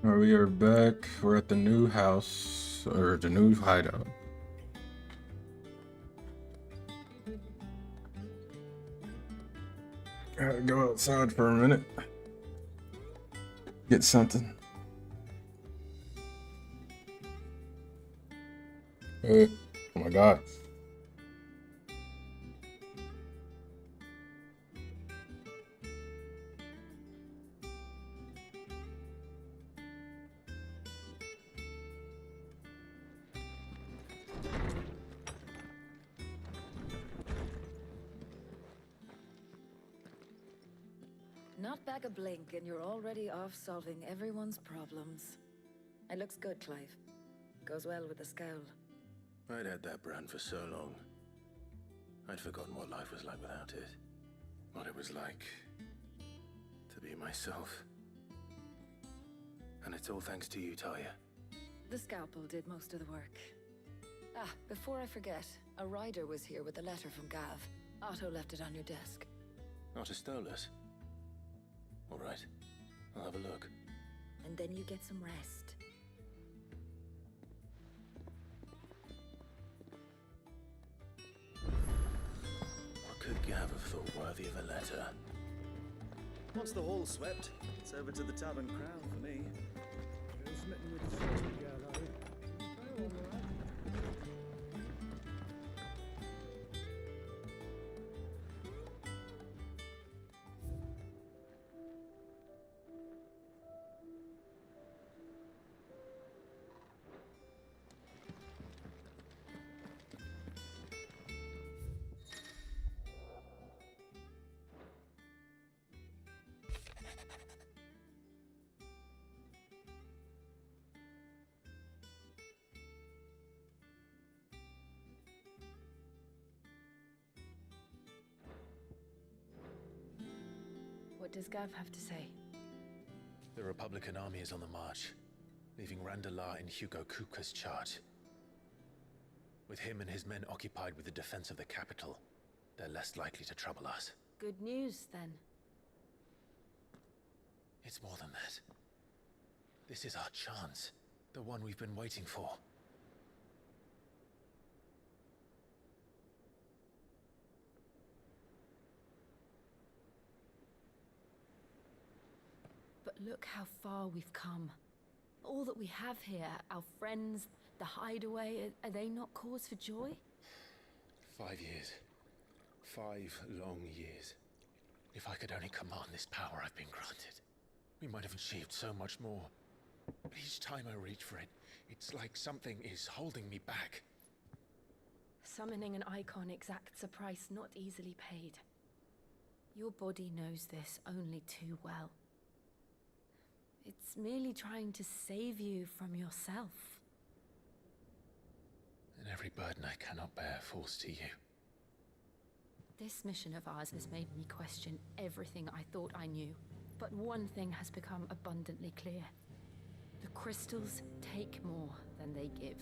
All right, we are back. We're at the new house, or the new hideout. Gotta go outside for a minute. Get something. Oh my god. Not back a blink and you're already off solving everyone's problems. It looks good, Clive. Goes well with the scowl. I'd had that brand for so long. I'd forgotten what life was like without it. What it was like to be myself. And it's all thanks to you, Talia. The scalpel did most of the work. Ah, before I forget, a rider was here with a letter from Gav. Otto left it on your desk. Otto stole it. All right, I'll have a look. And then you get some rest. What could Gav have thought worthy of a letter? Once the hall's swept, it's over to the Tavern Crown for me. What does Gav have to say? The Republican army is on the march, leaving Randalar in Hugo Kuka's charge. With him and his men occupied with the defense of the capital, they're less likely to trouble us. Good news, then. It's more than that. This is our chance, the one we've been waiting for. But look how far we've come. All that we have here, our friends, the hideaway, are they not cause for joy? 5 years. 5 long years. If I could only command this power I've been granted, we might have achieved so much more. But each time I reach for it, it's like something is holding me back. Summoning an icon exacts a price not easily paid. Your body knows this only too well. It's merely trying to save you from yourself. And every burden I cannot bear falls to you. This mission of ours has made me question everything I thought I knew. But one thing has become abundantly clear. The crystals take more than they give.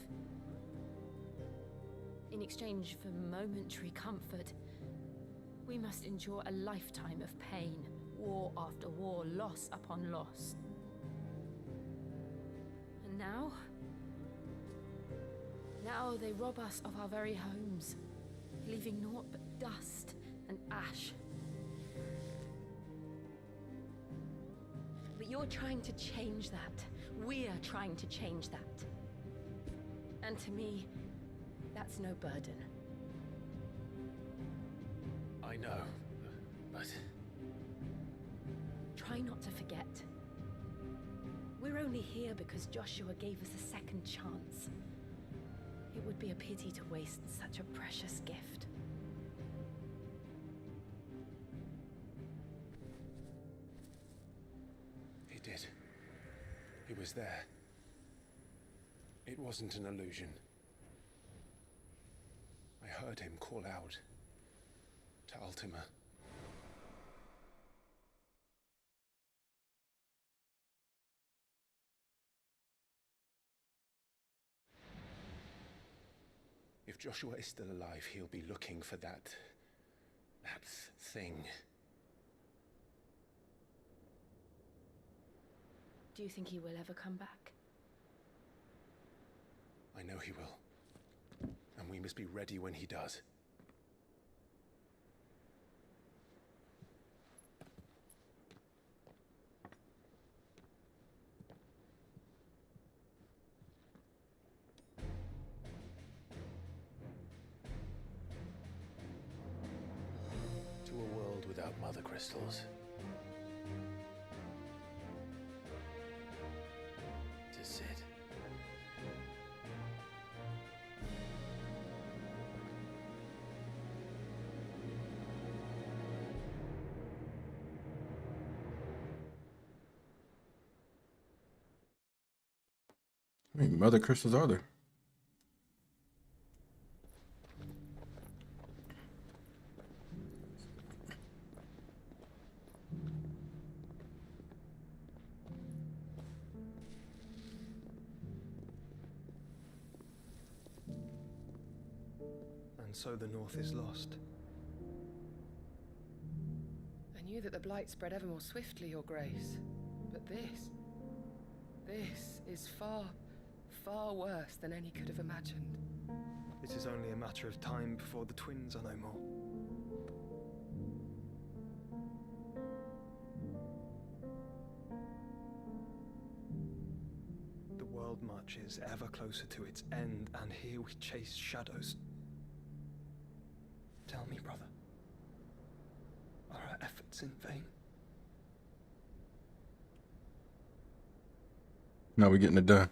In exchange for momentary comfort, we must endure a lifetime of pain, war after war, loss upon loss. And now they rob us of our very homes, leaving naught but dust and ash. But you're trying to change that. We're trying to change that. And to me, that's no burden. I know, but... Try not to forget. We're only here because Joshua gave us a second chance. It would be a pity to waste such a precious gift. He did. He was there. It wasn't an illusion. I heard him call out to Ultima. If Joshua is still alive, he'll be looking for that thing. Do you think he will ever come back? I know he will. And we must be ready when he does. To a world without mother crystals. To Sid. many mother crystals are there? And so the North is lost. I knew that the blight spread ever more swiftly, Your Grace. But this is far, far worse than any could have imagined. It is only a matter of time before the twins are no more. The world marches ever closer to its end, and here we chase shadows. Tell me, brother, are our efforts in vain? No, we're getting it done.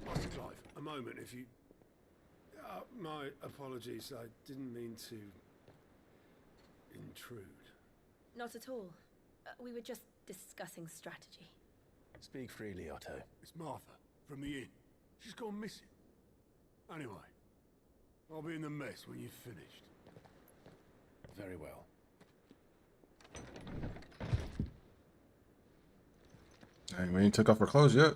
Master Clive, a moment, if you... my apologies, I didn't mean to... intrude. Not at all. We were just discussing strategy. Speak freely, Otto. It's Martha, from the inn. She's gone missing. Anyway, I'll be in the mess when you've finished. Very well. Hey, we ain't took off our clothes yet.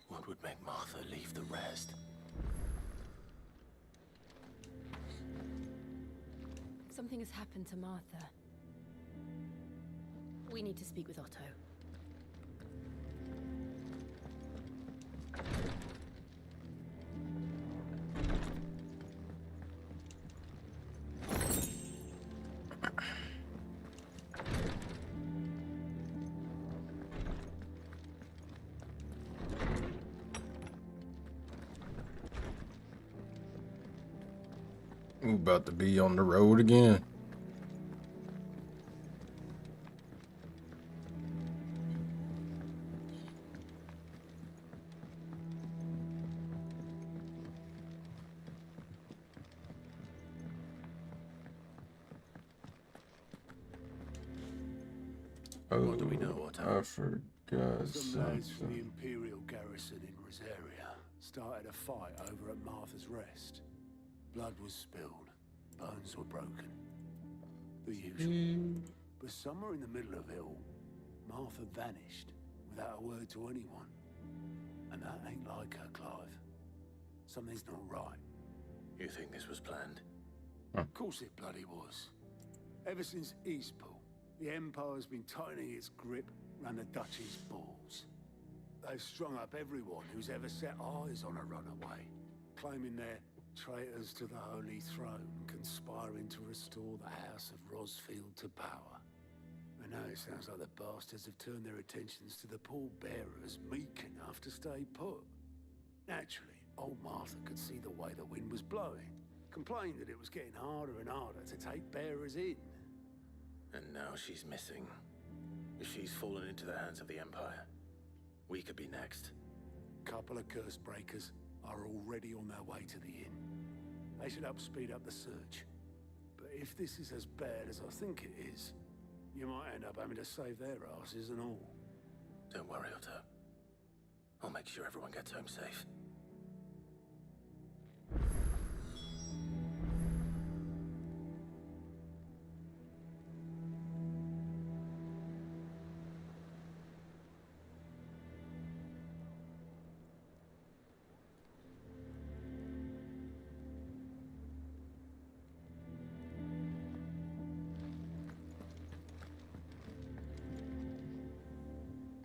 What would make Martha leave the rest? Something has happened to Martha. We need to speak with Otto. We're about to be on the road again. What do we know, Otto? I forgot Some lads from the something. Imperial garrison in Rosaria started a fight over at Martha's Rest. Blood was spilled, bones were broken. The usual. But somewhere in the middle of it all, Martha vanished without a word to anyone. And that ain't like her, Clive. Something's not right. You think this was planned? Of course it bloody was. Ever since Eastpool, the Empire's been tightening its grip round the Duchy's balls. They've strung up everyone who's ever set eyes on a runaway, claiming they're traitors to the Holy Throne, conspiring to restore the House of Rosfield to power. And now it sounds like the bastards have turned their attentions to the pallbearers meek enough to stay put. Naturally, old Martha could see the way the wind was blowing, complained that it was getting harder and harder to take bearers in. And now she's missing. If she's fallen into the hands of the Empire, we could be next. Couple of curse breakers are already on their way to the inn. They should help speed up the search. But if this is as bad as I think it is, you might end up having to save their asses and all. Don't worry, Otto. I'll make sure everyone gets home safe.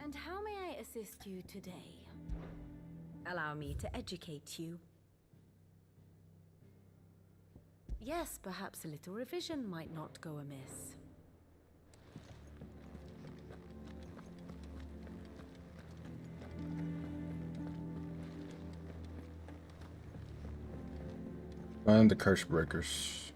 And how may I assist you today? Allow me to educate you. Yes, perhaps a little revision might not go amiss. Find the curse breakers.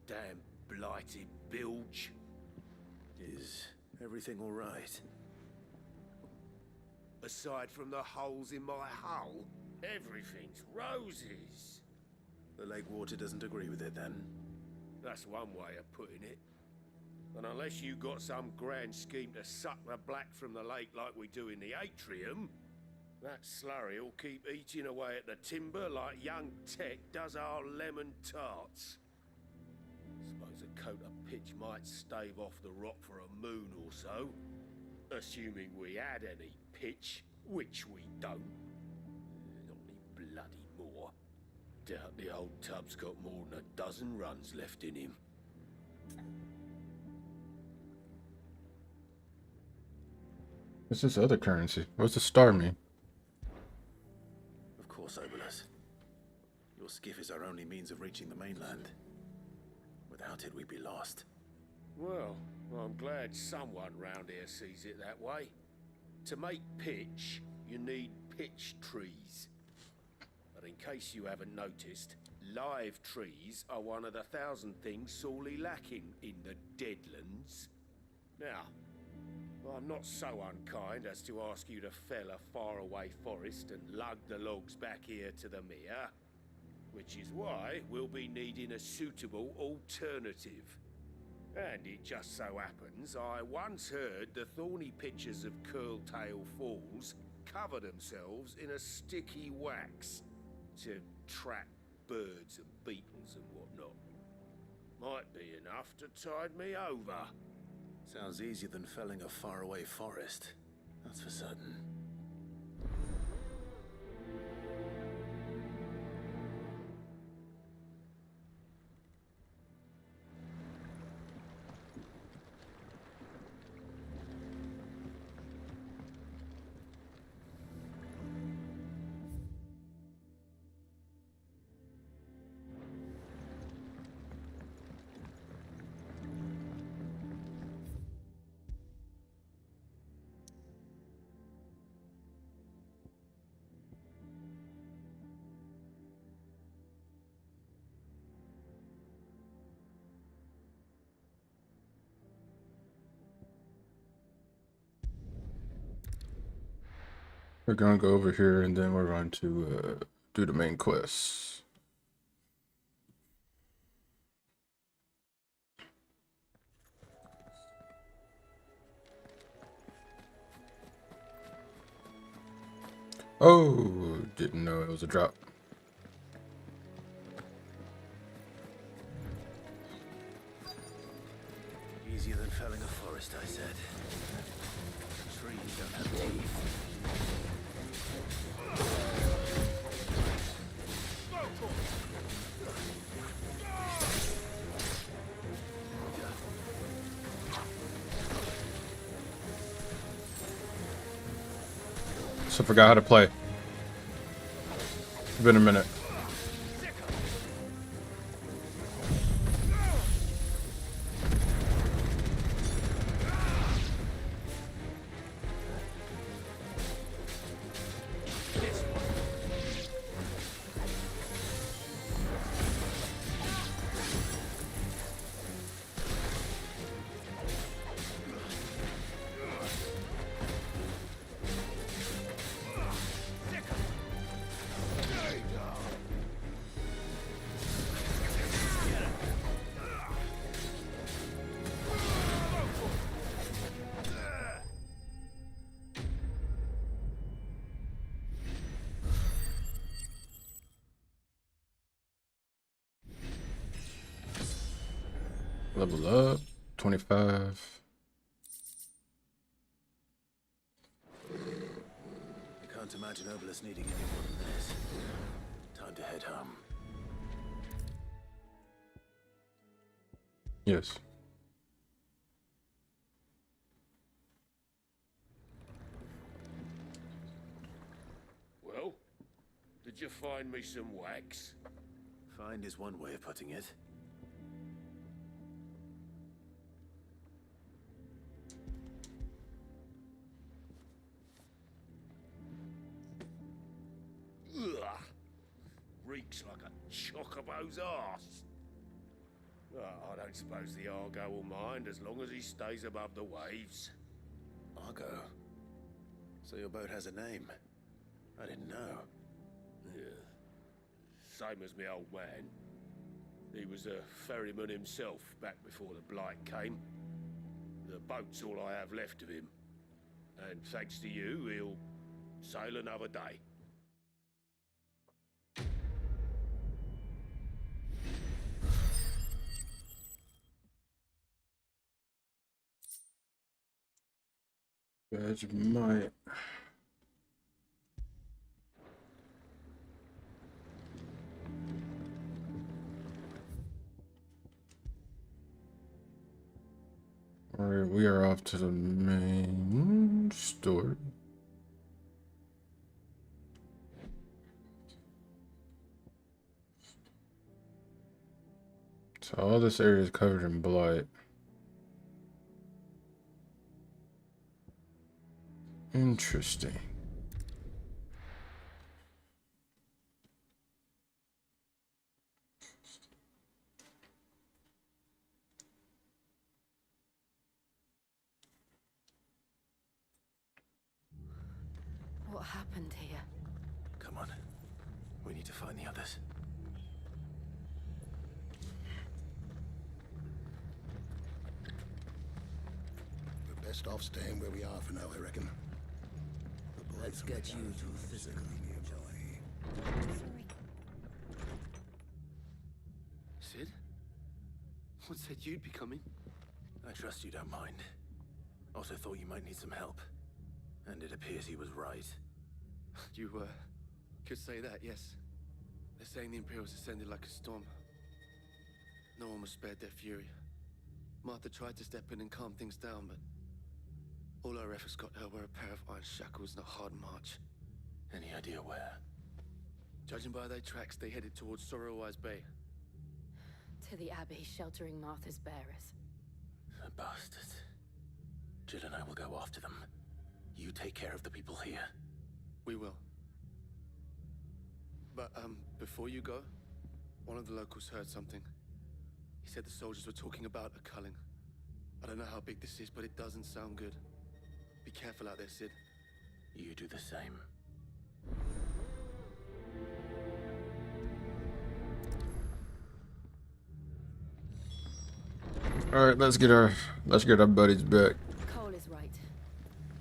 damn blighted bilge. Is everything all right? Aside from the holes in my hull, everything's roses. The lake water doesn't agree with it, then? That's one way of putting it. And unless you got some grand scheme to suck the black from the lake like we do in the atrium, that slurry will keep eating away at the timber like young Tech does our lemon tarts. Suppose a coat of pitch might stave off the rot for a moon or so. Assuming we had any pitch, which we don't. Not any bloody more. Doubt the old tub's got more than a dozen runs left in him. What's this other currency? What's the star mean? Of course, Obolus. Your skiff is our only means of reaching the mainland. Without it, we'd be lost. Well, I'm glad someone round here sees it that way. To make pitch, you need pitch trees. But in case you haven't noticed, live trees are one of the 1,000 things sorely lacking in the Deadlands. Now, I'm not so unkind as to ask you to fell a faraway forest and lug the logs back here to the mere, which is why we'll be needing a suitable alternative. And it just so happens I once heard the thorny pitchers of Curltail Falls cover themselves in a sticky wax to trap birds and beetles and whatnot. Might be enough to tide me over. Sounds easier than felling a faraway forest. That's for certain. We're gonna go over here and then we're going to do the main quest. Oh, didn't know it was a drop. Easier than felling a forest, I said. Trees don't have teeth. So I forgot how to play. It's been a minute. Level up, 25. I can't imagine Obolus needing any more than this. Time to head home. Yes. Well, did you find me some wax? Find is one way of putting it. Ugh. Reeks like a chocobo's arse. Well, I don't suppose the Argo will mind as long as he stays above the waves. Argo. So your boat has a name. I didn't know. Yeah. Same as me old man. He was a ferryman himself back before the Blight came. The boat's all I have left of him. And thanks to you, he'll sail another day. Badge of might. Alright, we are off to the main story. So all this area is covered in blight. Interesting. What happened here? Come on. We need to find the others. We're best off staying where we are for now, I reckon. Let's get you to physically enjoy. Sid? What said you'd be coming? I trust you don't mind. Also thought you might need some help. And it appears he was right. You, could say that, yes. They're saying the Imperials ascended like a storm. No one was spared their fury. Martha tried to step in and calm things down, but all our efforts got her were a pair of iron shackles and a hard march. Any idea where? Judging by their tracks, they headed towards Sorrowwise Bay. To the Abbey sheltering Martha's bearers. The bastards. Jill and I will go after them. You take care of the people here. We will. But, before you go, one of the locals heard something. He said the soldiers were talking about a culling. I don't know how big this is, but it doesn't sound good. Be careful out there, Sid. You do the same. Alright, let's get our buddies back. Cole is right.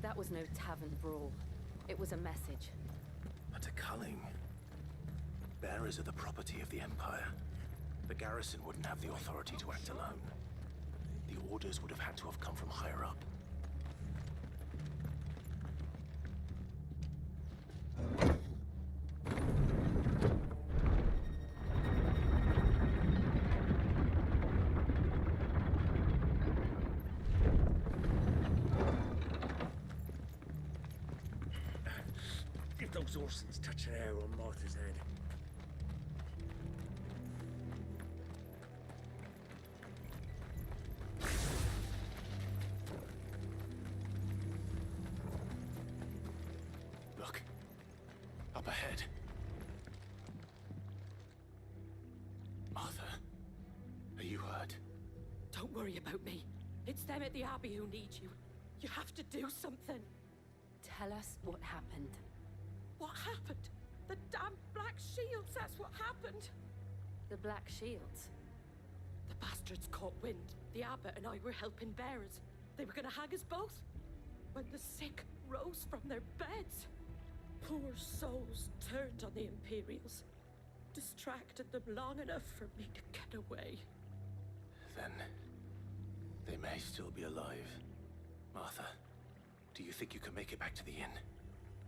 That was no tavern brawl. It was a message. But a culling. Bearers are the property of the Empire. The garrison wouldn't have the authority to act alone. The orders would have had to have come from higher up. If those Orsons touch an arrow on Martha's head. Look. Up ahead. Martha. Are you hurt? Don't worry about me. It's them at the Abbey who need you. You have to do something. Tell us what happened. What happened? The damn Black Shields, that's what happened. The Black Shields? The bastards caught wind. The abbot and I were helping bearers. They were gonna hang us both. When the sick rose from their beds. Poor souls turned on the Imperials. Distracted them long enough for me to get away. Then they may still be alive. Martha, do you think you can make it back to the inn?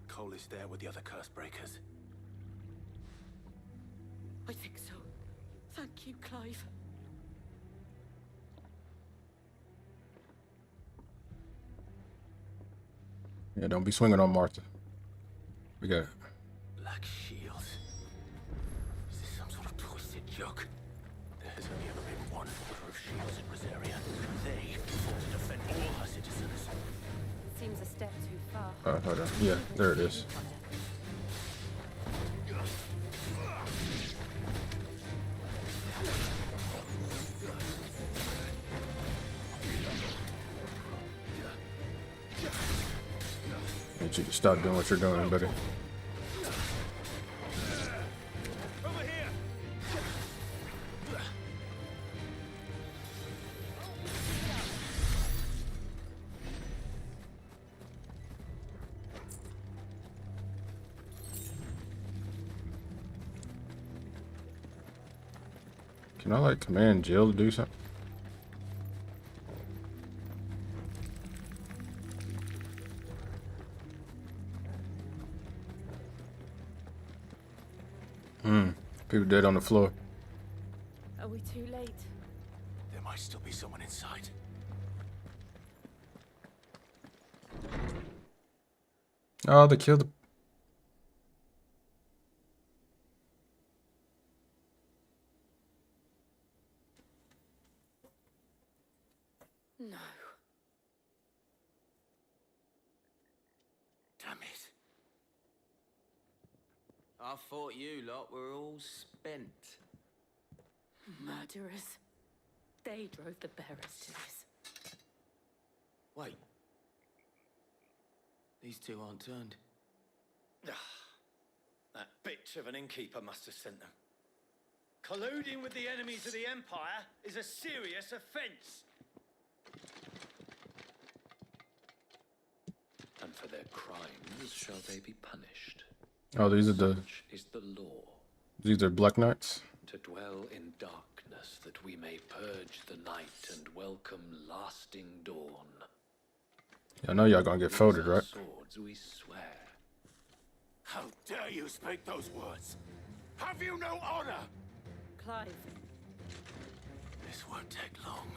Cole is there with the other curse breakers. I think so. Thank you, Clive. Yeah, don't be swinging on Martha. We got Black Shields. Is this some sort of twisted joke? There has only ever been one order of shields in Rosaria. They fought to defend all her citizens. Seems a step too far. hold on. Yeah, there it is. want you to stop doing what you're doing, buddy. Over here! Can I like command Jill to do something? People dead on the floor. Are we too late? There might still be someone inside. Oh, they killed the... No. Damn it. I thought you lot were all spent. Murderers. They drove the bearers to this. Wait. These two aren't turned. That bitch of an innkeeper must have sent them. Colluding with the enemies of the Empire is a serious offence. And for their crimes shall they be punished. Oh, these are the... Such is the law. These are Black Knights? To dwell in darkness that we may purge the night and welcome lasting dawn. I know y'all gonna get folded, right? Swords we swear. How dare you speak those words? Have you no honor? Clive. This won't take long.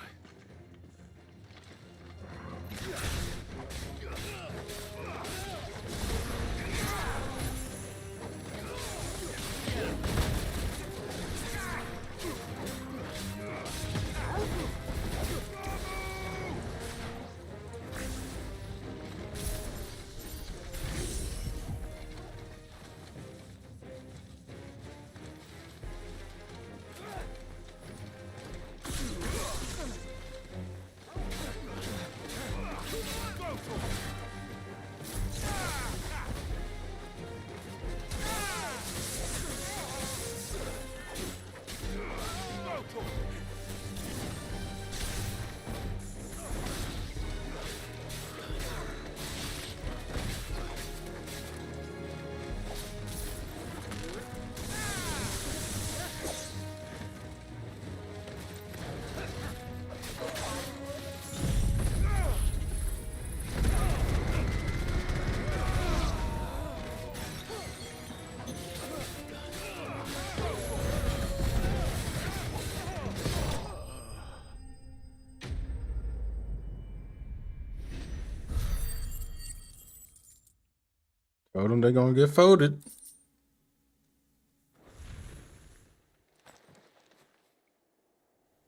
Told them they're gonna get folded.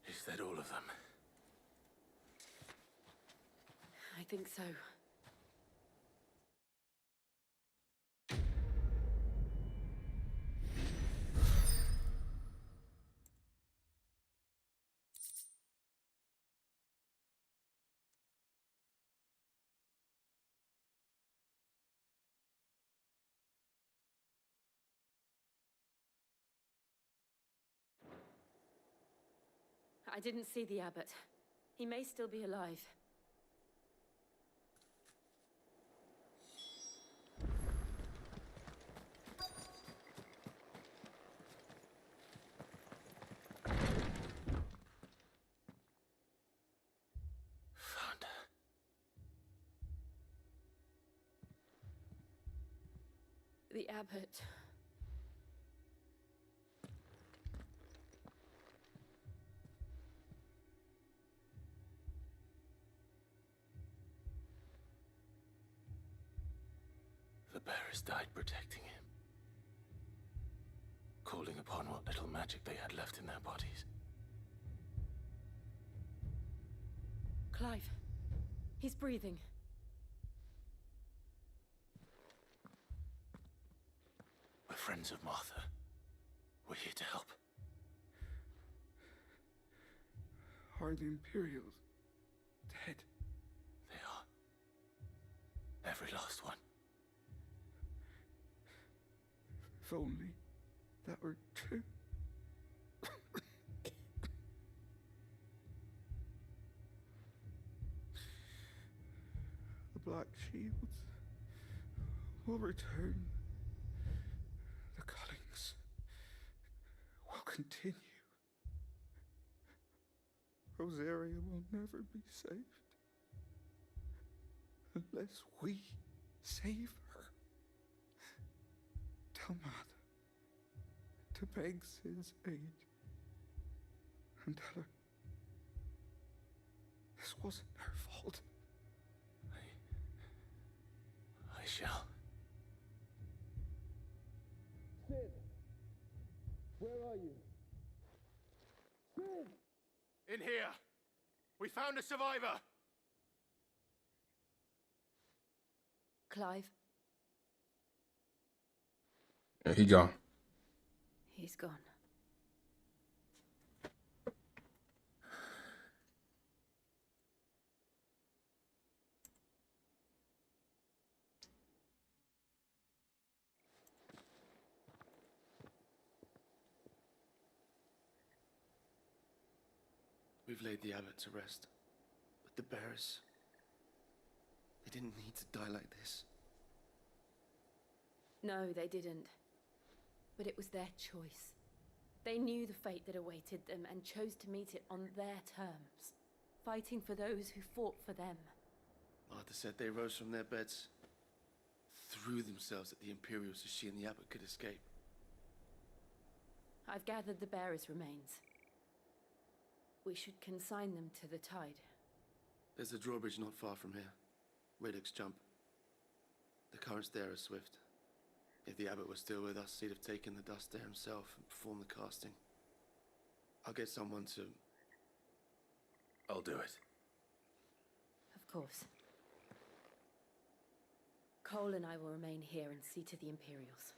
Is that all of them? I think so. I didn't see the abbot. He may still be alive. Found her. The abbot. The bearers died protecting him. Calling upon what little magic they had left in their bodies. Clive. He's breathing. We're friends of Martha. We're here to help. Are the Imperials dead? They are. Every last one. If only that were true. The Black Shields will return. The cuttings will continue. Rosaria will never be saved unless we save her. Tell Mother to beg Sid's aid and tell her this wasn't her fault. I shall. Sid! Where are you? Sid! In here! We found a survivor! Clive, Yeah, he gone. he's gone. We've laid the abbot to rest. But the bearers... they didn't need to die like this. No, they didn't. But it was their choice. They knew the fate that awaited them and chose to meet it on their terms, fighting for those who fought for them. Martha said they rose from their beds, threw themselves at the Imperials so she and the abbot could escape. I've gathered the bearers' remains. We should consign them to the tide. There's a drawbridge not far from here. Radix jump. The currents there are swift. If the abbot was still with us, he'd have taken the dust there himself and performed the casting. I'll get someone to... I'll do it. Of course. Cole and I will remain here and see to the Imperials.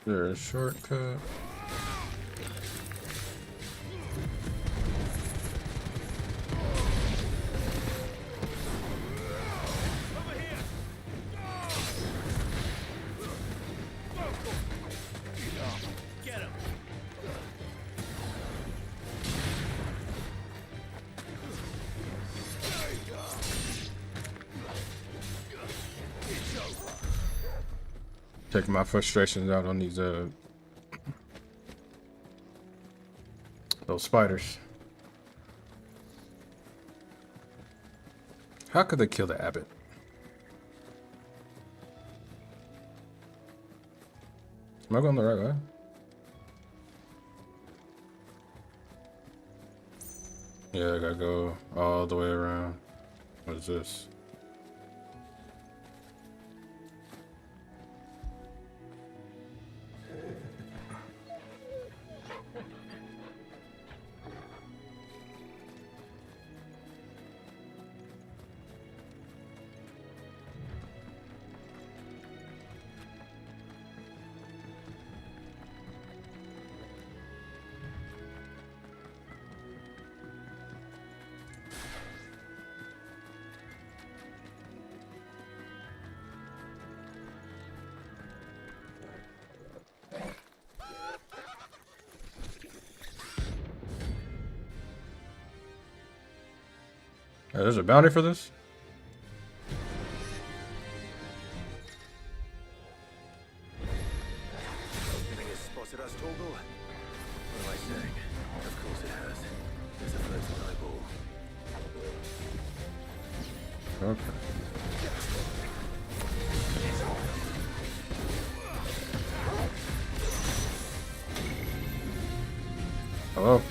There's a shortcut. Taking my frustrations out on these those spiders. How could they kill the abbot? Am I going the right way? Yeah, I gotta go all the way around. What is this? There's a bounty for this? Opening has spotted us, Torgal. What am I saying? Of course it has. There's a floating eyeball. Okay. Hello?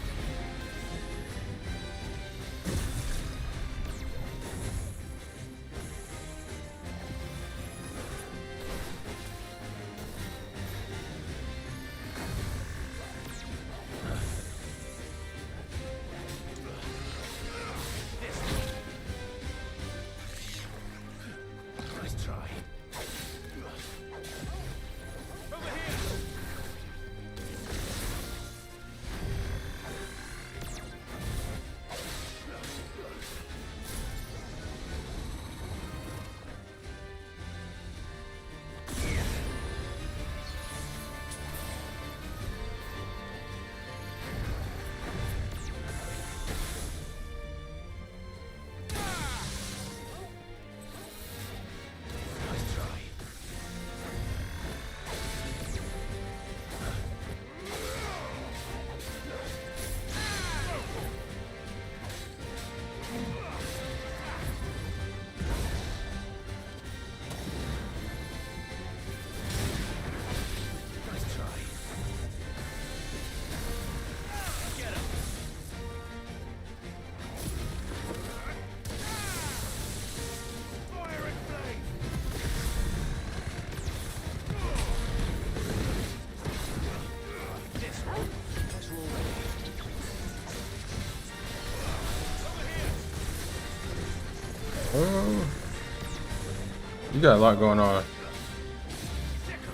Nice try. Nice try. Nice try. Get him. Fire and flame. This one. That's all ready. Over here. Oh. You got a lot going on. Get him.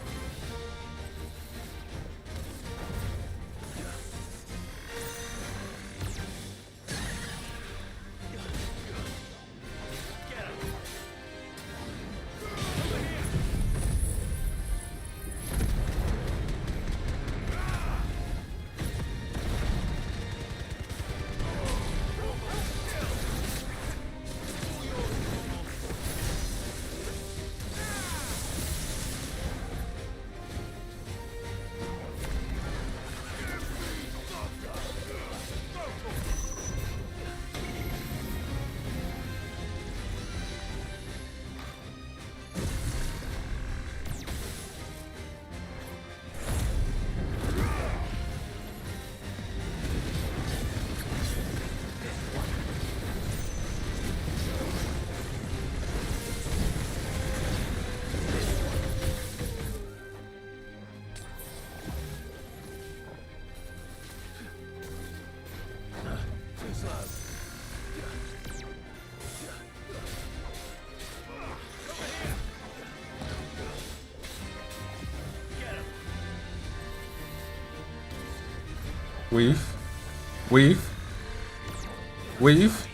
Too slow. Get him. Weave. Weave. Weave.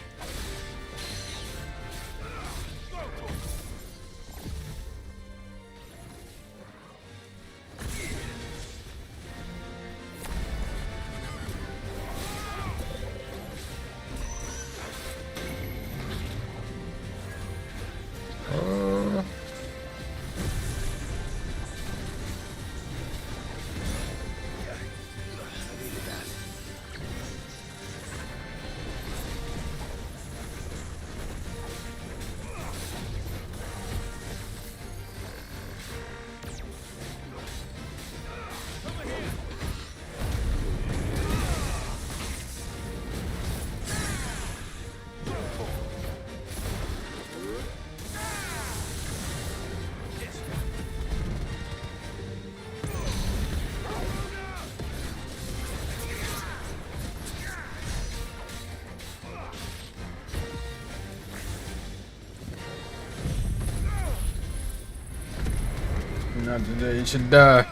Not today, you should die.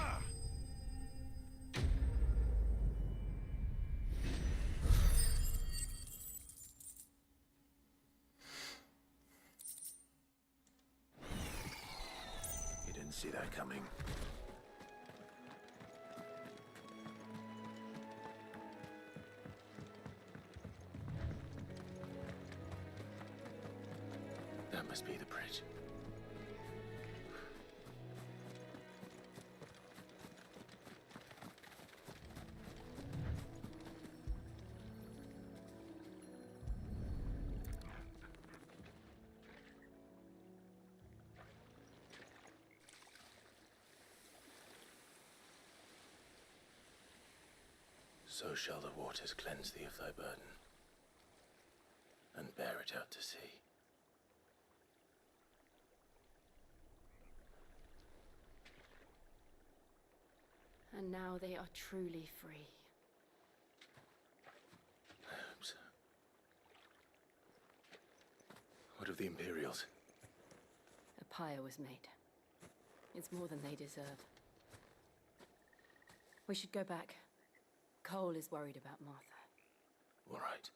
You didn't see that coming. That must be the bridge. So shall the waters cleanse thee of thy burden, and bear it out to sea. And now they are truly free. Perhaps. What of the Imperials? A pyre was made. It's more than they deserve. We should go back. Cole is worried about Martha. All right.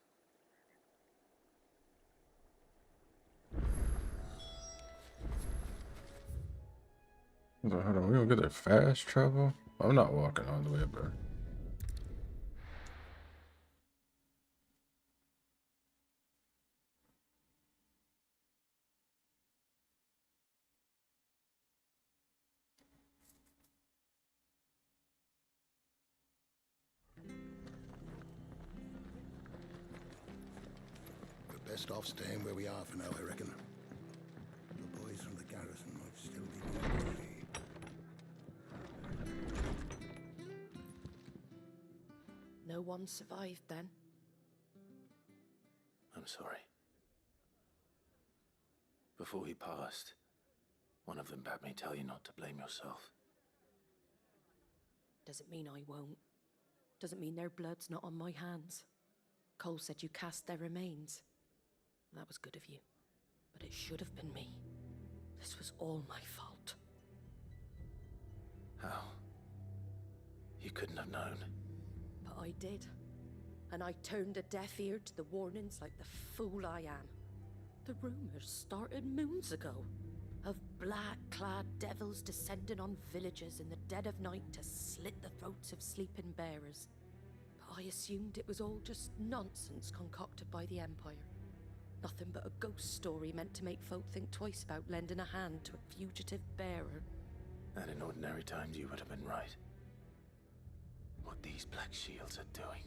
Hold on, we gonna get there fast travel? I'm not walking all the way up there. We're best off staying where we are for now, I reckon. The boys from the garrison might still be on the way. No one survived then? I'm sorry. Before he passed, one of them bade me tell you not to blame yourself. Doesn't mean I won't. Doesn't mean their blood's not on my hands. Cole said you cast their remains. That was good of you. But it should have been me. This was all my fault. How? You couldn't have known. But I did. And I turned a deaf ear to the warnings like the fool I am. The rumors started moons ago. Of black-clad devils descending on villages in the dead of night to slit the throats of sleeping bearers. But I assumed it was all just nonsense concocted by the Empire. Nothing but a ghost story meant to make folk think twice about lending a hand to a fugitive bearer. And in ordinary times you would have been right. What these Black Shields are doing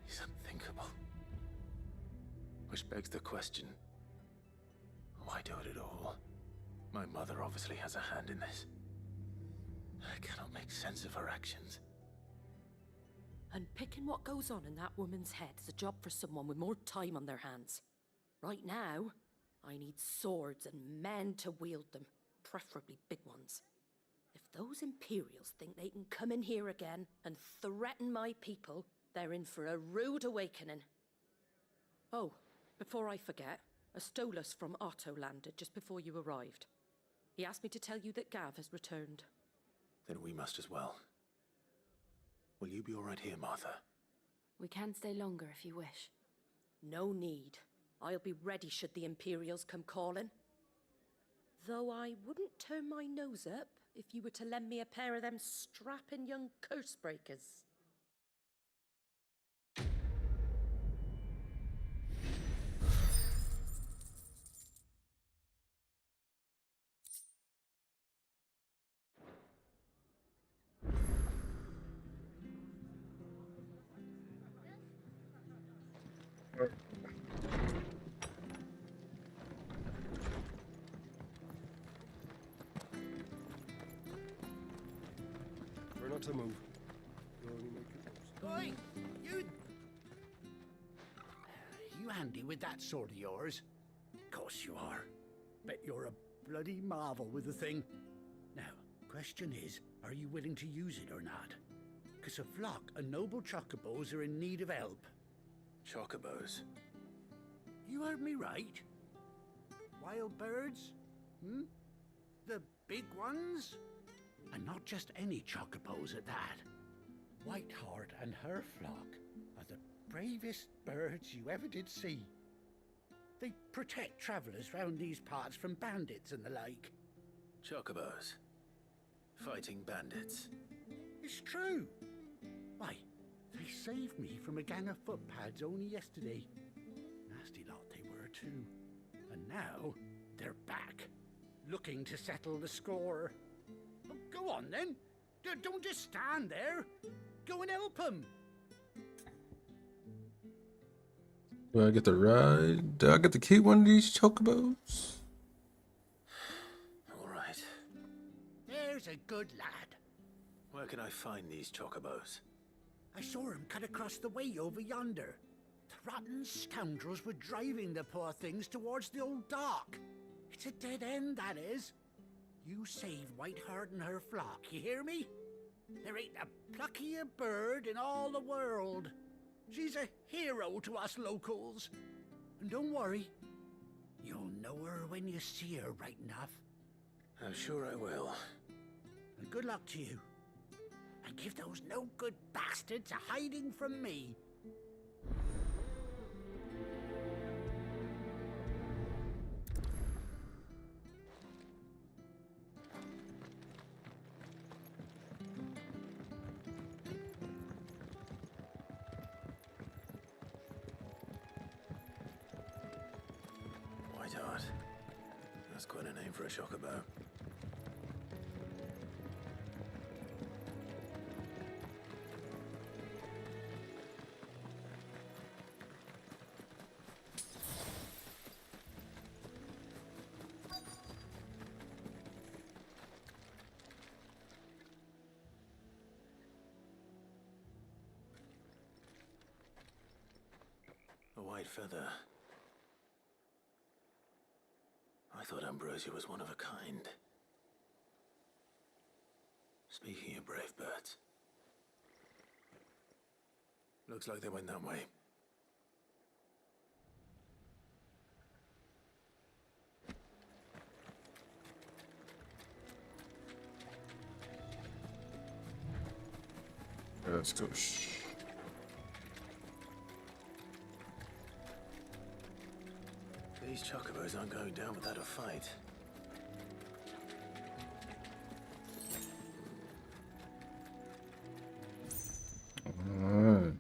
is unthinkable. Which begs the question, why do it at all? My mother obviously has a hand in this. I cannot make sense of her actions. Unpicking what goes on in that woman's head is a job for someone with more time on their hands. Right now, I need swords and men to wield them, preferably big ones. If those Imperials think they can come in here again and threaten my people, they're in for a rude awakening. Oh, before I forget, a Stolas from Otto landed just before you arrived. He asked me to tell you that Gav has returned. Then we must as well. Will you be all right here, Martha? We can stay longer if you wish. No need. I'll be ready should the Imperials come calling. Though I wouldn't turn my nose up if you were to lend me a pair of them strapping young curse breakers. We're not to move. Oi, you! You handy with that sword of yours? Course you are. Bet you're a bloody marvel with the thing. Now, question is, are you willing to use it or not? 'Cause a flock of noble chocobos are in need of help. Chocobos? You heard me right. Wild birds? Hmm? The big ones? And not just any chocobos at that. Whiteheart and her flock are the bravest birds you ever did see. They protect travellers round these parts from bandits and the like. Chocobos? Fighting bandits? It's true. Why, they saved me from a gang of footpads only yesterday. Nasty lot they were too. And now they're back, looking to settle the score. Oh, go on then. Don't just stand there. Go and help them. Do I get to ride? Do I get to keep one of these chocobos? All right. There's a good lad. Where can I find these chocobos? I saw him cut across the way over yonder. The rotten scoundrels were driving the poor things towards the old dock. It's a dead end, that is. You save Whiteheart and her flock, you hear me? There ain't a pluckier bird in all the world. She's a hero to us locals. And don't worry, you'll know her when you see her right enough. I'm sure I will. And good luck to you. And give those no-good bastards a hiding from me. Whiteheart. That's quite a name for a chocobo. A white feather. I thought Ambrosia was one of a kind. Speaking of brave birds. Looks like they went that way. Let's go. Shh. These chocobos aren't going down without a fight. Alright.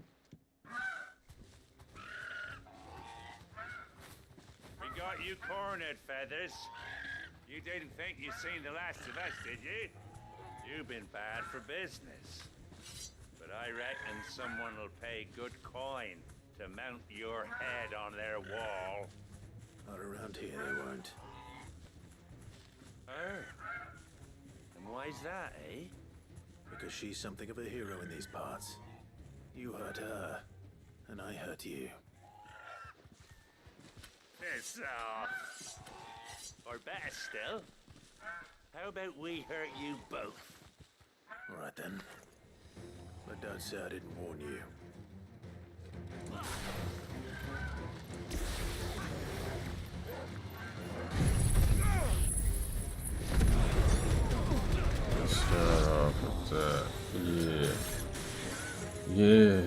We got you cornered, Feathers. You didn't think you'd seen the last of us, did you? You've been bad for business. But I reckon someone will pay good coin to mount your head on their wall. Not around here, they won't. Oh. And why's that, eh? Because she's something of a hero in these parts. You hurt her, and I hurt you. Piss off. Or better still, how about we hurt you both? All right then. But don't say I didn't warn you. Start off with that. Yeah. Yeah.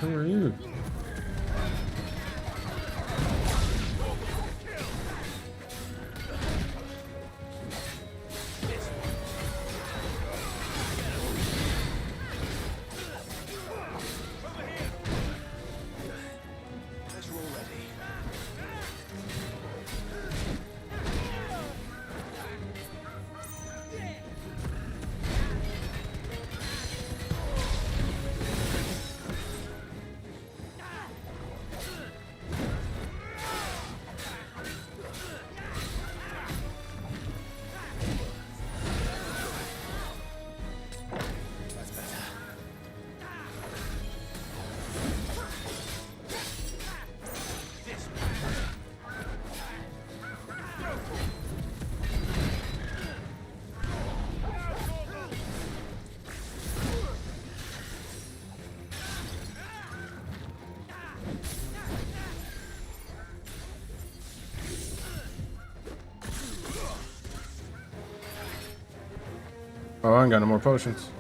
Who are you? Let's roll ready. Oh, I ain't got no more potions.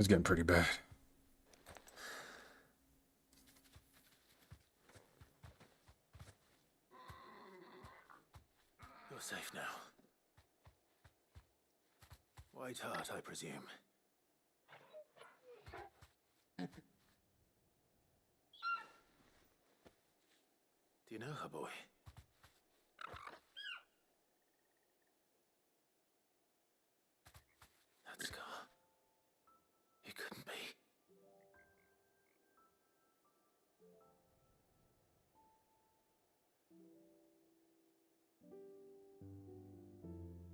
It's getting pretty bad. You're safe now. White Hart, I presume. Do you know her, boy? That scar. It couldn't be.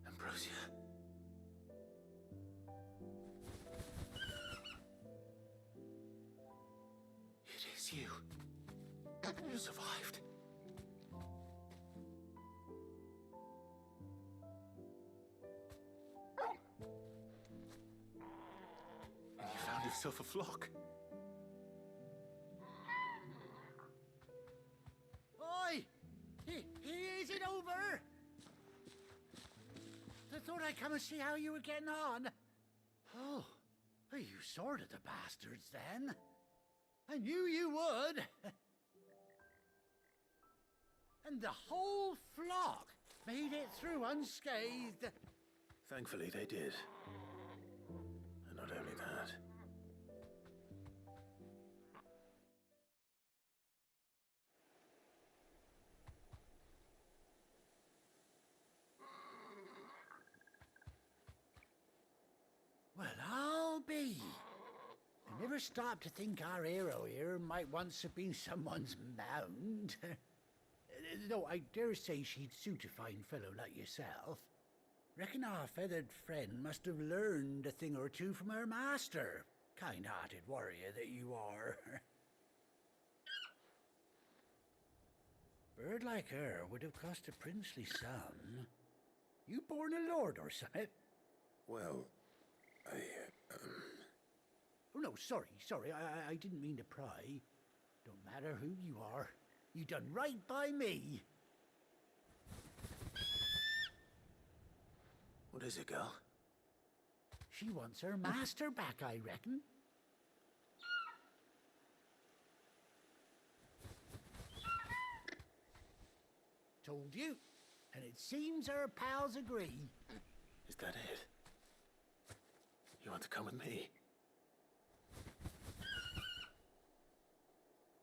Ambrosia. It is you. You survived. And you found yourself a flock. Oi! Is it over? I thought I'd come and see how you were getting on. Oh, you sorted the bastards then. I knew you would. And the whole flock made it through unscathed. Thankfully, they did. And not only that. Well, I'll be. I never stopped to think our hero here might once have been someone's mount. Though I dare say she'd suit a fine fellow like yourself. Reckon our feathered friend must have learned a thing or two from her master. Kind-hearted warrior that you are. Bird like her would have cost a princely sum. You born a lord or something? Well, Oh, no, sorry. I didn't mean to pry. Don't matter who you are. You done right by me. What is it, girl? She wants her master back, I reckon. Told you. And it seems her pals agree. Is that it? You want to come with me?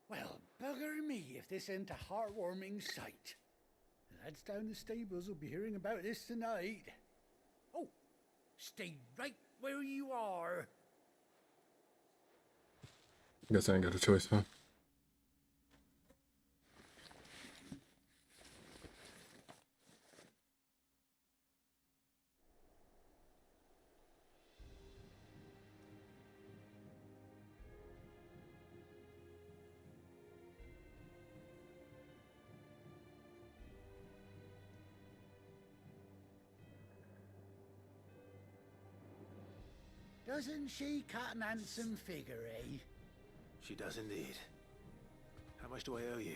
Well, bugger me if this ain't a heartwarming sight. The lads down the stables will be hearing about this tonight. Oh, stay right where you are. Guess I ain't got a choice, huh? Doesn't she cut an handsome figure, eh? She does indeed. How much do I owe you?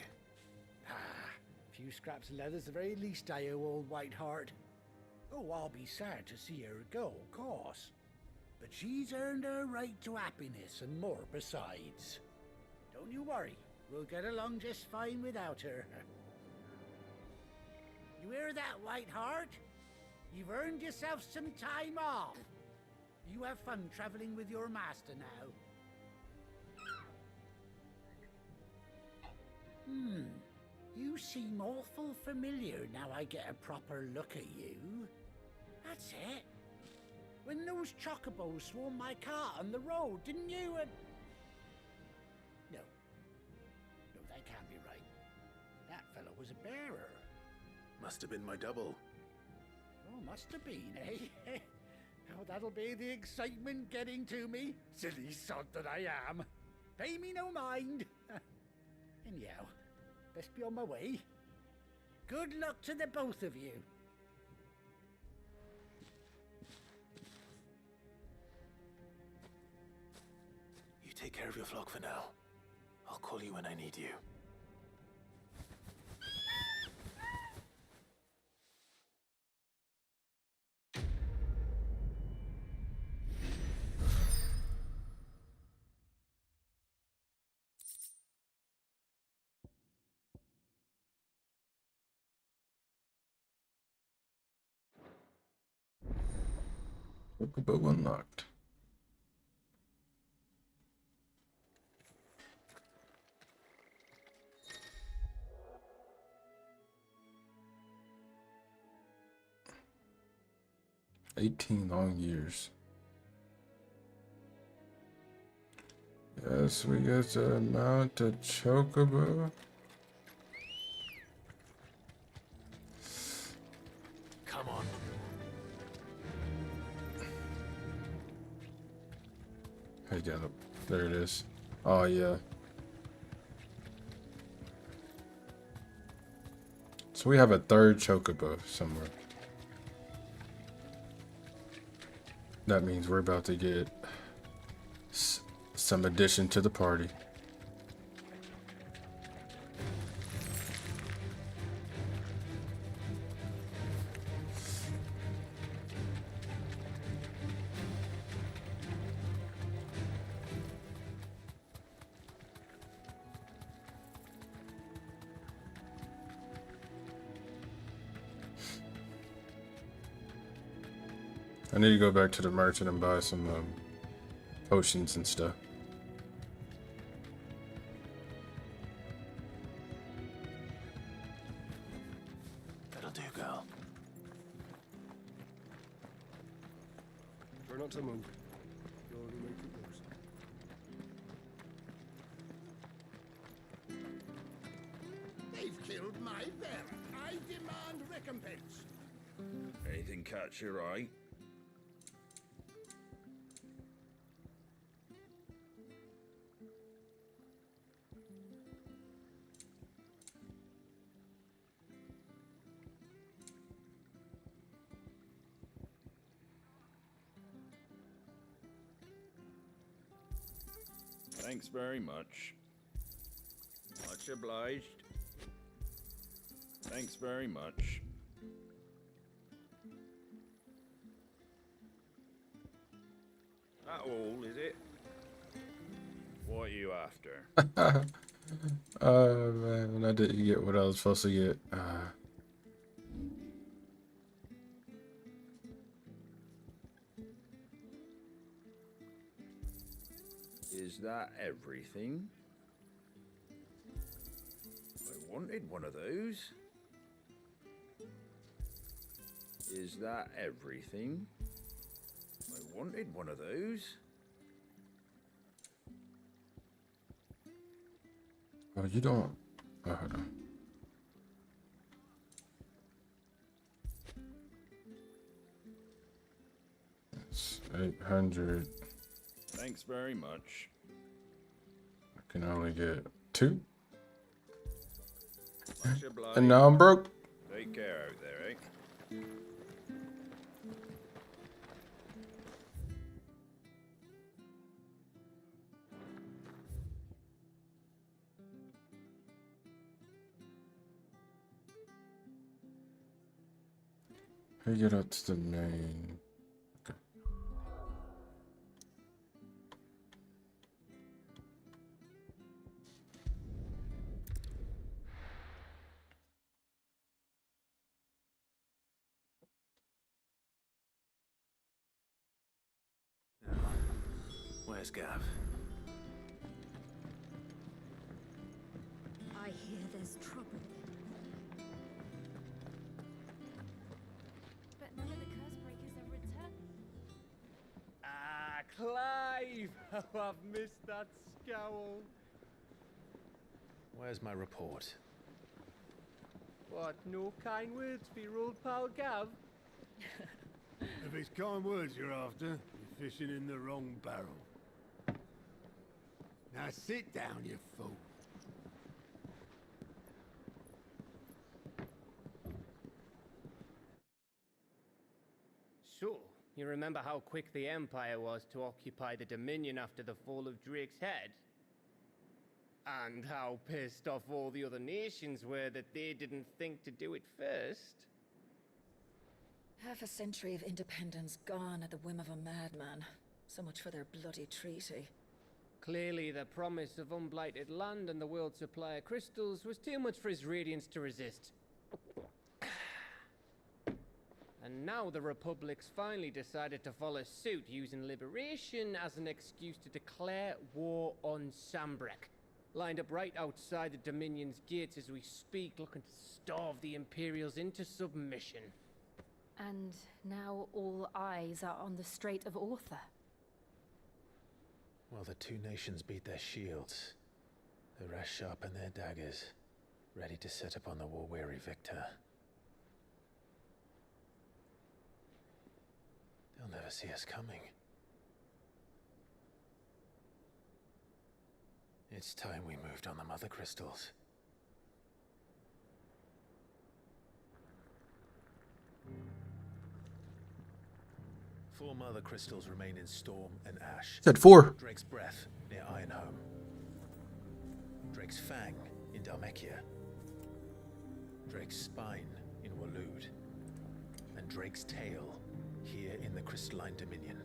A few scraps of leather's the very least I owe old Whiteheart. Oh, I'll be sad to see her go, of course. But she's earned her right to happiness and more besides. Don't you worry, we'll get along just fine without her. You hear that, Whiteheart? You've earned yourself some time off. You have fun traveling with your master now. You seem awful familiar now I get a proper look at you. That's it. When those chocobos swarmed my cart on the road, didn't you? No, that can't be right. That fellow was a bearer. Must have been my double. Oh, must have been, eh? Oh, that'll be the excitement getting to me. Silly sod that I am. Pay me no mind. Anyhow, best be on my way. Good luck to the both of you. You take care of your flock for now. I'll call you when I need you. Chocobo unlocked. "18 long years." Yes, we get to mount a chocobo. Come on. Hey, got it. There it is. Oh yeah. So we have a third chocobo somewhere. That means we're about to get some addition to the party. I need to go back to the merchant and buy some potions and stuff. That'll do, girl. Try not to move. You'll only make it worse. They've killed my bear. I demand recompense. Anything catch your eye? Thanks very much. Much obliged. Thanks very much. That all, is it? What are you after? Man, I didn't get what I was supposed to get. Is that everything? I wanted one of those. Is that everything? I wanted one of those. Oh, you don't. Oh, hold on. It's 800. Thanks very much. I can only get 2. Much obliged. And now I'm broke. Take care out there, eh? How you get up to the main? Okay. Where's Gav? I hear there's trouble. But none of the curse breakers have returned. Ah, Clive! Oh, I've missed that scowl. Where's my report? What, no kind words for your old pal Gav? If it's kind words you're after, you're fishing in the wrong barrel. Now sit down, you fool. So, you remember how quick the Empire was to occupy the Dominion after the fall of Drake's head? And how pissed off all the other nations were that they didn't think to do it first? Half a century of independence gone at the whim of a madman. So much for their bloody treaty. Clearly, the promise of unblighted land and the world's supply of crystals was too much for his radiance to resist. And now the Republic's finally decided to follow suit, using liberation as an excuse to declare war on Sambrek. Lined up right outside the Dominion's gates as we speak, looking to starve the Imperials into submission. And now all eyes are on the Strait of Author. While the two nations beat their shields, the rest sharpen their daggers, ready to set upon the war-weary victor. They'll never see us coming. It's time we moved on the Mother Crystals. Four Mother Crystals remain in Storm and Ash. Said 4. Drake's Breath near Ironhome. Drake's Fang in Dhalmekia. Drake's Spine in Waloed. And Drake's Tail here in the Crystalline Dominion.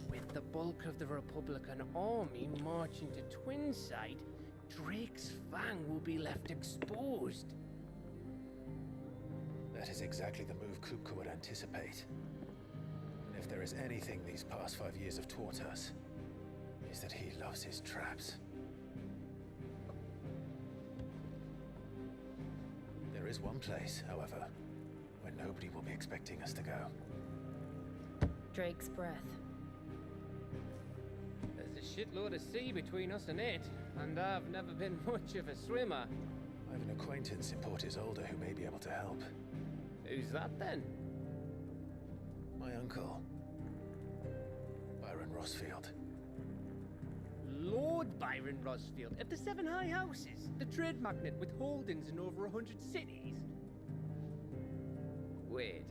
With the bulk of the Republican army marching to Twinside, Drake's Fang will be left exposed. That is exactly the move Kupka would anticipate. And if there is anything these past 5 years have taught us, is that he loves his traps. There is one place, however, where nobody will be expecting us to go. Drake's Breath. There's a shitload of sea between us and it, and I've never been much of a swimmer. I have an acquaintance in Port Isolde who may be able to help. Who's that then? My uncle, Byron Rossfield. Lord Byron Rossfield of the Seven High Houses, the trade magnate with holdings in over 100 cities. Wait,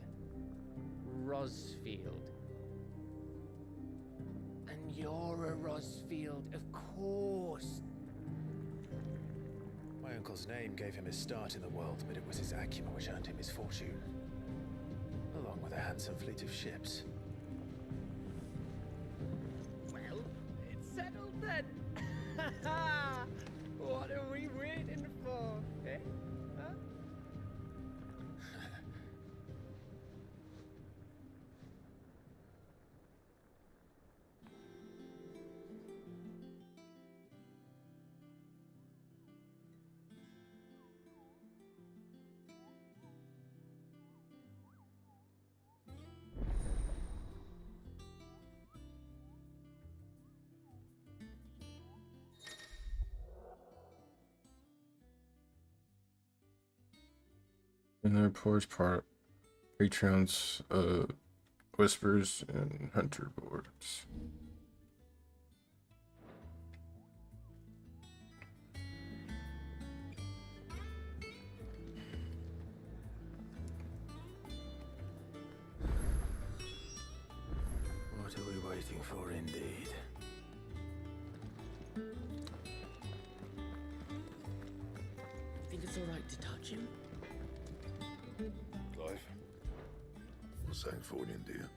Rossfield. And you're a Rossfield, of course. My uncle's name gave him his start in the world, but it was his acumen which earned him his fortune, along with a handsome fleet of ships. Well, it's settled then. What are we waiting for, eh? Huh? In the reports part, Patreon's whispers and hunter boards. What are we waiting for, indeed? Think it's all right to touch him? Clive, what's that for you, dear?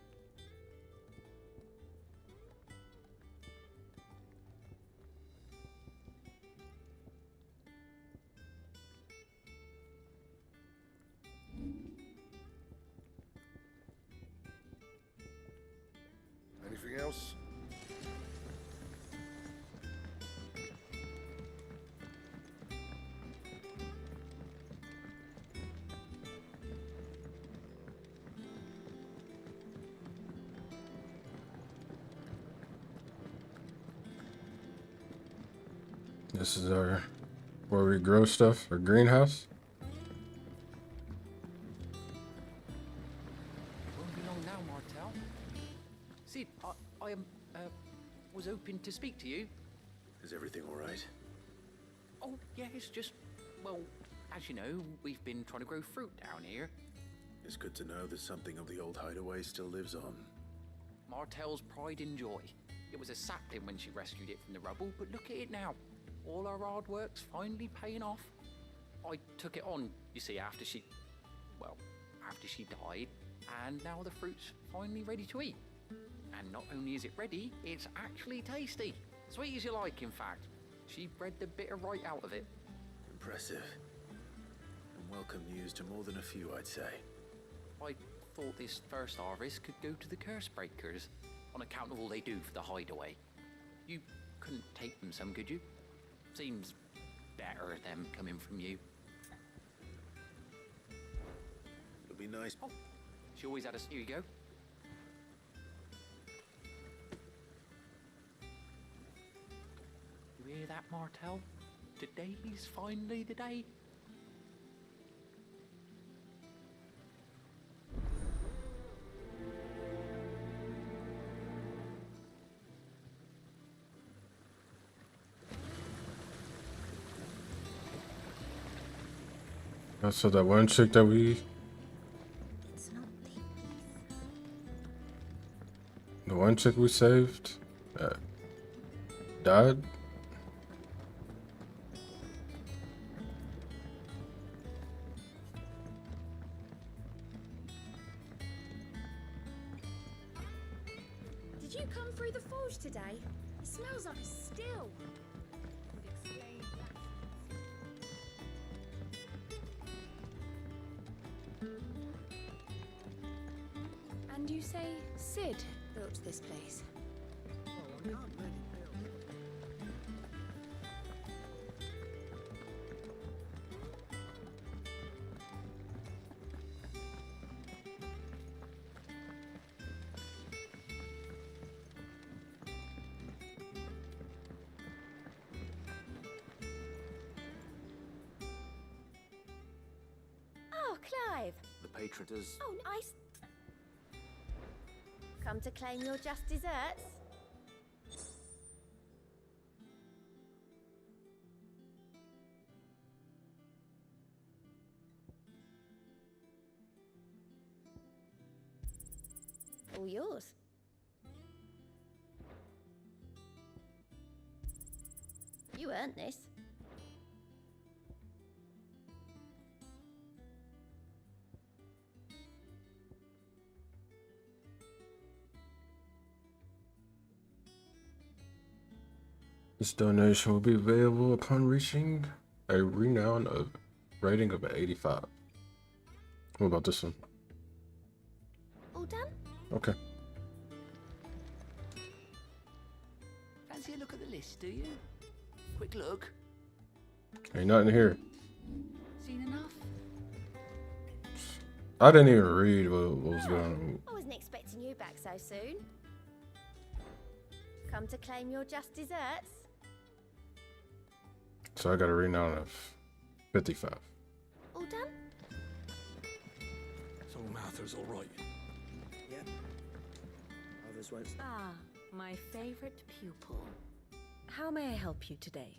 Anything else? This is our where we grow stuff, our greenhouse. Won't be long now, Martel. Sid, I was hoping to speak to you. Is everything all right? Oh, yeah, it's just, well, as you know, we've been trying to grow fruit down here. It's good to know that something of the old hideaway still lives on. Martel's pride and joy. It was a sapling when she rescued it from the rubble, but look at it now. All our hard work's finally paying off. I took it on, you see, after she died, and now the fruit's finally ready to eat. And not only is it ready, it's actually tasty. Sweet as you like, in fact. She bred the bitter right out of it. Impressive. And well welcome news to more than a few, I'd say. I thought this first harvest could go to the curse breakers on account of all they do for the hideaway. You couldn't take them some, could you? Seems better them coming from you. It'll be nice. Oh, she always had us. Here you go. You hear that, Martel? Today's finally the day. So that one chick that the one chick we saved, died. Did you come through the forge today? It smells like a still. Would explain that. And you say Sid built this place? Oh, I can't really build it. Oh, Clive. The patron does. Oh, nice. Come to claim your just desserts? All yours. You earned this. This donation will be available upon reaching a renown of rating of 85. What about this one? All done? Okay. Fancy a look at the list, do you? Quick look. Ain't nothing here. Seen enough? I didn't even read what was going on. I wasn't expecting you back so soon. Come to claim your just desserts? So I got a renown of 55. All done? So Martha's all right. Yeah. Others won't. Ah, my favorite pupil. How may I help you today?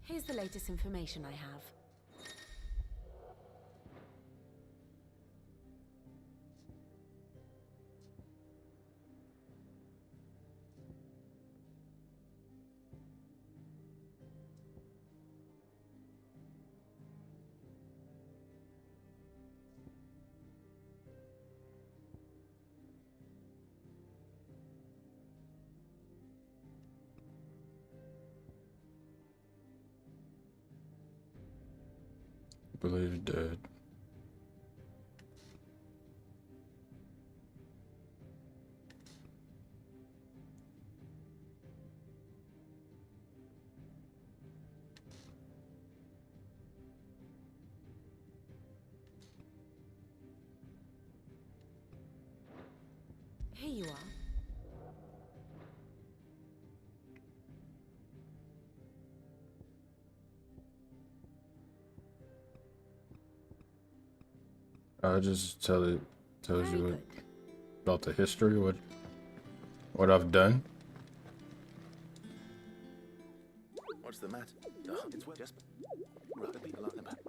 Here's the latest information I have. Believe dead. Here you are. I just tells Very you good. about the history, what I've done. What's the matter? Oh, it's well, just rather be along about.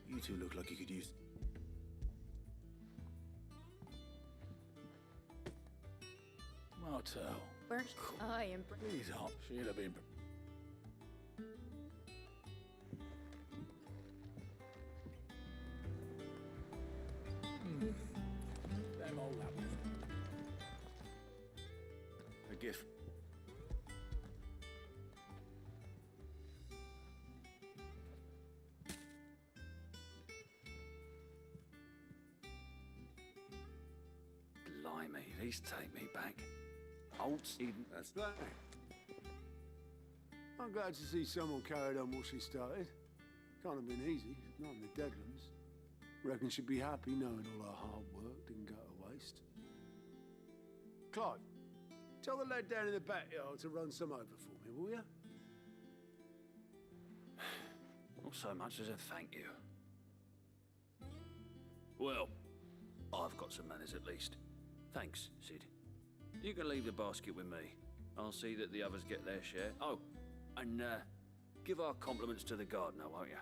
You two look like you could use. Martel. Where I am. He's hot. She'd have been. Them old apples. A gift. Blimey, these take me back. Old Eden. That's that. I'm glad to see someone carried on what she started. Can't have been easy, not in the Deadlands. Reckon she'd be happy knowing all her hard work didn't go to waste. Clive, tell the lad down in the backyard to run some over for me, will you? Not so much as a thank you. Well, I've got some manners at least. Thanks, Sid. You can leave the basket with me. I'll see that the others get their share. Oh, and give our compliments to the gardener, won't you?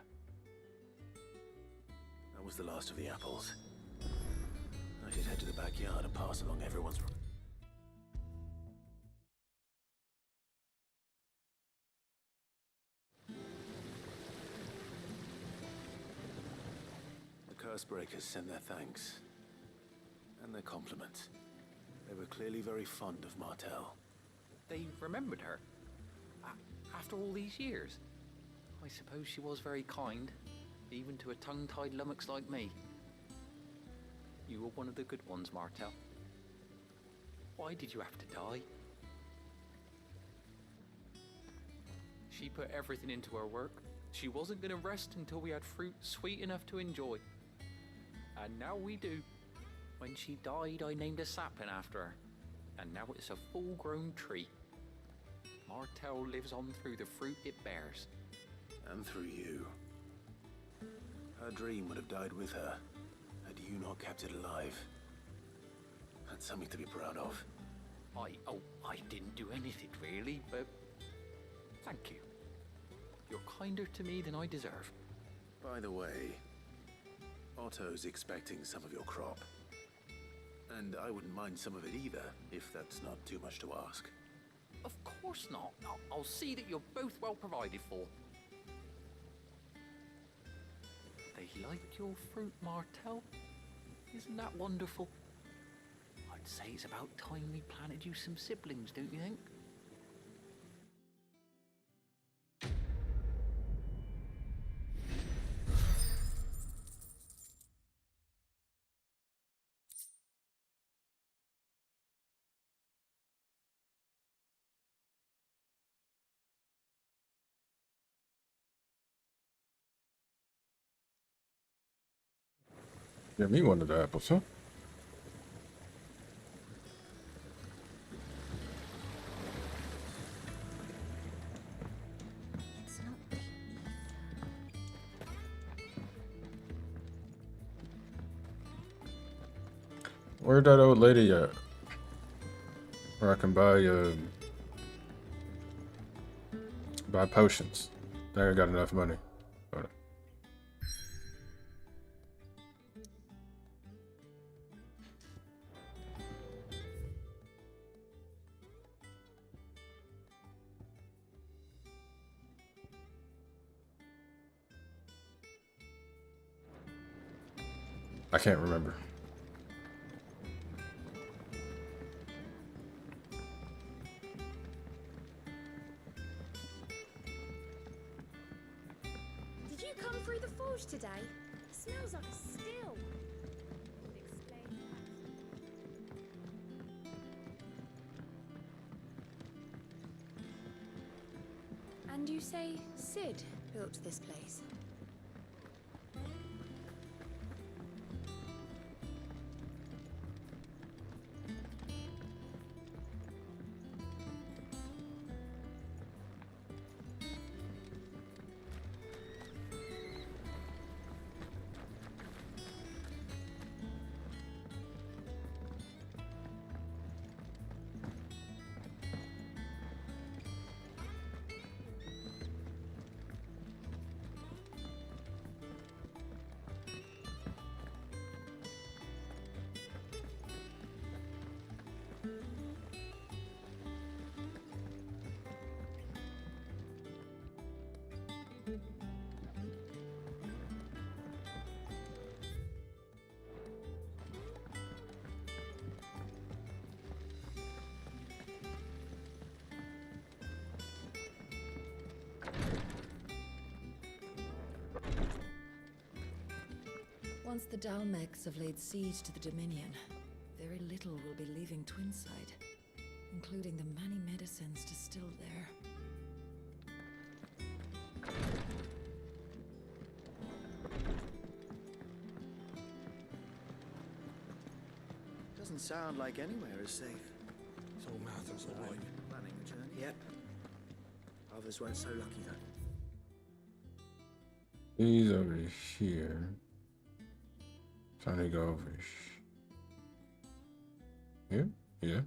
That was the last of the apples. I should head to the backyard and pass along everyone's... The Cursebreakers sent their thanks. And their compliments. They were clearly very fond of Martel. They remembered her. After all these years. I suppose she was very kind, even to a tongue-tied lummox like me. You were one of the good ones, Martel. Why did you have to die? She put everything into her work. She wasn't going to rest until we had fruit sweet enough to enjoy. And now we do. When she died, I named a sapling after her. And now it's a full-grown tree. Martel lives on through the fruit it bears. And through you. Her dream would have died with her, had you not kept it alive. That's something to be proud of. I didn't do anything really, but thank you. You're kinder to me than I deserve. By the way, Otto's expecting some of your crop. And I wouldn't mind some of it either, if that's not too much to ask. Of course not. I'll see that you're both well provided for. They like your fruit, Martel. Isn't that wonderful? I'd say it's about time we planted you some siblings, don't you think? Give me one of the apples, huh? It's not the Where'd that old lady at? Where I can buy potions. I think I got enough money. Hold on. I can't remember. Did you come through the forge today? It smells like a still. Would explain that. And you say Sid built this place? Once the Dalmecs have laid siege to the Dominion, very little will be leaving Twinside, including the many medicines distilled there. Doesn't sound like anywhere is safe. So Martha's all right. Planning a journey? Yep. Others weren't so lucky though. He's over here. Trying to go over here. Yeah.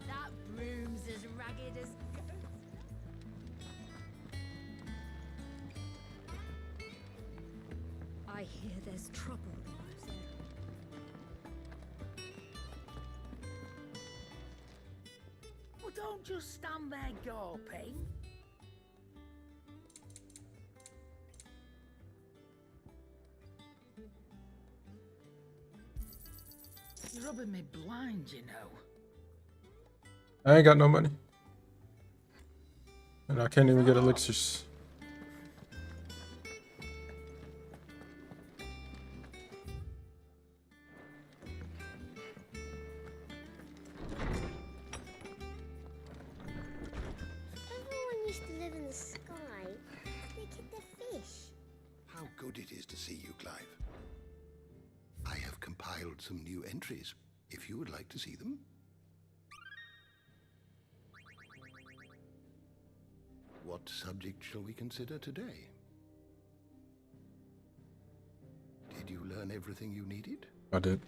That broom's as ragged as I hear there's trouble in those areas. Well, don't just stand there gawping. You're rubbing me blind, you know. I ain't got no money. And I can't even get elixirs. Everyone used to live in the sky. They get their fish. How good it is to see you, Clive. I have compiled some new entries, if you would like to see them. What subject shall we consider today? Did you learn everything you needed? I did.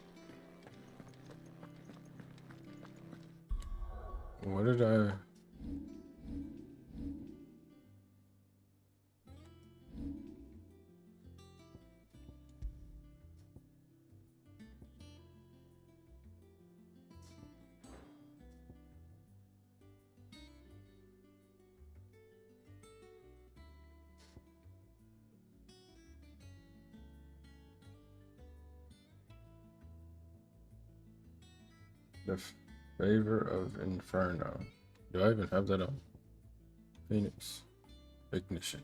What did I... The Favor of Inferno. Do I even have that on? Phoenix. Ignition.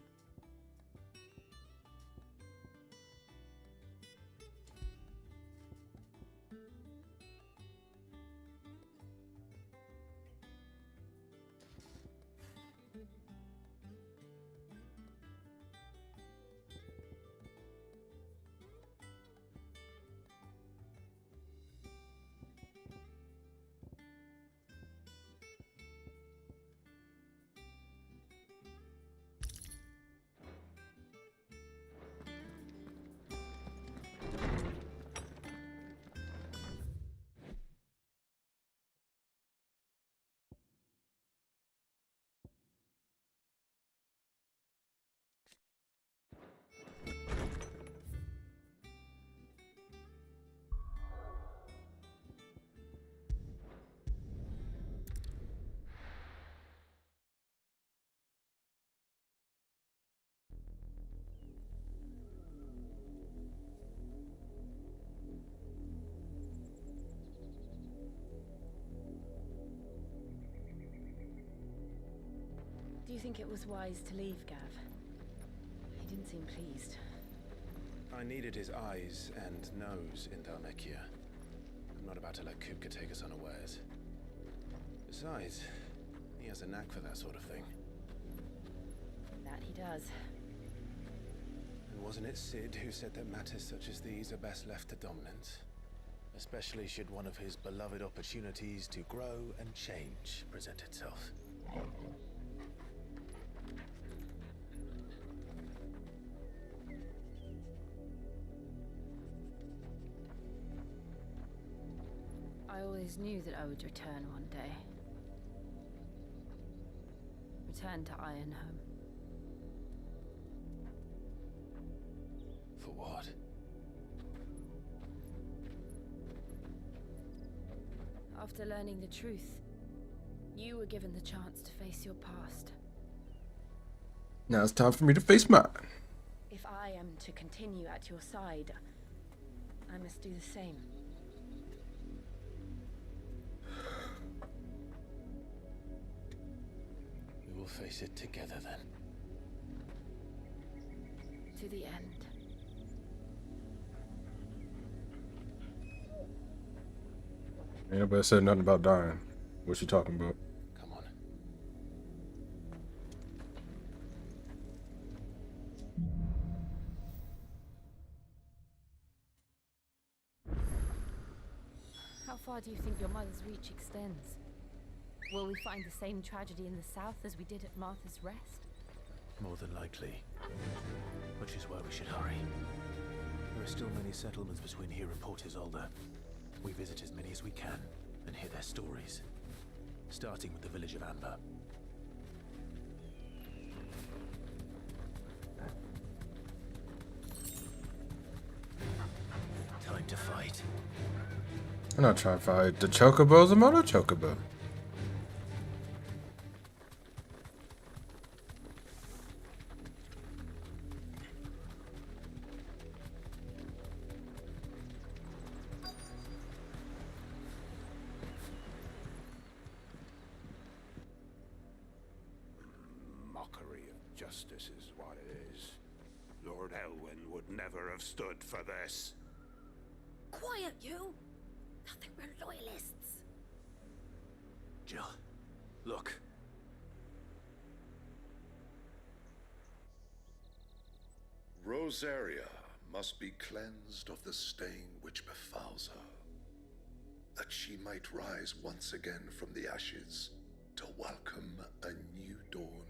Do you think it was wise to leave, Gav? He didn't seem pleased. I needed his eyes and nose in Dhalmekia. I'm not about to let Kupka take us unawares. Besides, he has a knack for that sort of thing. That he does. And wasn't it Sid who said that matters such as these are best left to dominance? Especially should one of his beloved opportunities to grow and change present itself. I always knew that I would return one day. Return to Ironhome. For what? After learning the truth, you were given the chance to face your past. Now it's time for me to face mine. If I am to continue at your side, I must do the same. will face it together then. To the end. Ain't nobody said nothing about dying. What you talking about? Come on. How far do you think your mother's reach extends? Will we find the same tragedy in the south as we did at Martha's Rest? More than likely. Which is why we should hurry. There are still many settlements between here and Port Isolde. We visit as many as we can and hear their stories. Starting with the village of Amber. Time to fight. I'm not trying to fight the chocobo's a motor chocobo. Mockery of justice is what it is. Lord Elwyn would never have stood for this. Quiet, you! Nothing, we're loyalists. Jill, look. Rosaria must be cleansed of the stain which befouls her, that she might rise once again from the ashes to welcome a new dawn.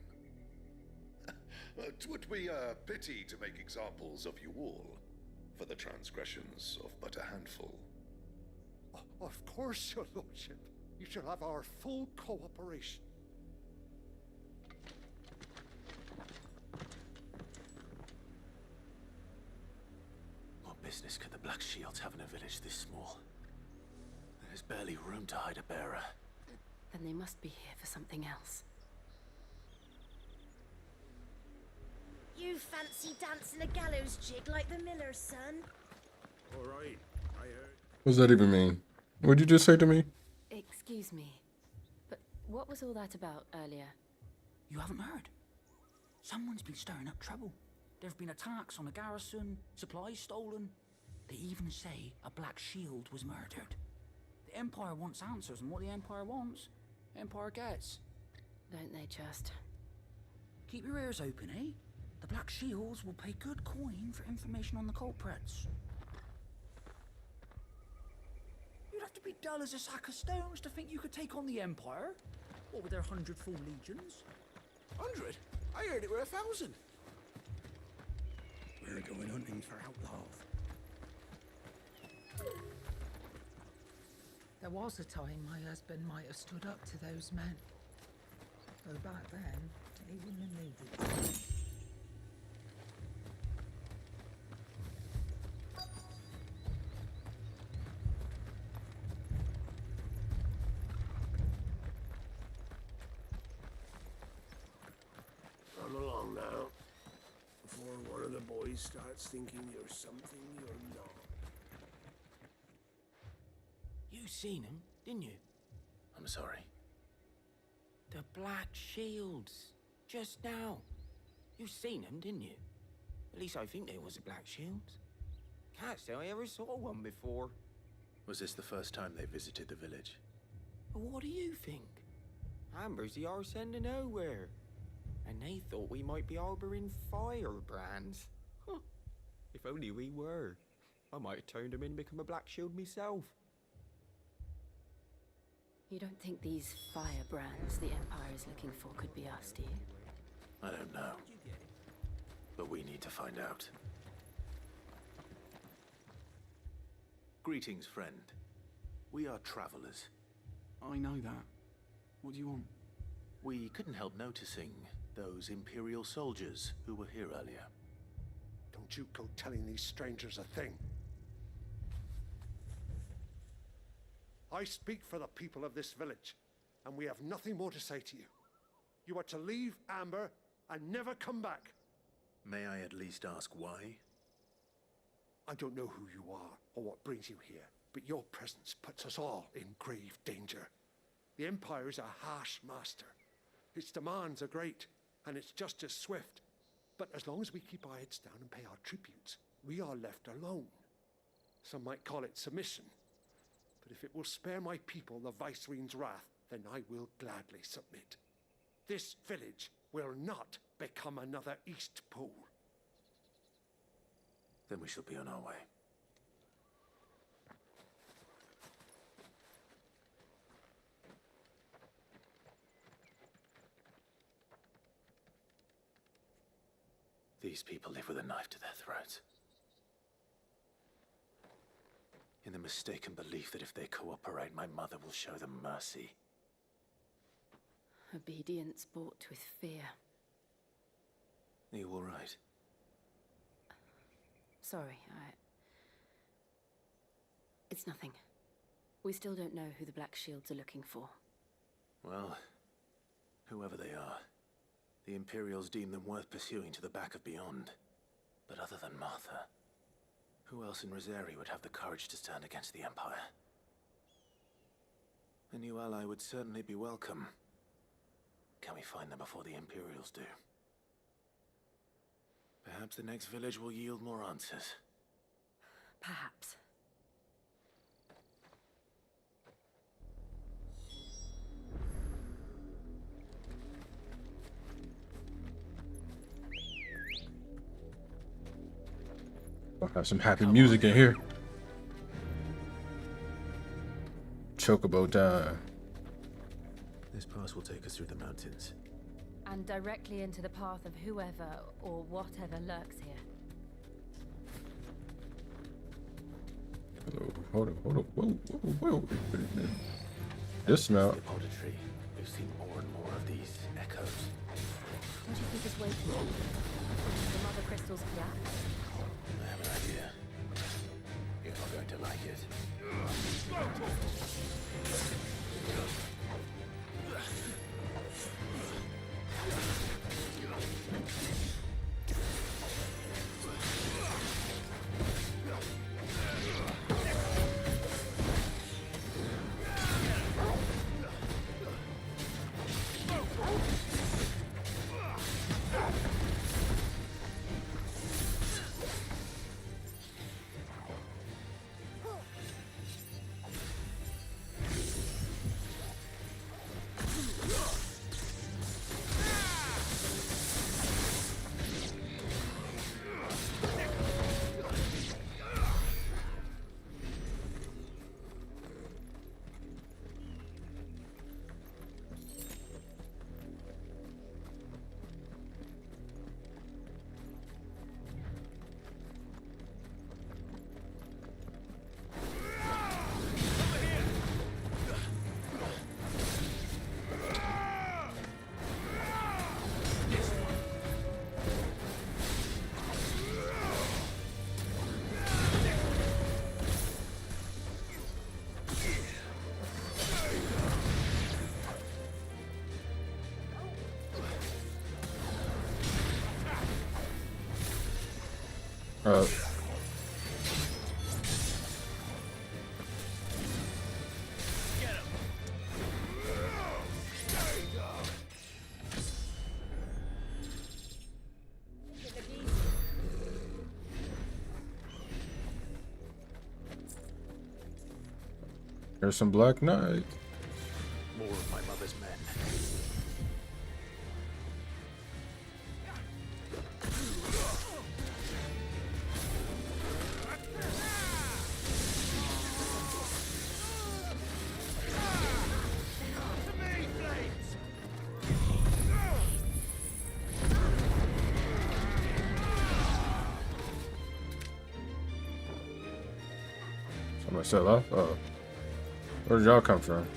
'Twould be a pity to make examples of you all, for the transgressions of but a handful. Of course, your lordship. You shall have our full cooperation. What business could the Black Shields have in a village this small? There's barely room to hide a bearer. Then they must be here for something else. You fancy dancing a gallows jig like the miller's son? All right, I heard. What does that even mean? What'd you just say to me? Excuse me, but what was all that about earlier? You haven't heard? Someone's been stirring up trouble. There have been attacks on the garrison, supplies stolen. They even say a Black Shield was murdered. The Empire wants answers, and what the Empire wants, Empire gets. Don't they just? Keep your ears open, eh? The Black Shields will pay good coin for information on the culprits. You'd have to be dull as a sack of stones to think you could take on the Empire. What with their 100 full legions? 100? I heard it were 1,000. We're going hunting for outlaws. There was a time my husband might have stood up to those men. Though back then, he wouldn't have needed it. Run along now, before one of the boys starts thinking you're something you're not. You seen him, didn't you? I'm sorry. The Black Shields. Just now. You seen them, didn't you? At least I think there was a Black Shields. Can't say I ever saw one before. Was this the first time they visited the village? But what do you think? Amber's the arse end of nowhere. And they thought we might be harboring firebrands. Huh. If only we were. I might have turned them in and become a Black Shield myself. You don't think these firebrands the Empire is looking for could be us, do you? I don't know. But we need to find out. Greetings, friend. We are travelers. I know that. What do you want? We couldn't help noticing those Imperial soldiers who were here earlier. Don't you go telling these strangers a thing. I speak for the people of this village, and we have nothing more to say to you. You are to leave Amber and never come back. May I at least ask why? I don't know who you are or what brings you here, but your presence puts us all in grave danger. The Empire is a harsh master. Its demands are great, and it's just as swift. But as long as we keep our heads down and pay our tributes, we are left alone. Some might call it submission. But if it will spare my people the Viceroy's wrath, then I will gladly submit. This village will not become another East Pool. Then we shall be on our way. These people live with a knife to their throats. In the mistaken belief that if they cooperate, my mother will show them mercy. Obedience bought with fear. Are you all right? Sorry, It's nothing. We still don't know who the Black Shields are looking for. Well, whoever they are, the Imperials deem them worth pursuing to the back of beyond. But other than Martha, who else in Rosari would have the courage to stand against the Empire? A new ally would certainly be welcome. Can we find them before the Imperials do? Perhaps the next village will yield more answers. Perhaps. I'll have some happy music in here. Chocobo time. This pass will take us through the mountains. And directly into the path of whoever or whatever lurks here. Hold on. Whoa. Dismount. Auditory. We've seen more and more of these echoes. What do you think is waiting? The Mother Crystal's collapse? I have an idea. You're not going to like it. There's some Black Knight. More of my mother's men. Somebody set off? Oh. Where did y'all come from?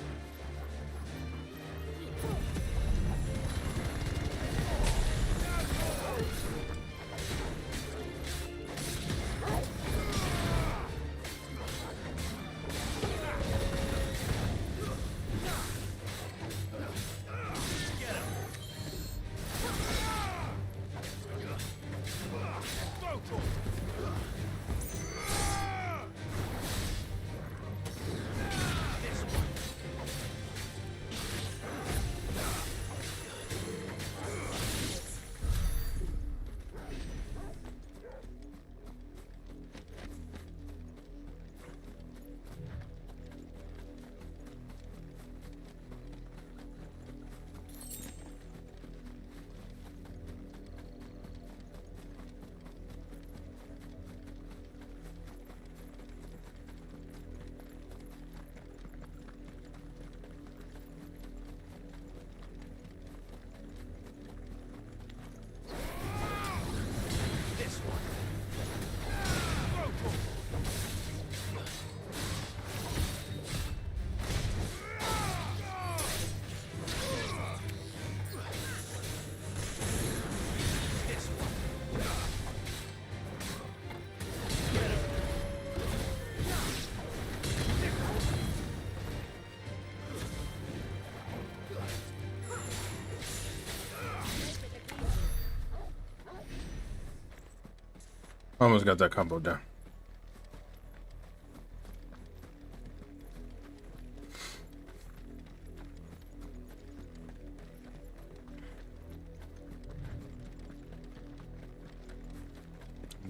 Almost got that combo down.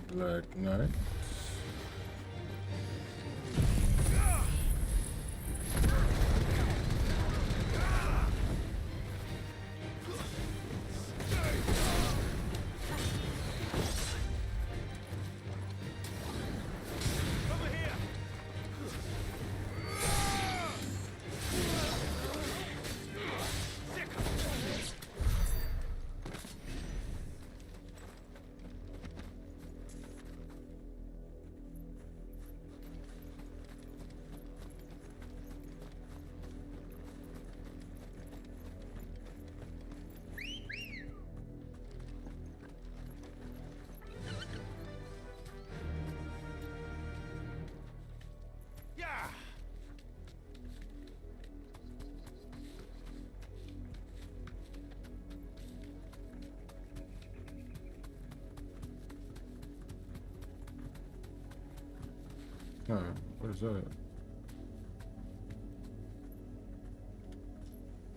Black Knight. Oh, what is that?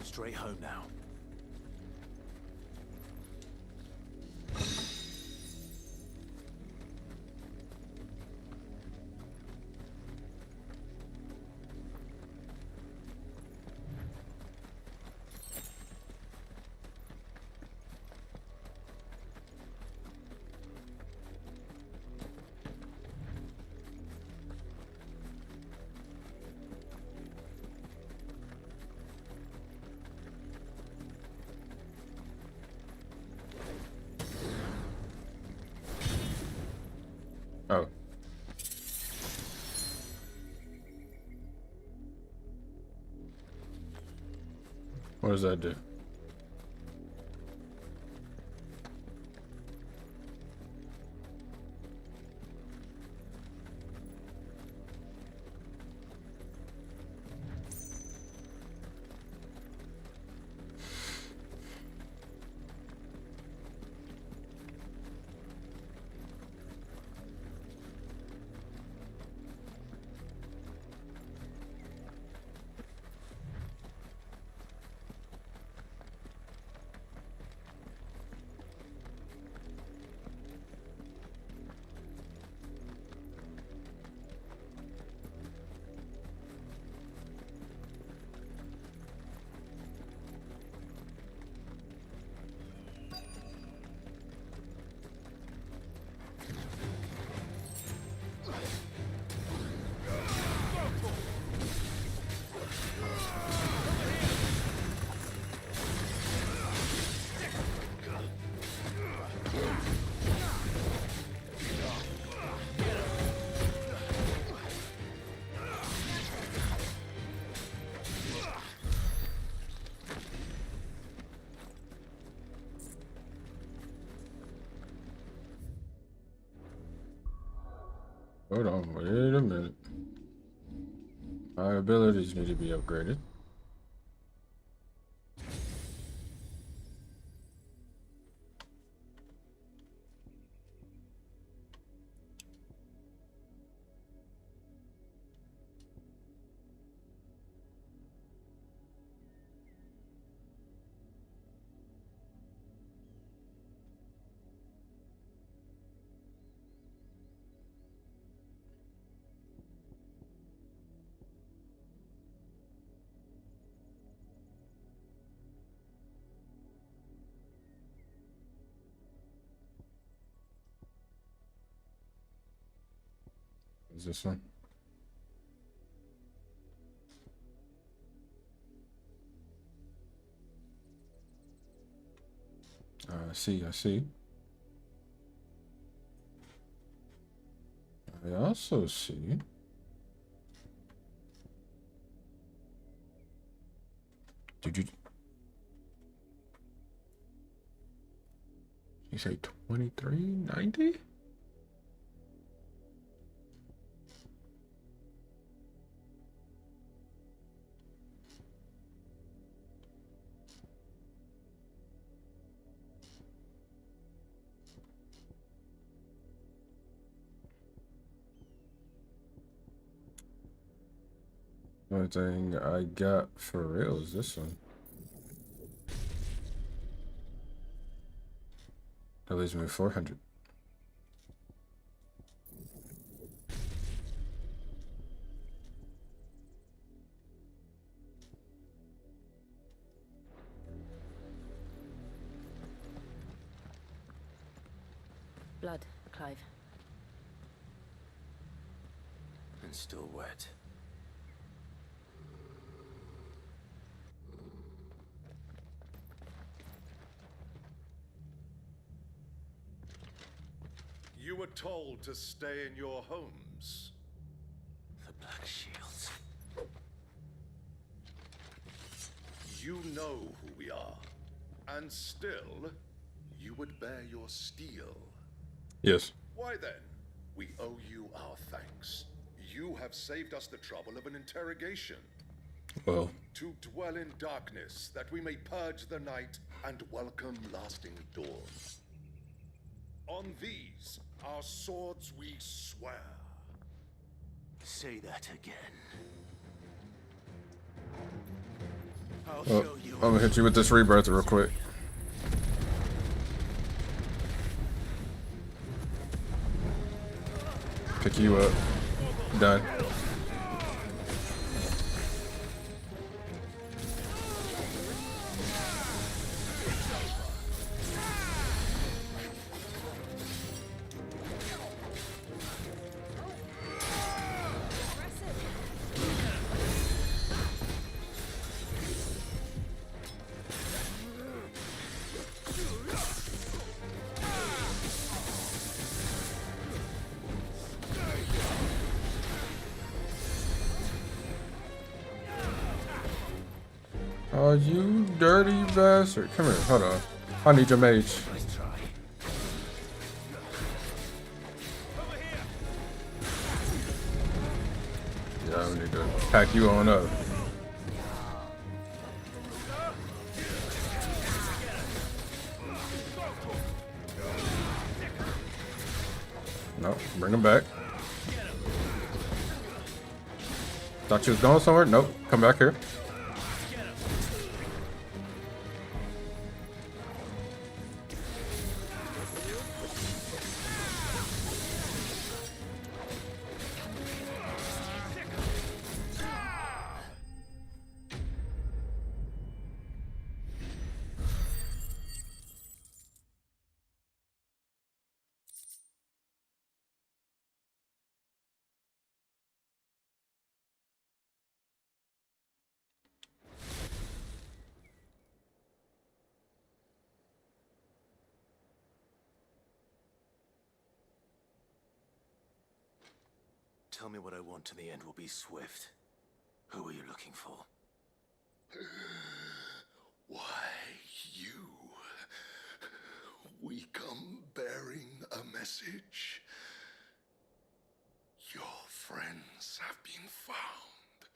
Straight home now. Oh. What does that do? Hold on, wait a minute. My abilities need to be upgraded. Is this one? I see. I also see. Did you say 2390? Only thing I got for real is this one. That leaves me 400. Blood, Clive. And still wet. You were told to stay in your homes. The Black Shields. You know who we are. And still, you would bear your steel. Yes. Why then? We owe you our thanks. You have saved us the trouble of an interrogation. Well. To dwell in darkness, that we may purge the night and welcome lasting dawn. On these, our swords we swear. Say that again. Well, I'm gonna hit you with this rebirth real quick. Pick you up. Done. Oh, you dirty bastard. Come here, hold on. I need your mage. Yeah, I need to pack you on up. No, bring him back. Thought you was going somewhere? Nope, come back here. Tell me what I want and the end will be swift. Who are you looking for? Why, you. We come bearing a message. Your friends have been found.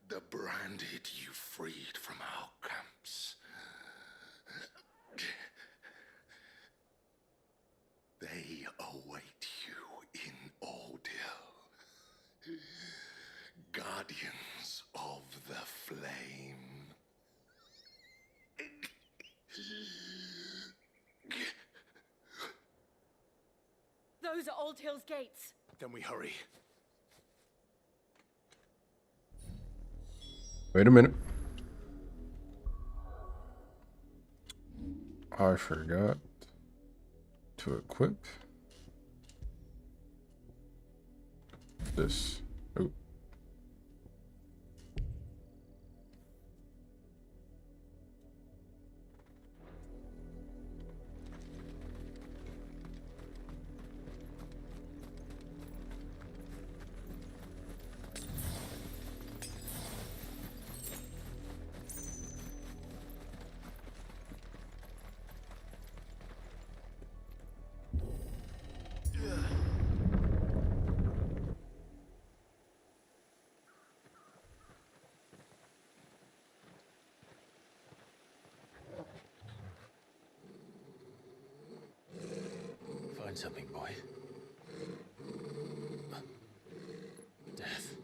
The branded you freed from our camps. They await you in Ordeal. Guardians of the Flame. Those are Old Hill's gates. Then we hurry. Wait a minute. I forgot to equip this. Oop. Find something, boy. Death.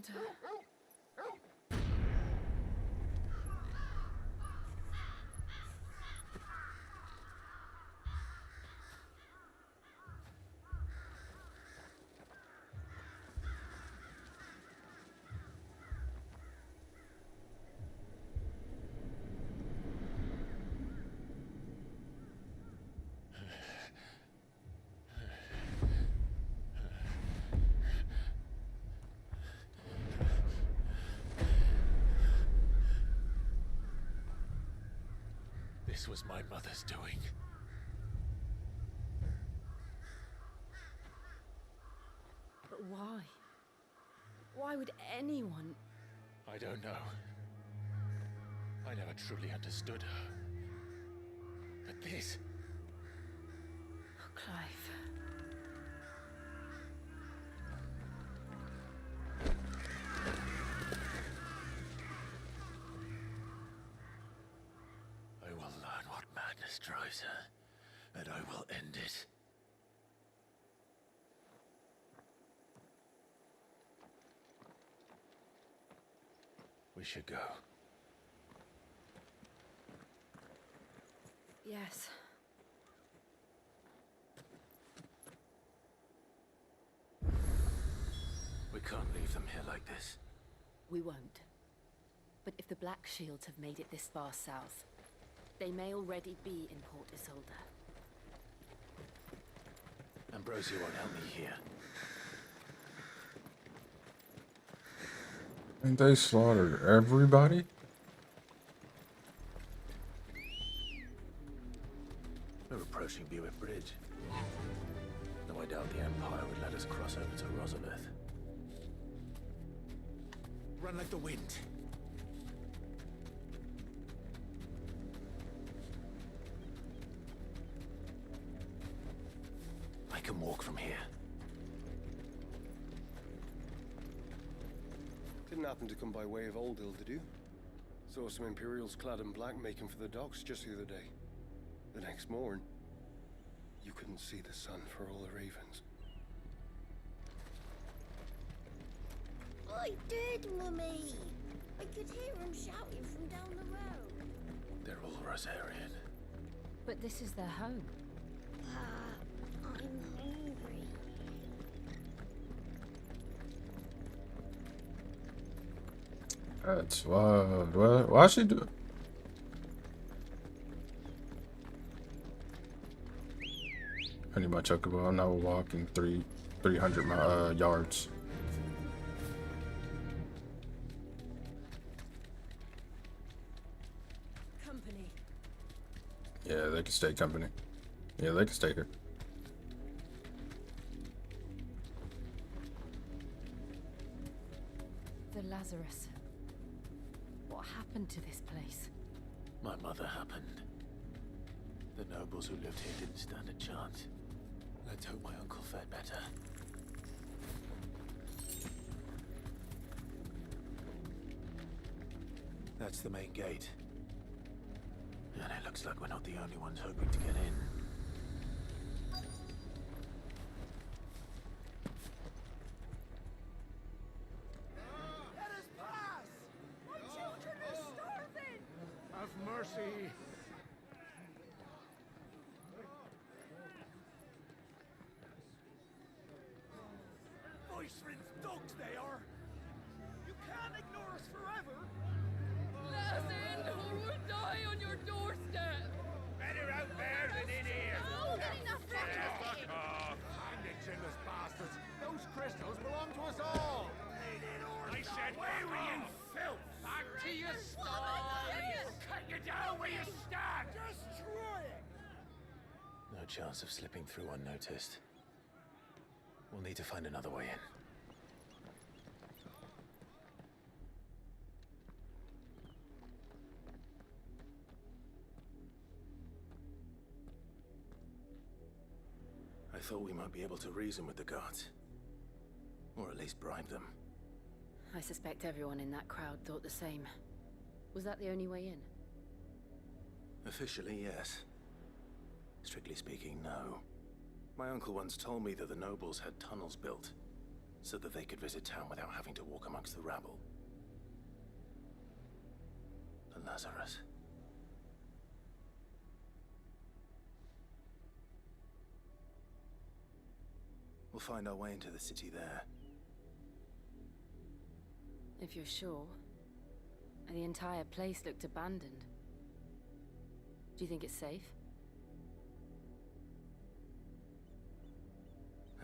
Hunter. This was my mother's doing. But why? Why would anyone... I don't know. I never truly understood her. But this... Oh, Clive. I will learn what madness drives her, and I will end it. We should go. Yes. We can't leave them here like this. We won't. But if the Black Shields have made it this far south, they may already be in Port Isolde. Ambrosio won't help me here. And they slaughtered everybody? We're approaching Buick Bridge. Though I doubt the Empire would let us cross over to Rosalith. Run like the wind. I can walk from here. Didn't happen to come by way of Oldhill, did you? Saw some Imperials clad in black making for the docks just the other day. The next morn, you couldn't see the sun for all the ravens. I did, Mummy. I could hear him shouting from down the road. They're all Rosarian. But this is their home. I'm hungry. That's wild. Why she do it? I need my chocobo. I'm now walking 300 yards. Company. Yeah, they can stay company. Yeah, they can stay here. The Lazarus. What happened to this place? My mother happened. The nobles who lived here didn't stand a chance. Let's hope my uncle fared better. That's the main gate. And it looks like we're not the only ones hoping to get in. Let us pass! My children are starving! Have mercy! Voice-rinsed dogs they are! You can't ignore us forever! Let us in, or we'll die on your doorstep! Better out there than in here. No, get enough Fuck off. Hang it, chinless bastards! Those crystals belong to us all! I said, where were you, filth? Back to your stall. Cut you down where you stand. Destroy it! No chance of slipping through unnoticed. We'll need to find another way in. I thought we might be able to reason with the guards. Or at least bribe them. I suspect everyone in that crowd thought the same. Was that the only way in? Officially, yes. Strictly speaking, no. My uncle once told me that the nobles had tunnels built. so that they could visit town without having to walk amongst the rabble. The Lazarus. We'll find our way into the city there. If you're sure. The entire place looked abandoned. Do you think it's safe?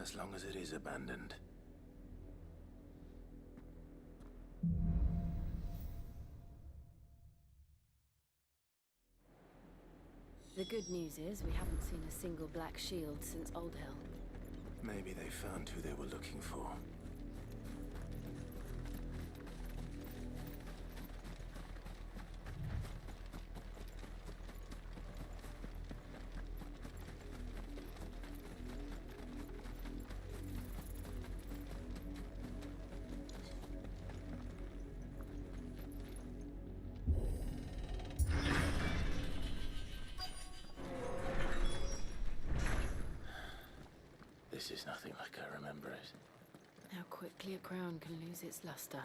As long as it is abandoned. The good news is we haven't seen a single black shield since Old Hill. Maybe they found who they were looking for. This is nothing like I remember it. How quickly a crown can lose its luster.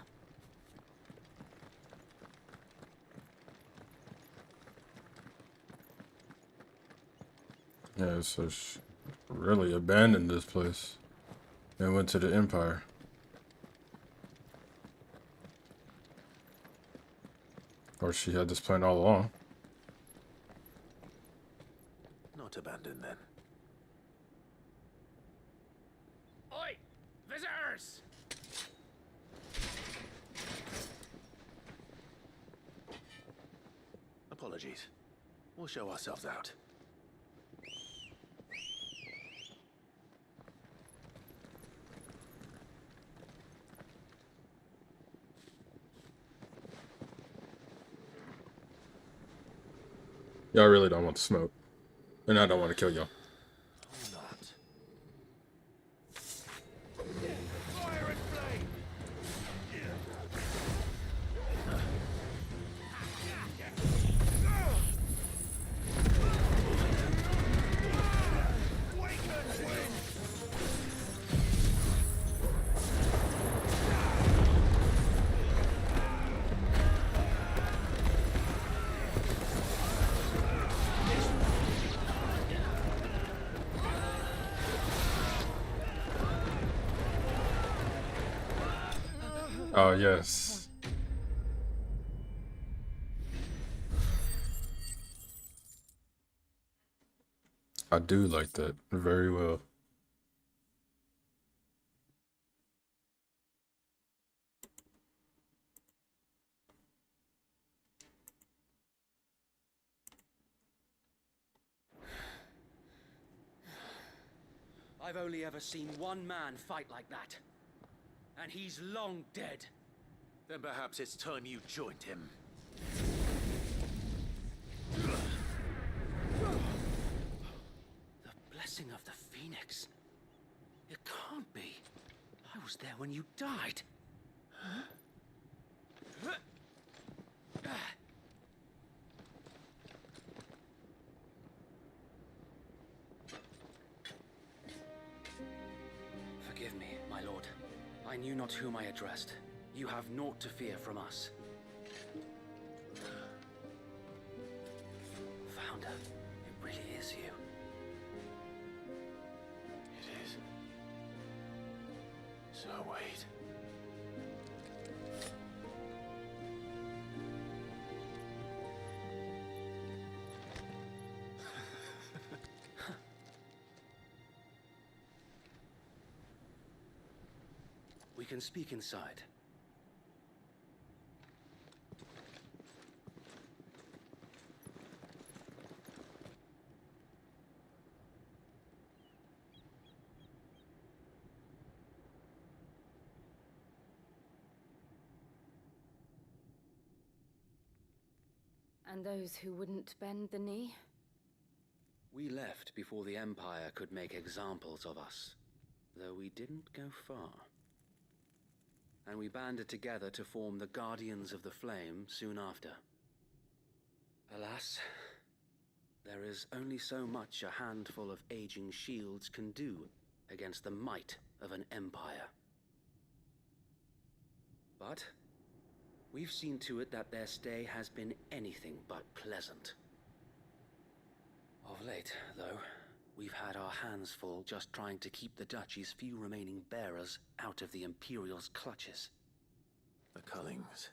Yeah, so she really abandoned this place and went to the Empire. Or she had this plan all along. Not abandoned then. Oi! Visitors! Apologies. We'll show ourselves out. Y'all really don't want to smoke. And I don't want to kill y'all. Fire and flame! Oh, yes. I do like that very well. I've only ever seen one man fight like that. And he's long dead. Then perhaps it's time you joined him. The blessing of the Phoenix. It can't be. I was there when you died. Forgive me, my lord. I knew not whom I addressed. You have naught to fear from us. Founder, it really is you. It is. So wait. We can speak inside. And those who wouldn't bend the knee? We left before the Empire could make examples of us, though we didn't go far. And we banded together to form the Guardians of the Flame soon after. Alas, there is only so much a handful of aging shields can do against the might of an empire. But we've seen to it that their stay has been anything but pleasant. Of late, though, we've had our hands full just trying to keep the Duchy's few remaining bearers out of the Imperial's clutches. The Cullings.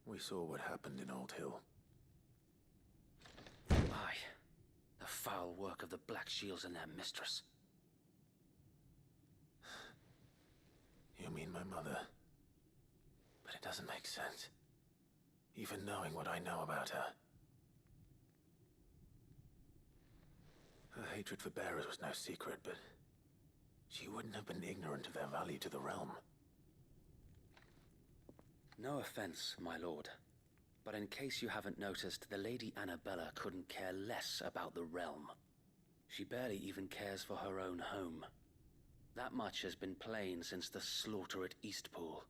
We saw what happened in Old Hill. Aye. The foul work of the Black Shields and their mistress. You mean my mother? But it doesn't make sense. Even knowing what I know about her. Her hatred for bearers was no secret, but she wouldn't have been ignorant of their value to the realm. No offense, my lord, but in case you haven't noticed, the Lady Annabella couldn't care less about the realm. She barely even cares for her own home. That much has been plain since the slaughter at Eastpool.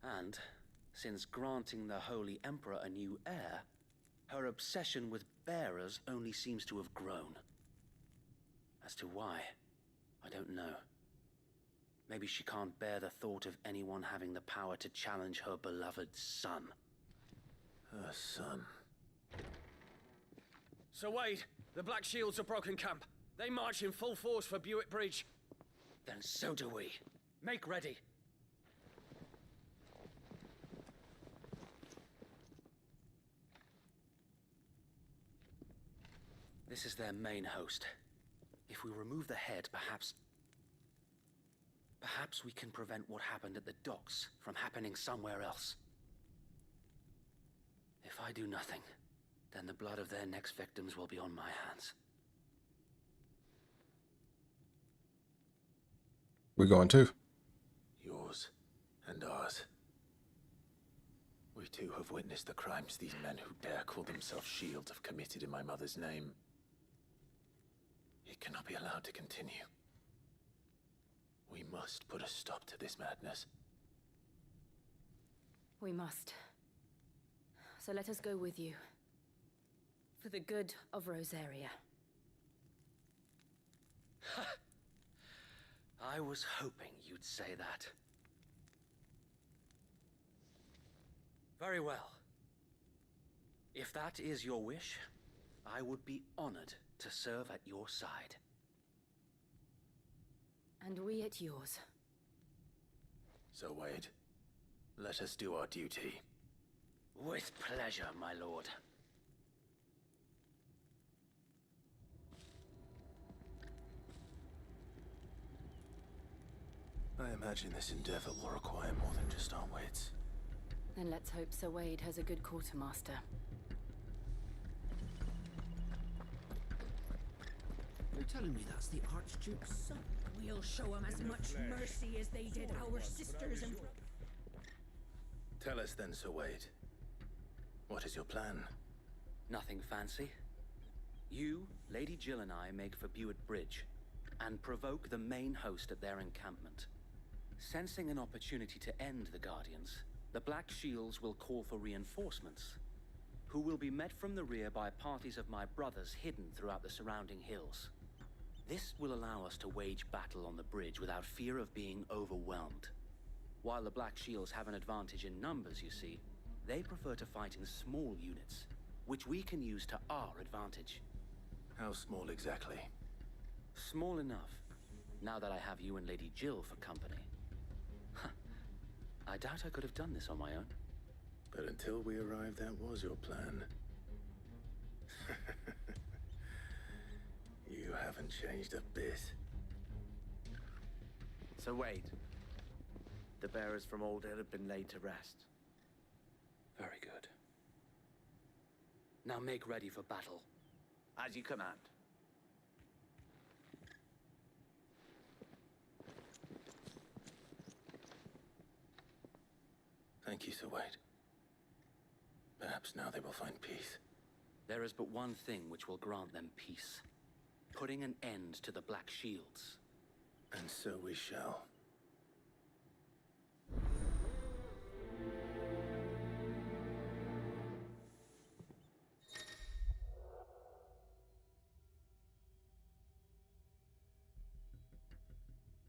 And, since granting the Holy Emperor a new heir, her obsession with bearers only seems to have grown. As to why, I don't know. Maybe she can't bear the thought of anyone having the power to challenge her beloved son. Her son? Sir Wade, the Black Shields have broken camp. They march in full force for Buick Bridge. Then so do we. Make ready. This is their main host. If we remove the head, perhaps we can prevent what happened at the docks from happening somewhere else. If I do nothing, then the blood of their next victims will be on my hands. We're going too. Yours and ours. We too have witnessed the crimes these men who dare call themselves shields have committed in my mother's name. It cannot be allowed to continue. We must put a stop to this madness. We must. So let us go with you. For the good of Rosaria. I was hoping you'd say that. Very well. If that is your wish, I would be honored to serve at your side. And we at yours. So, Wade, let us do our duty. With pleasure, my lord. I imagine this endeavor will require more than just our wits. Then let's hope Sir Wade has a good quartermaster. You're telling me that's the Archduke's son? We'll show him as much mercy as they did our sisters and... Tell us then, Sir Wade. What is your plan? Nothing fancy. You, Lady Jill and I make for Buick Bridge, and provoke the main host at their encampment. Sensing an opportunity to end the Guardians, the Black Shields will call for reinforcements, who will be met from the rear by parties of my brothers hidden throughout the surrounding hills. This will allow us to wage battle on the bridge without fear of being overwhelmed. While the Black Shields have an advantage in numbers, you see, they prefer to fight in small units, which we can use to our advantage. How small exactly? Small enough, now that I have you and Lady Jill for company. I doubt I could have done this on my own. But until we arrived, that was your plan. You haven't changed a bit. So Wade, the bearers from Old Hill have been laid to rest. Very good. Now make ready for battle. As you command. Thank you, Sir Wade. Perhaps now they will find peace. There is but one thing which will grant them peace. Putting an end to the Black Shields. And so we shall.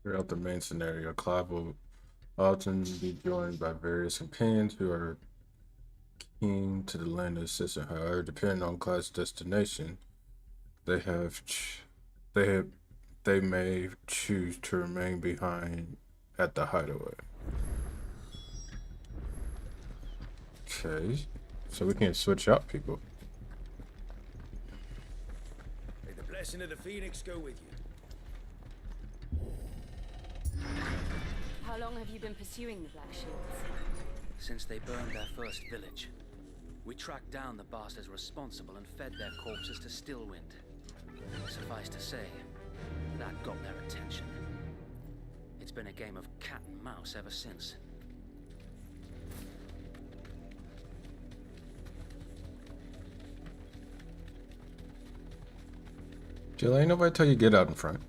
Throughout the main scenario, Clive will often be joined by various companions who are keen to the land of assistance. However, depending on class destination, they have they may choose to remain behind at the hideaway. Okay, so we can switch out people. May the blessing of the Phoenix go with you. How long have you been pursuing the Black Shields? Since they burned their first village, we tracked down the bastards responsible and fed their corpses to Stillwind. Suffice to say, that got their attention. It's been a game of cat and mouse ever since. Jill, ain't nobody tell you get out in front.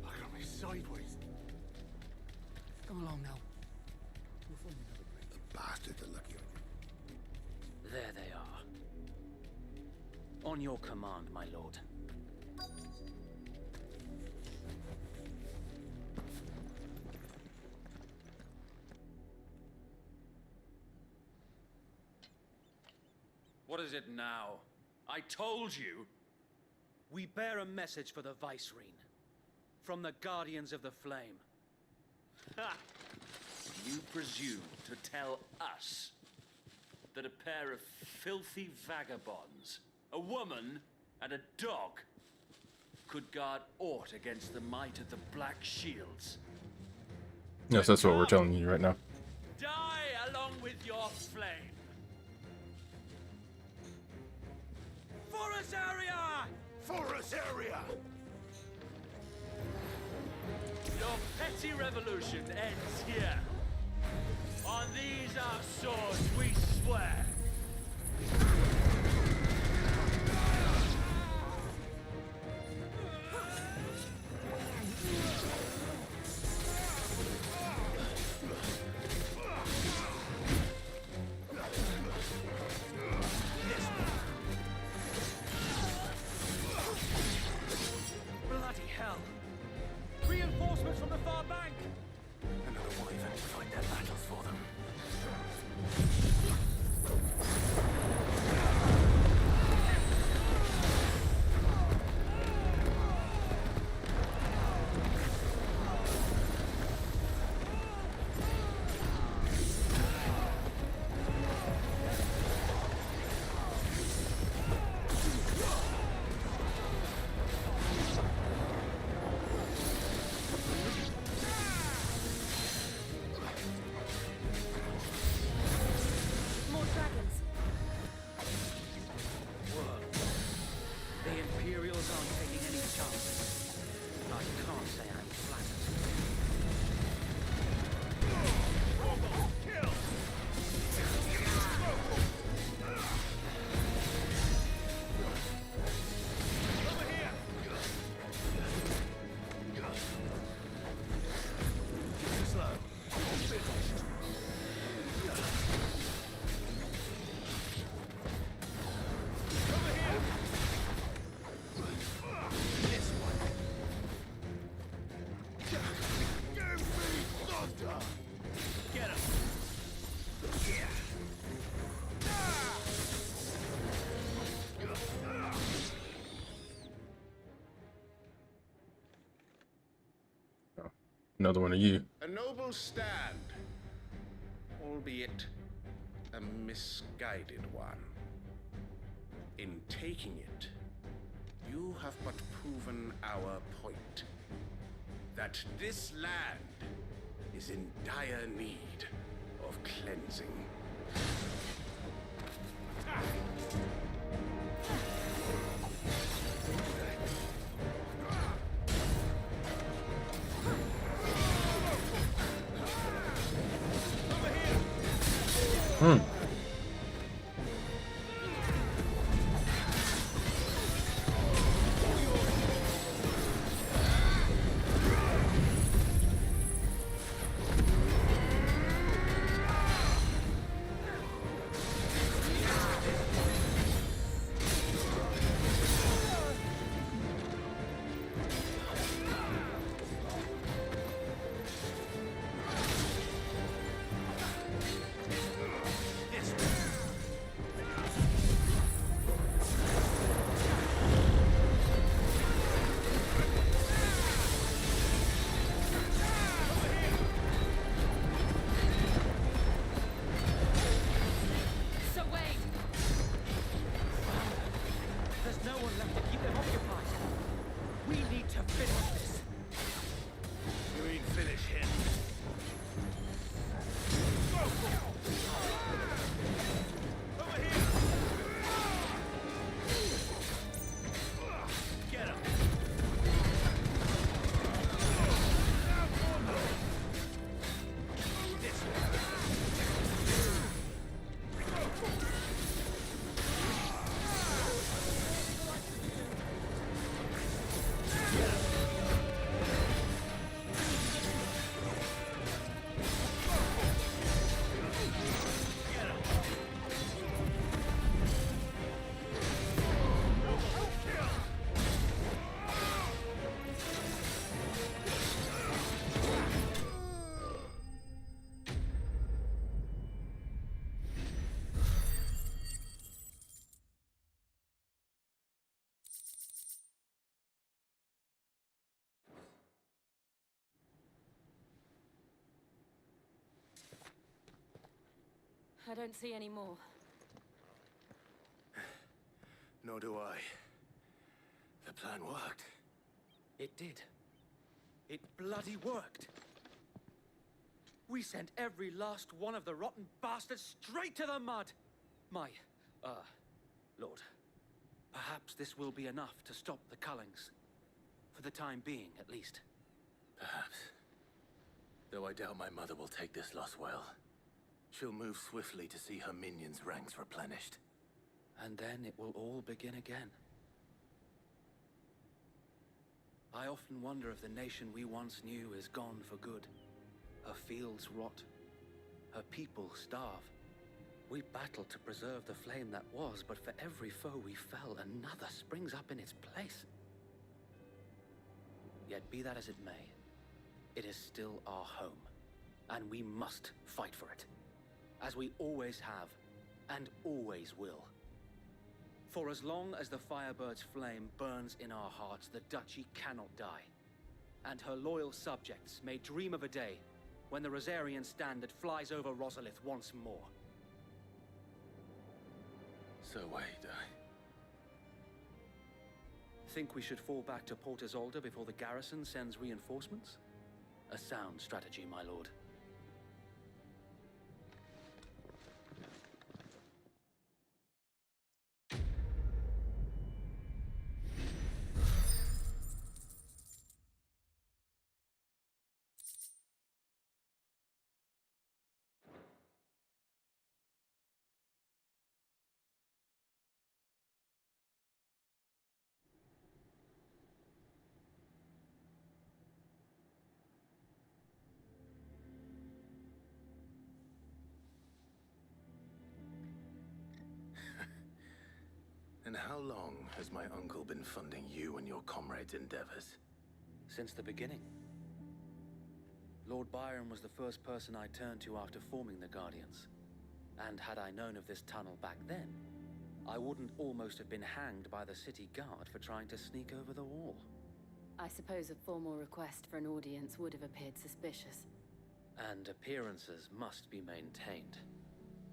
Look at me sideways. Come along now. We'll find another place. The bastards are lucky on you. There they are. On your command, my lord. What is it now? I told you! We bear a message for the Vicereine. From the Guardians of the Flame. Ha! You presume to tell us that a pair of filthy vagabonds, a woman and a dog, could guard aught against the might of the Black Shields? Yes, that's what we're telling you right now. Die along with your flame! Forest area! Forest area! Your petty revolution ends here. On these our swords we swear. Bloody hell! Reinforcements from the far bank! Another wyvern to fight their battles for them. More dragons. Whoa. The Imperials aren't taking any chances. I can't say I'm flattered. Get him! Another one of you. A noble stand, albeit a misguided one. In taking it, you have but proven our point. That this land is in dire need of cleansing. I don't see any more. Nor do I. The plan worked. It did. It bloody worked. We sent every last one of the rotten bastards straight to the mud! My, Lord, perhaps this will be enough to stop the Cullings. For the time being, at least. Perhaps. Though I doubt my mother will take this loss well. She'll move swiftly to see her minions' ranks replenished. And then it will all begin again. I often wonder if the nation we once knew is gone for good. Her fields rot. Her people starve. We battled to preserve the flame that was, but for every foe we fell, another springs up in its place. Yet be that as it may, it is still our home, and we must fight for it, as we always have, and always will. For as long as the Firebird's flame burns in our hearts, the Duchy cannot die, and her loyal subjects may dream of a day when the Rosarian standard flies over Rosalith once more. So wait, Think we should fall back to Port Isolde before the garrison sends reinforcements? A sound strategy, my lord. And how long has my uncle been funding you and your comrades' endeavors? Since the beginning. Lord Byron was the first person I turned to after forming the Guardians. And had I known of this tunnel back then, I wouldn't almost have been hanged by the city guard for trying to sneak over the wall. I suppose a formal request for an audience would have appeared suspicious. And appearances must be maintained.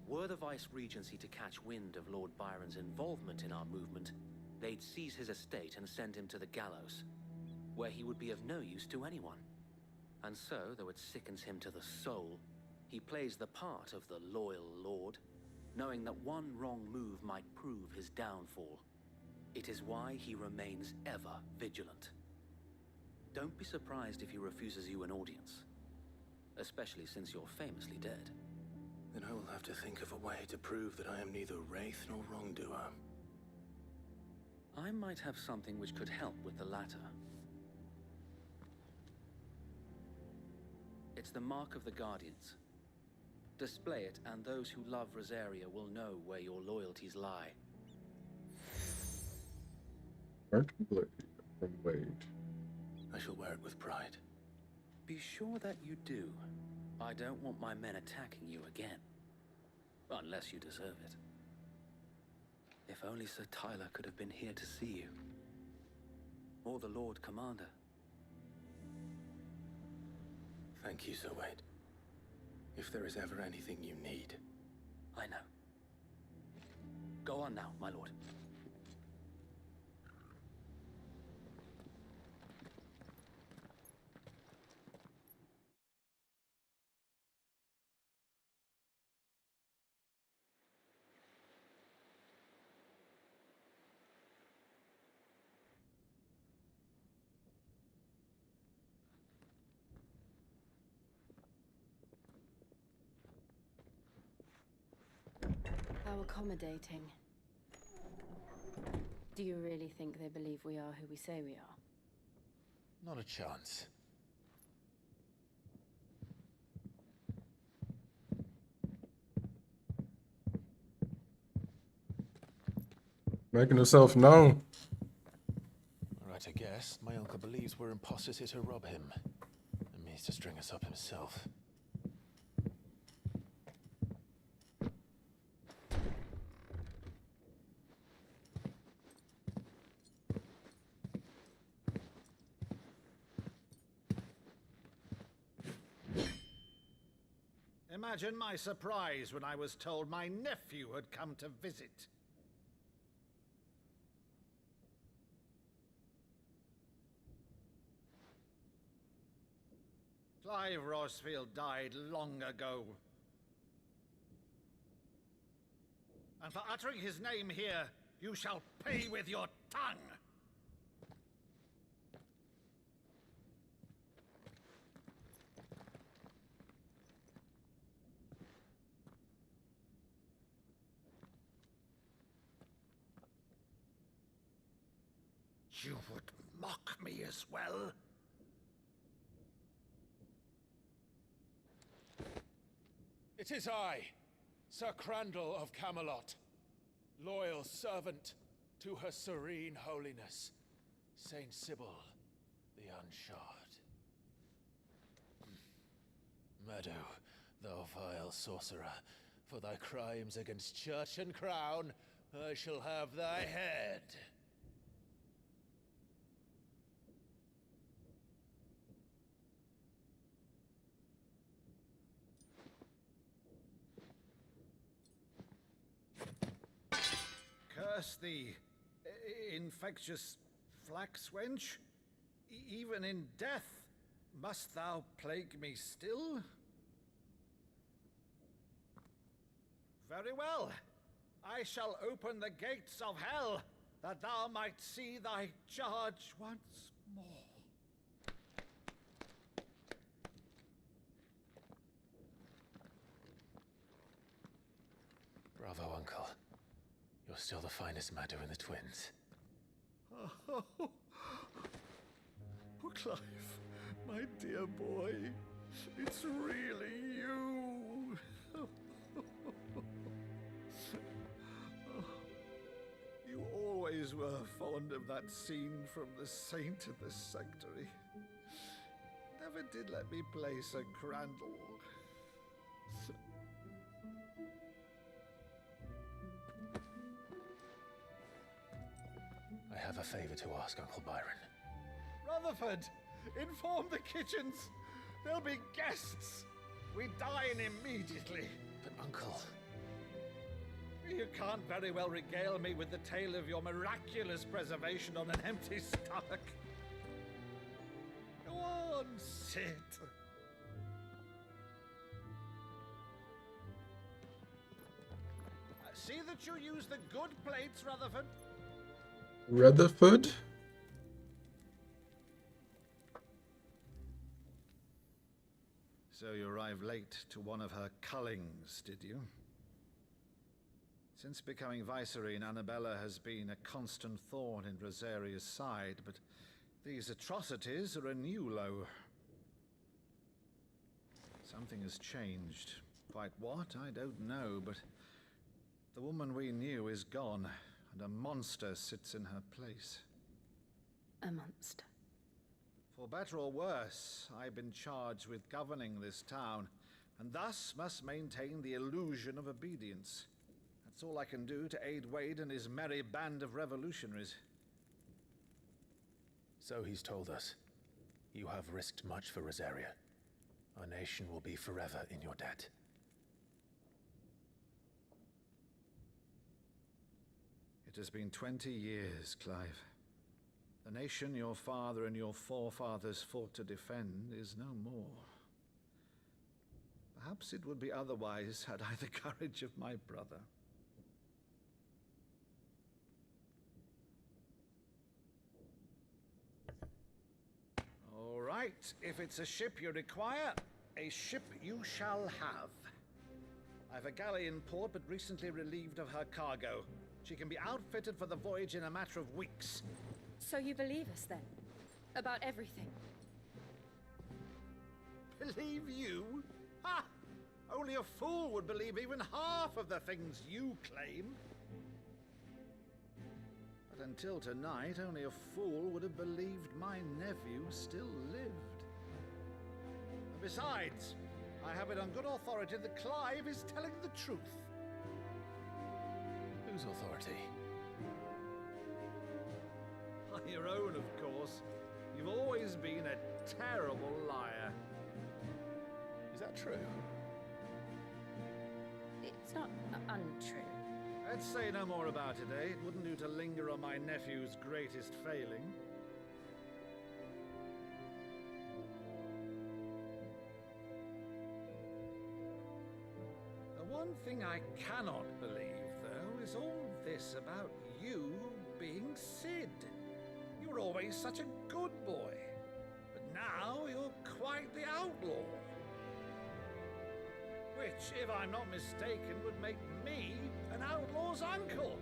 Were the Vice-Regency to catch wind of Lord Byron's involvement in our movement, they'd seize his estate and send him to the gallows, where he would be of no use to anyone. And so, though it sickens him to the soul, he plays the part of the loyal lord, knowing that one wrong move might prove his downfall. It is why he remains ever vigilant. Don't be surprised if he refuses you an audience, especially since you're famously dead. Then I will have to think of a way to prove that I am neither wraith nor wrongdoer. I might have something which could help with the latter. It's the mark of the Guardians. Display it, and those who love Rosaria will know where your loyalties lie. Burnt blade from Wade. I shall wear it with pride. Be sure that you do. I don't want my men attacking you again. Unless you deserve it. If only Sir Tyler could have been here to see you. Or the Lord Commander. Thank you, Sir Wade. If there is ever anything you need. I know. Go on now, my lord. How accommodating. Do you really think they believe we are who we say we are? Not a chance. Making herself known. Right, I guess. My uncle believes we're imposters here to rob him. And means to string us up himself. Imagine my surprise when I was told my nephew had come to visit. Clive Rosefield died long ago. And for uttering his name here, you shall pay with your tongue! You would mock me as well? It is I, Sir Crandall of Camelot, loyal servant to Her Serene Holiness, Saint Sybil the Unshod. Meadow, thou vile sorcerer, for thy crimes against church and crown, I shall have thy head. Curse thee, infectious flax wench. Even in death, must thou plague me still? Very well. I shall open the gates of hell, that thou might see thy charge once more. Bravo, Uncle. You're still the finest Meadow in the twins. Oh, Clive, my dear boy, it's really you. You always were fond of that scene from The Saint in the Sanctuary. Never did let me play Sir Crandall. I have a favor to ask, Uncle Byron. Rutherford, inform the kitchens. There'll be guests. We dine immediately. But, Uncle... You can't very well regale me with the tale of your miraculous preservation on an empty stomach. Go on, sit. See that you use the good plates, Rutherford. Rutherford? So you arrived late to one of her cullings, did you? Since becoming Vicereine, Annabella has been a constant thorn in Rosaria's side, but these atrocities are a new low. Something has changed. Quite what, I don't know, but the woman we knew is gone, and a monster sits in her place. A monster. For better or worse, I've been charged with governing this town, and thus must maintain the illusion of obedience. That's all I can do to aid Wade and his merry band of revolutionaries. So he's told us. You have risked much for Rosaria. Our nation will be forever in your debt. It has been 20 years, Clive. The nation your father and your forefathers fought to defend is no more. Perhaps it would be otherwise had I the courage of my brother. All right, if it's a ship you require, a ship you shall have. I've a galley in port, but recently relieved of her cargo. She can be outfitted for the voyage in a matter of weeks. So you believe us then? About everything? Believe you? Ha! Only a fool would believe even half of the things you claim. But until tonight, only a fool would have believed my nephew still lived. And besides, I have it on good authority that Clive is telling the truth. Whose authority? Your own, of course. You've always been a terrible liar. Is that true? It's not untrue. Let's say no more about it, eh? It wouldn't do to linger on my nephew's greatest failing. The one thing I cannot believe, though, is all this about you being Sid. You were always such a good boy, but now you're quite the outlaw. Which, if I'm not mistaken, would make me an outlaw's uncle.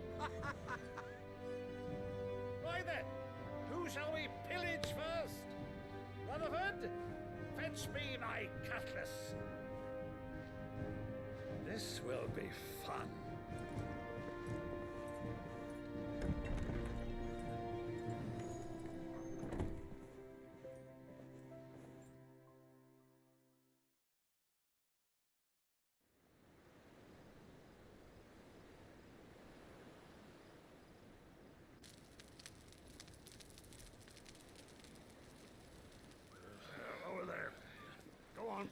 Right then, who shall we pillage first? Rutherford, fetch me my cutlass. This will be fun. Over there. Go on.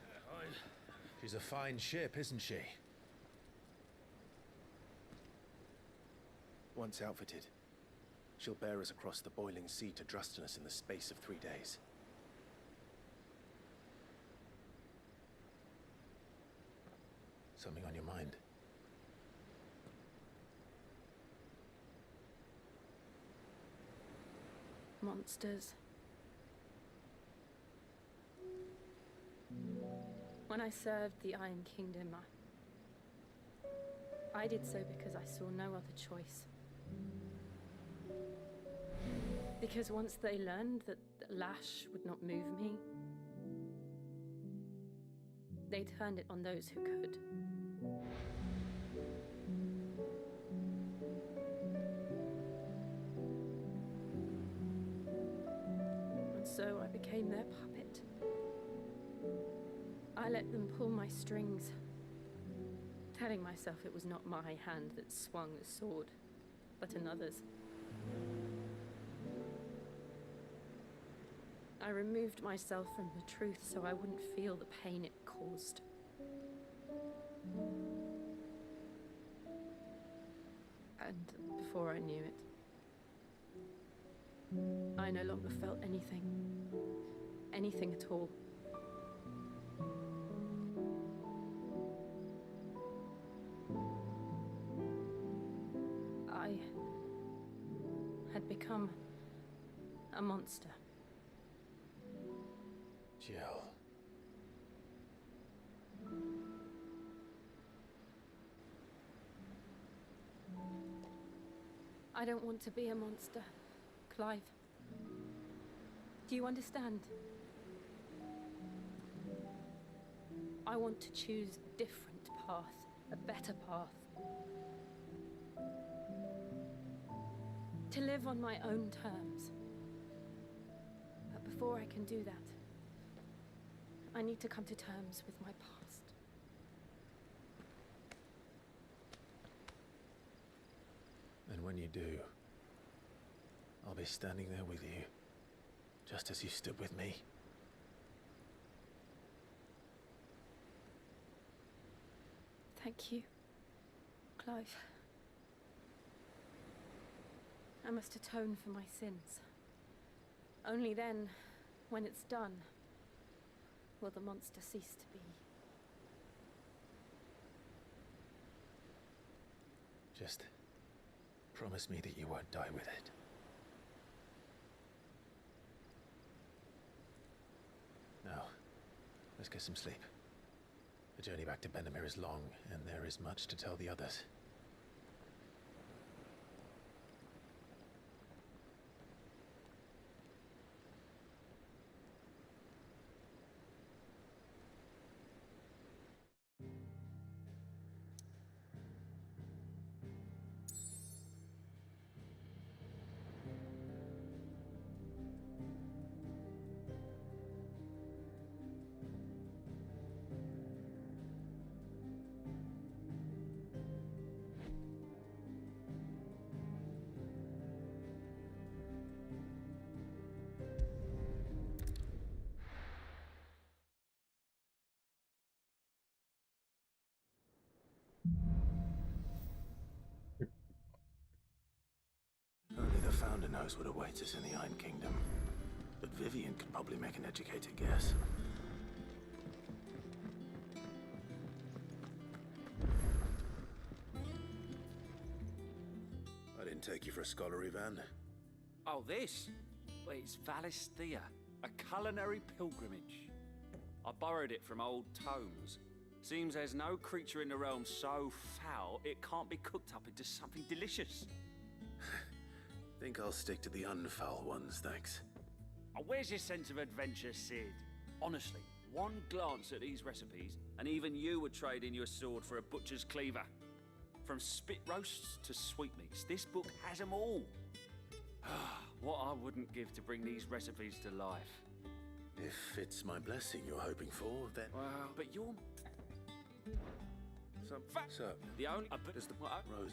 She's a fine ship, isn't she? Once outfitted, she'll bear us across the boiling sea to Drustinus in the space of 3 days. Something on your mind? Monsters. When I served the Iron Kingdom, I did so because I saw no other choice. Because once they learned that the lash would not move me, they turned it on those who could. And so I became their puppet. I let them pull my strings, telling myself it was not my hand that swung the sword, but another's. I removed myself from the truth so I wouldn't feel the pain it caused. And before I knew it, I no longer felt anything. Anything at all. I had become a monster. Jill. I don't want to be a monster, Clive. Do you understand? I want to choose a different path, a better path. To live on my own terms. But before I can do that, I need to come to terms with my past. And when you do, I'll be standing there with you, just as you stood with me. Thank you, Clive. I must atone for my sins. Only then, when it's done, will the monster cease to be. Just promise me that you won't die with it. Now, let's get some sleep. The journey back to Benamir is long, and there is much to tell the others. Commander knows what awaits us in the Iron Kingdom, but Vivian could probably make an educated guess. I didn't take you for a scholarly van. Oh, this? Well, it's Valisthea, a culinary pilgrimage. I borrowed it from old tomes. Seems there's no creature in the realm so foul it can't be cooked up into something delicious. Think I'll stick to the unfoul ones, thanks. Oh, where's your sense of adventure, Sid? Honestly, one glance at these recipes, and even you would trade in your sword for a butcher's cleaver. From spit roasts to sweetmeats, this book has them all. What I wouldn't give to bring these recipes to life. If it's my blessing you're hoping for, then... Well, but you're... So, the only... Does the... Rose...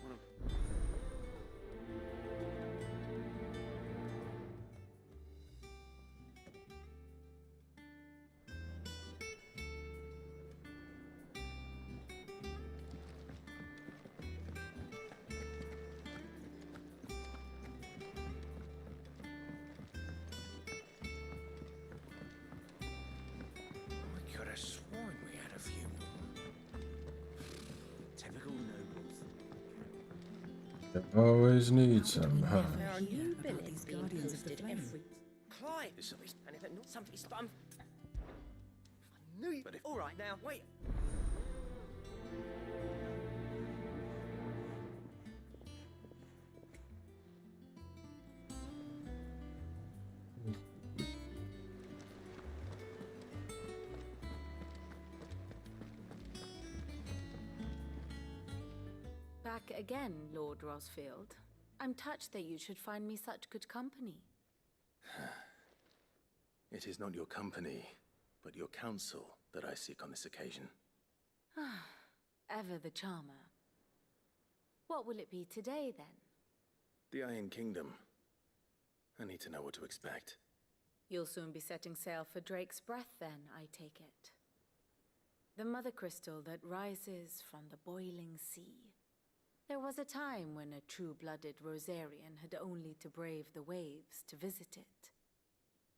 I could have sworn we had a few more. Typical nobles. You always need some, huh? There are new billets being posted every... Clyde! And if it not something spun... I knew you... All right, now, wait. Back again, Lord Rosfield. I'm touched that you should find me such good company. It is not your company, but your counsel that I seek on this occasion. Ever the charmer. What will it be today, then? The Iron Kingdom. I need to know what to expect. You'll soon be setting sail for Drake's Breath, then, I take it. The mother crystal that rises from the boiling sea. There was a time when a true-blooded Rosarian had only to brave the waves to visit it.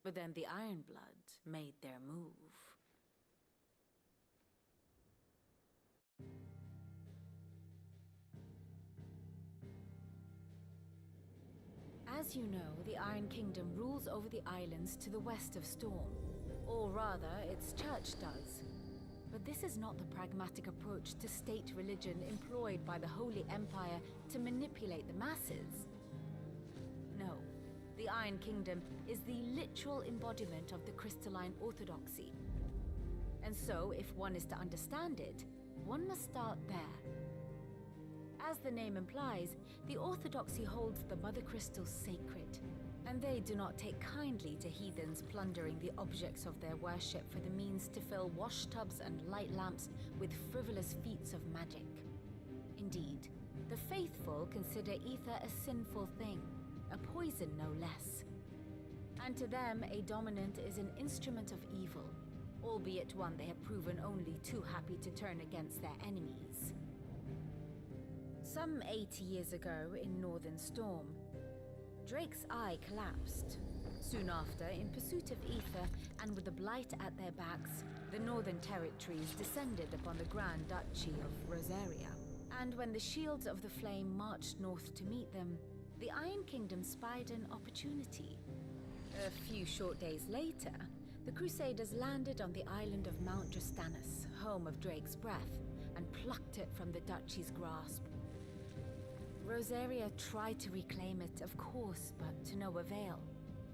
But then the Ironblood made their move. As you know, the Iron Kingdom rules over the islands to the west of Storm. Or rather, its church does. But this is not the pragmatic approach to state religion employed by the Holy Empire to manipulate the masses. No, the Iron Kingdom is the literal embodiment of the crystalline orthodoxy. And so, if one is to understand it, one must start there. As the name implies, the orthodoxy holds the Mother Crystal sacred, and they do not take kindly to heathens plundering the objects of their worship for the means to fill washtubs and light lamps with frivolous feats of magic. Indeed, the faithful consider ether a sinful thing, a poison no less. And to them, a dominant is an instrument of evil, albeit one they have proven only too happy to turn against their enemies. Some 80 years ago in Northern Storm, Drake's eye collapsed. Soon after, in pursuit of ether and with the blight at their backs, the Northern Territories descended upon the Grand Duchy of Rosaria. And when the Shields of the Flame marched north to meet them, the Iron Kingdom spied an opportunity. A few short days later, the Crusaders landed on the island of Mount Drastanus, home of Drake's Breath, and plucked it from the Duchy's grasp. Rosaria tried to reclaim it, of course, but to no avail.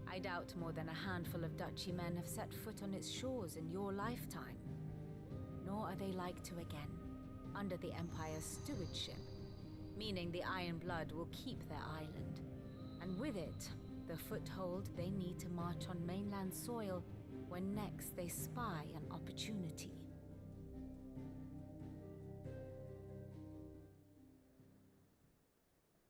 I doubt more than a handful of Duchy men have set foot on its shores in your lifetime. Nor are they like to again, under the Empire's stewardship, meaning the Iron Blood will keep their island, and with it, the foothold they need to march on mainland soil when next they spy an opportunity.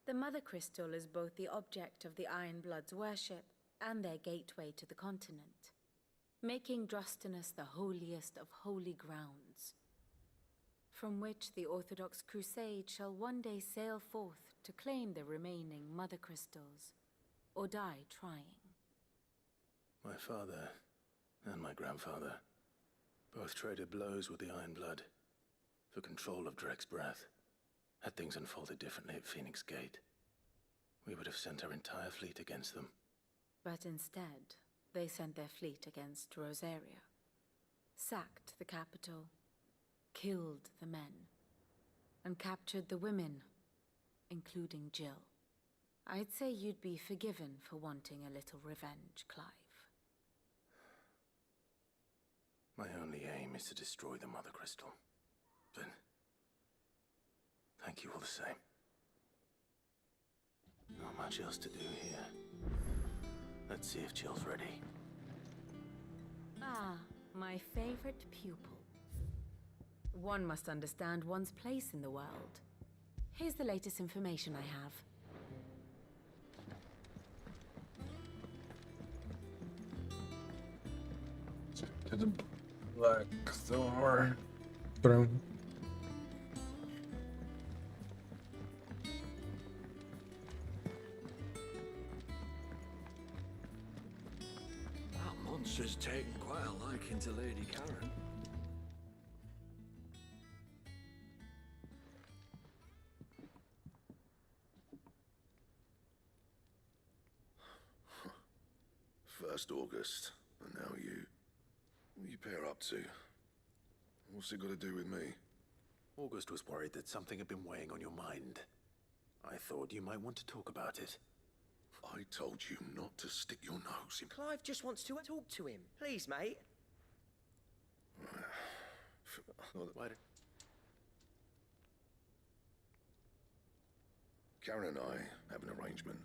The Mother Crystal is both the object of the Iron Blood's worship and their gateway to the continent, making Drastanus the holiest of holy grounds, from which the Orthodox Crusade shall one day sail forth to claim the remaining Mother Crystals. or die trying. My father and my grandfather both traded blows with the Iron Blood for control of Drek's breath. Had things unfolded differently at Phoenix Gate, we would have sent our entire fleet against them. But instead, they sent their fleet against Rosaria, sacked the capital, killed the men, and captured the women, including Jill. I'd say you'd be forgiven for wanting a little revenge, Clive. My only aim is to destroy the Mother Crystal. But thank you all the same. Not much else to do here. Let's see if Jill's ready. Ah, my favorite pupil. One must understand one's place in the world. Here's the latest information I have. To the Black Thor throne. That monster's taken quite a liking to Lady Karen. First August, and now you. What are you pair up to? What's it got to do with me? August was worried that something had been weighing on your mind. I thought you might want to talk about it. I told you not to stick your nose in. Clive just wants to talk to him. Please, mate. Why did... Karen and I have an arrangement.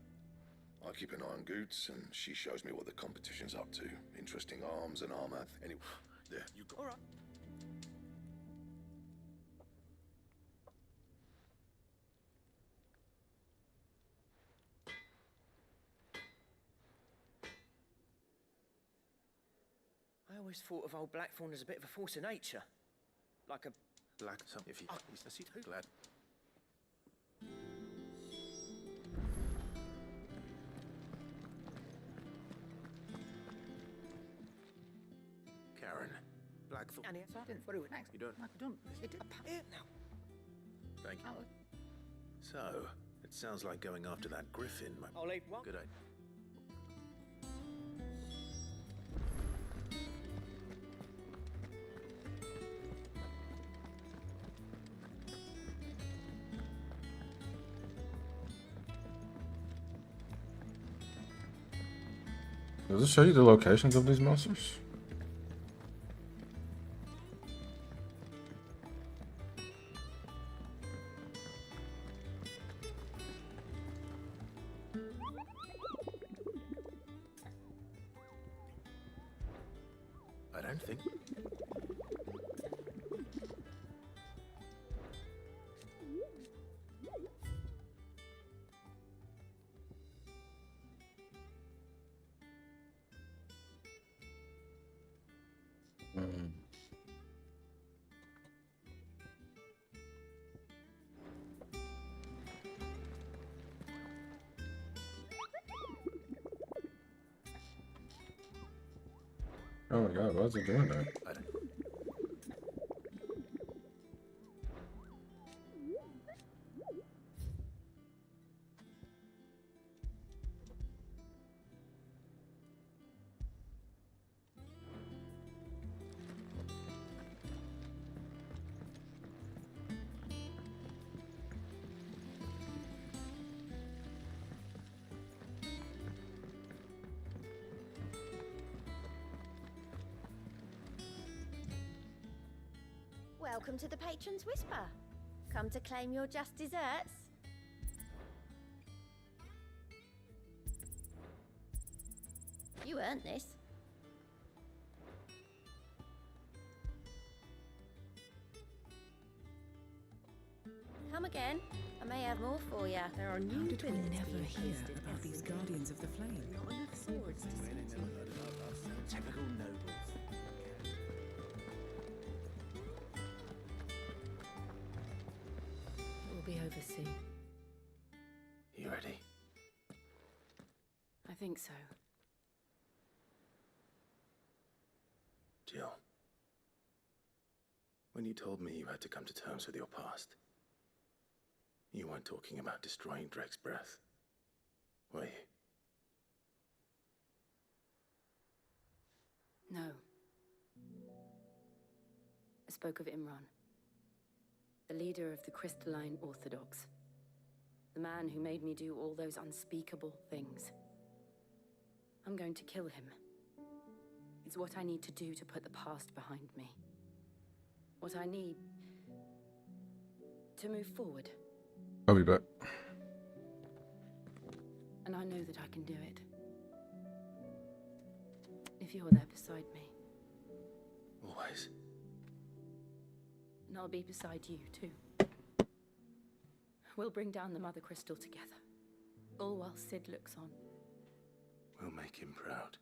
I keep an eye on Goots, and she shows me what the competition's up to. Interesting arms and armor. Anyway, there, you go. All right. I always thought of old Blackthorn as a bit of a force of nature. Like a... Black... If you... Is he glad? Karen. Blackthorn. And it's happened. What do we next? You don't... I don't... It did... now. Thank you. So, it sounds like going after that griffin. I'll leave one. Good idea. Does it show you the locations of these monsters? I don't think... Oh my god, why is it doing that? I don't... Welcome to the Patron's Whisper. Come to claim your just desserts? You earned this. Come again. I may have more for you. There are new Did we billets never being hear posted about these Guardians of the Flame? Not enough swords to send to. Typical nobles. It will be over soon. You ready? think so. Jill, when you told me you had to come to terms with your past, you weren't talking about destroying Drake's breath, were you? No. I spoke of Imran, the leader of the Crystalline Orthodox. The man who made me do all those unspeakable things. I'm going to kill him. It's what I need to do to put the past behind me. What I need to move forward. I'll be back. And I know that I can do it. If you're there beside me. Always. And I'll be beside you, too. We'll bring down the Mother Crystal together. All while Sid looks on. We'll make him proud.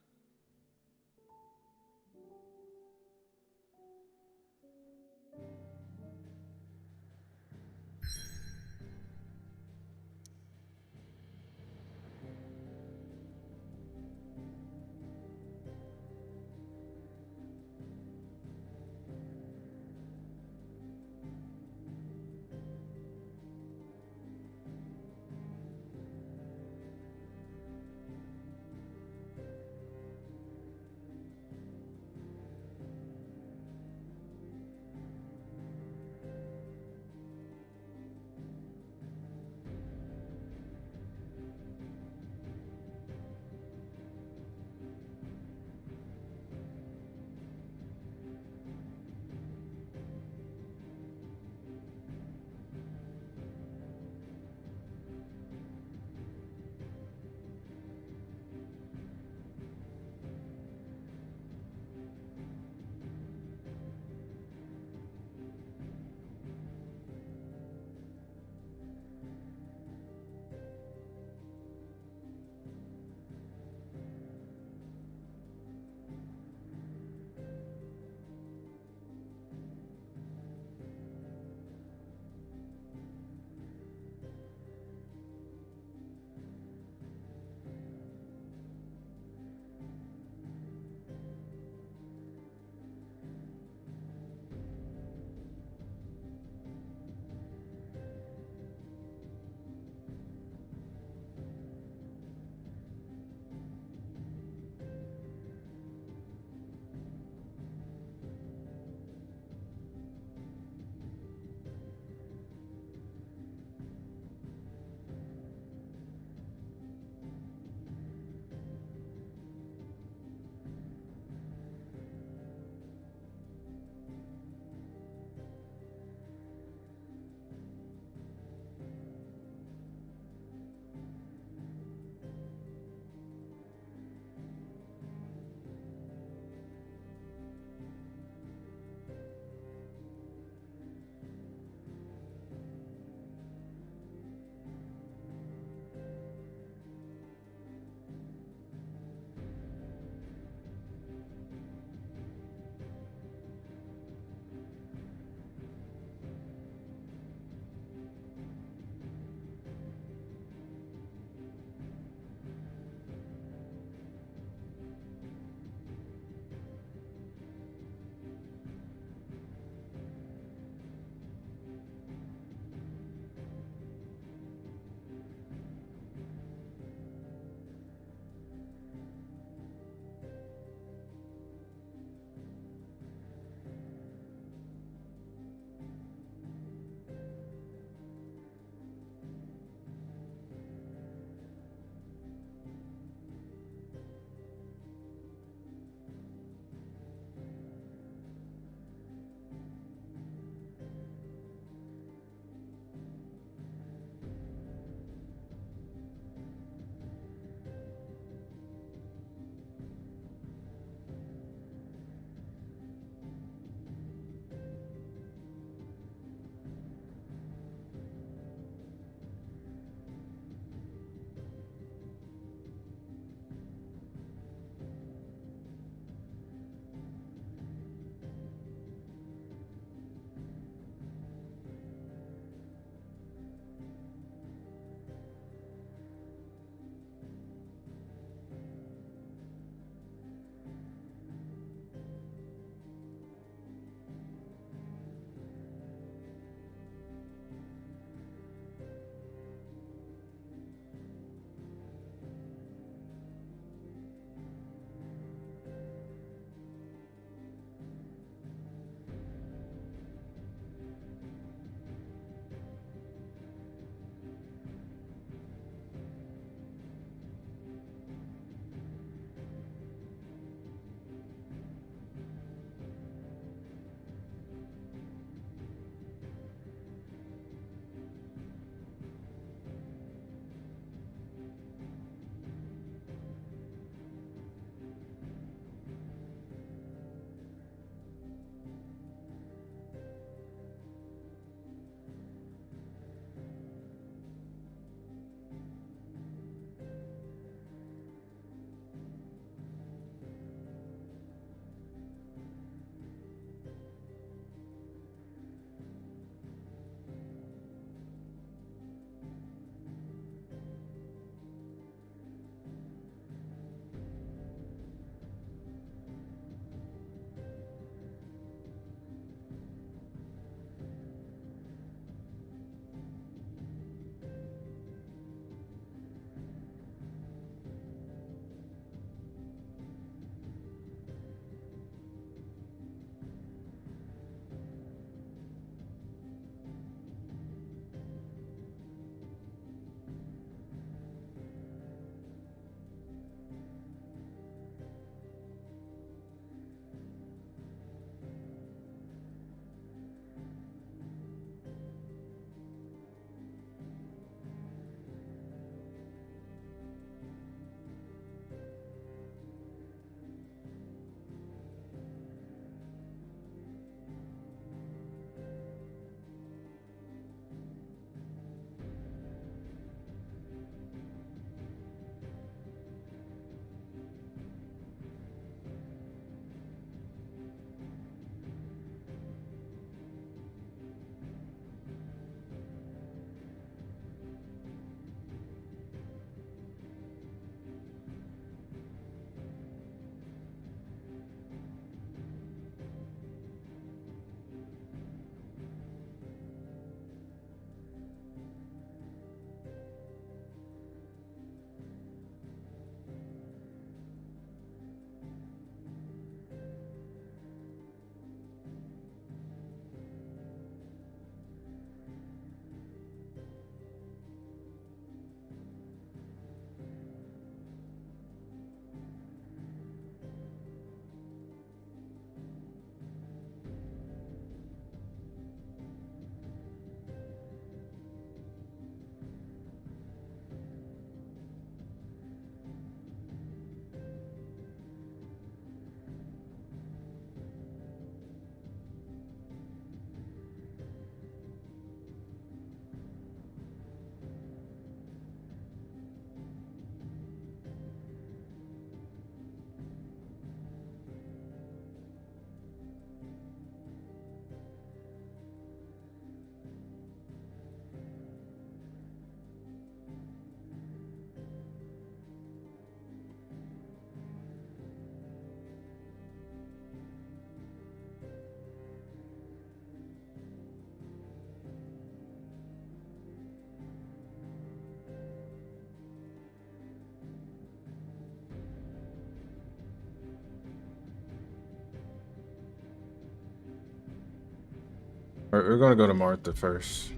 Alright, we're gonna go to Martha first.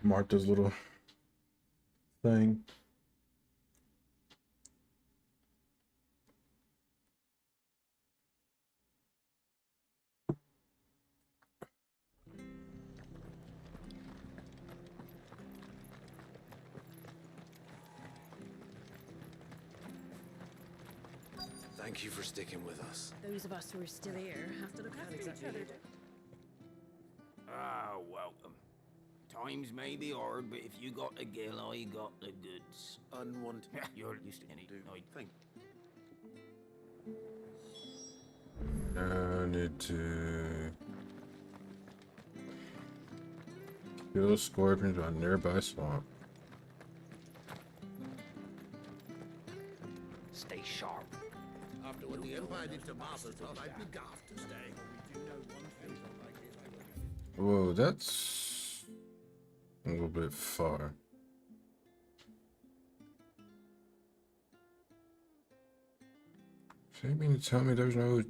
Martha's little thing. Thank you for sticking with us. Those of us who are still here have to look after each other. Ah, welcome. Times may be hard, but if you got the gill, I got the goods. Unwanted. You're used to any. Thank I need to kill scorpions on nearby swamp. Stay sharp. After what the Empire did to Martha, thought I'd be daft to stay. Whoa, that's a little bit far. So you mean to tell me there's no...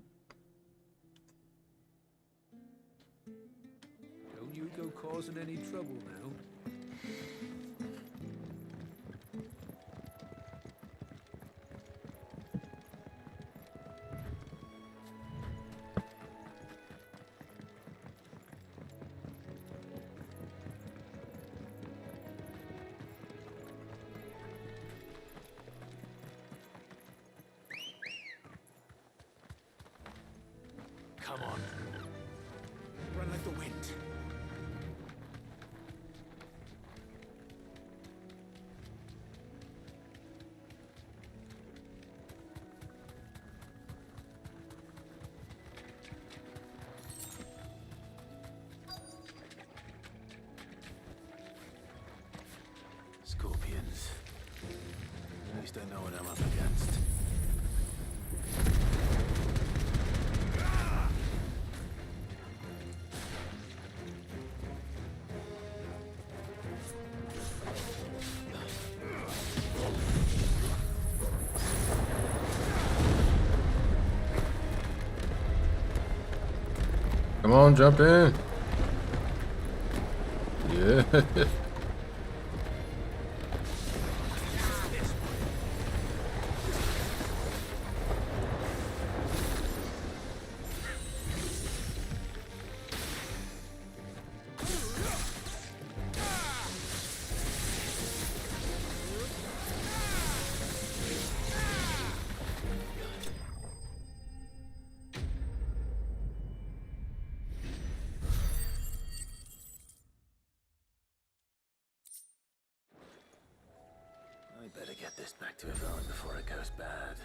Don't you go causing any trouble now. Come on. Run like the wind. Scorpions. At least I know what I'm up against. Come on, jump in. Yeah. I better get this back to Yvonne before it goes bad.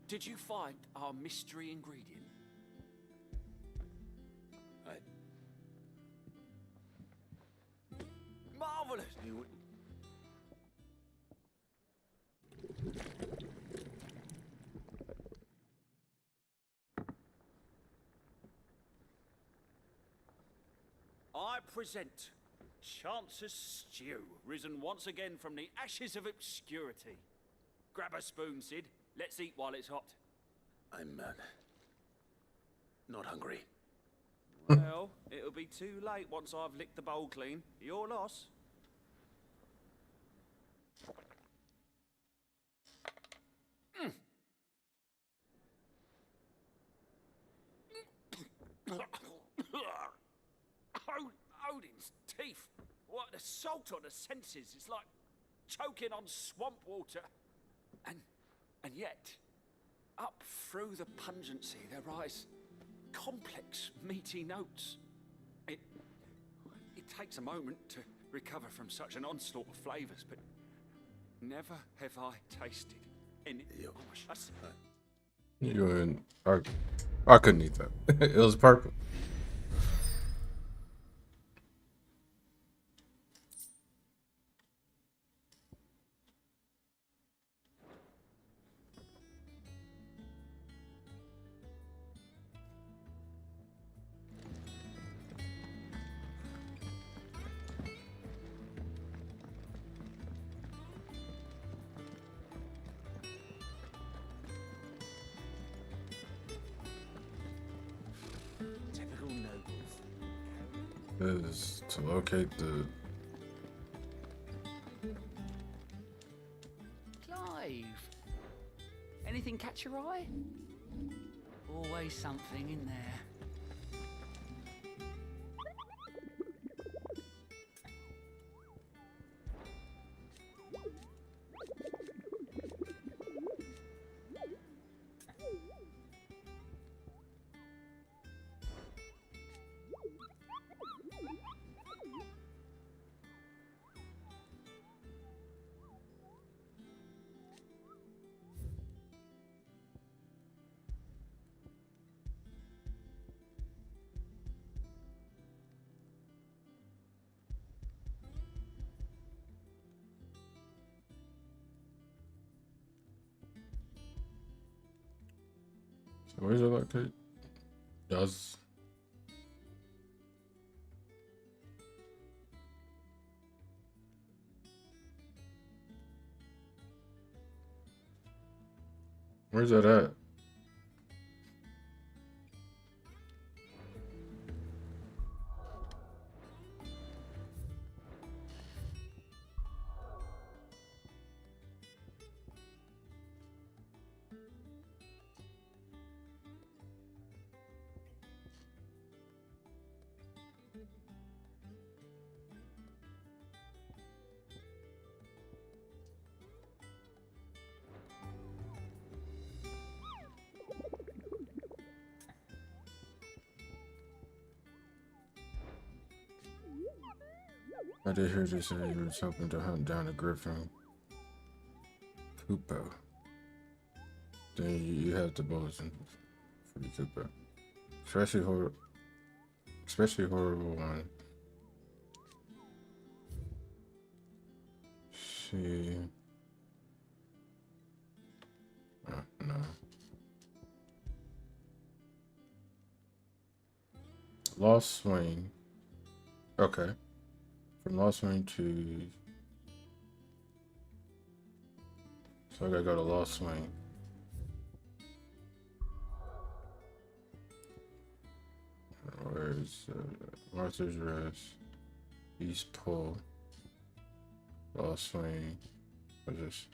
Did you find our mystery ingredient? Marvelous! I present Chance's Stew, risen once again from the ashes of obscurity. Grab a spoon, Sid. Let's eat while it's hot. I'm, not hungry. Well, it'll be too late once I've licked the bowl clean. Your loss. Odin's teeth. What an assault on the senses. It's like choking on swamp water. And yet, up through the pungency, there rise complex, meaty notes. It takes a moment to recover from such an onslaught of flavors, but never have I tasted anything. You and I couldn't eat that. It was purple. is to locate the... Clive! Anything catch your eye? Always something in there. So where's it located? Does... Where's that at? I did hear they say you was hoping to hunt down a griffin Koopa. Then you have the bulletin for the Koopa. Especially horrible one. See. No. Lost Swing. Okay. From Lost Swing to... So I gotta go to Lost Swing. Where's Martha's Rest, East Pole, Lost Swing. What's this?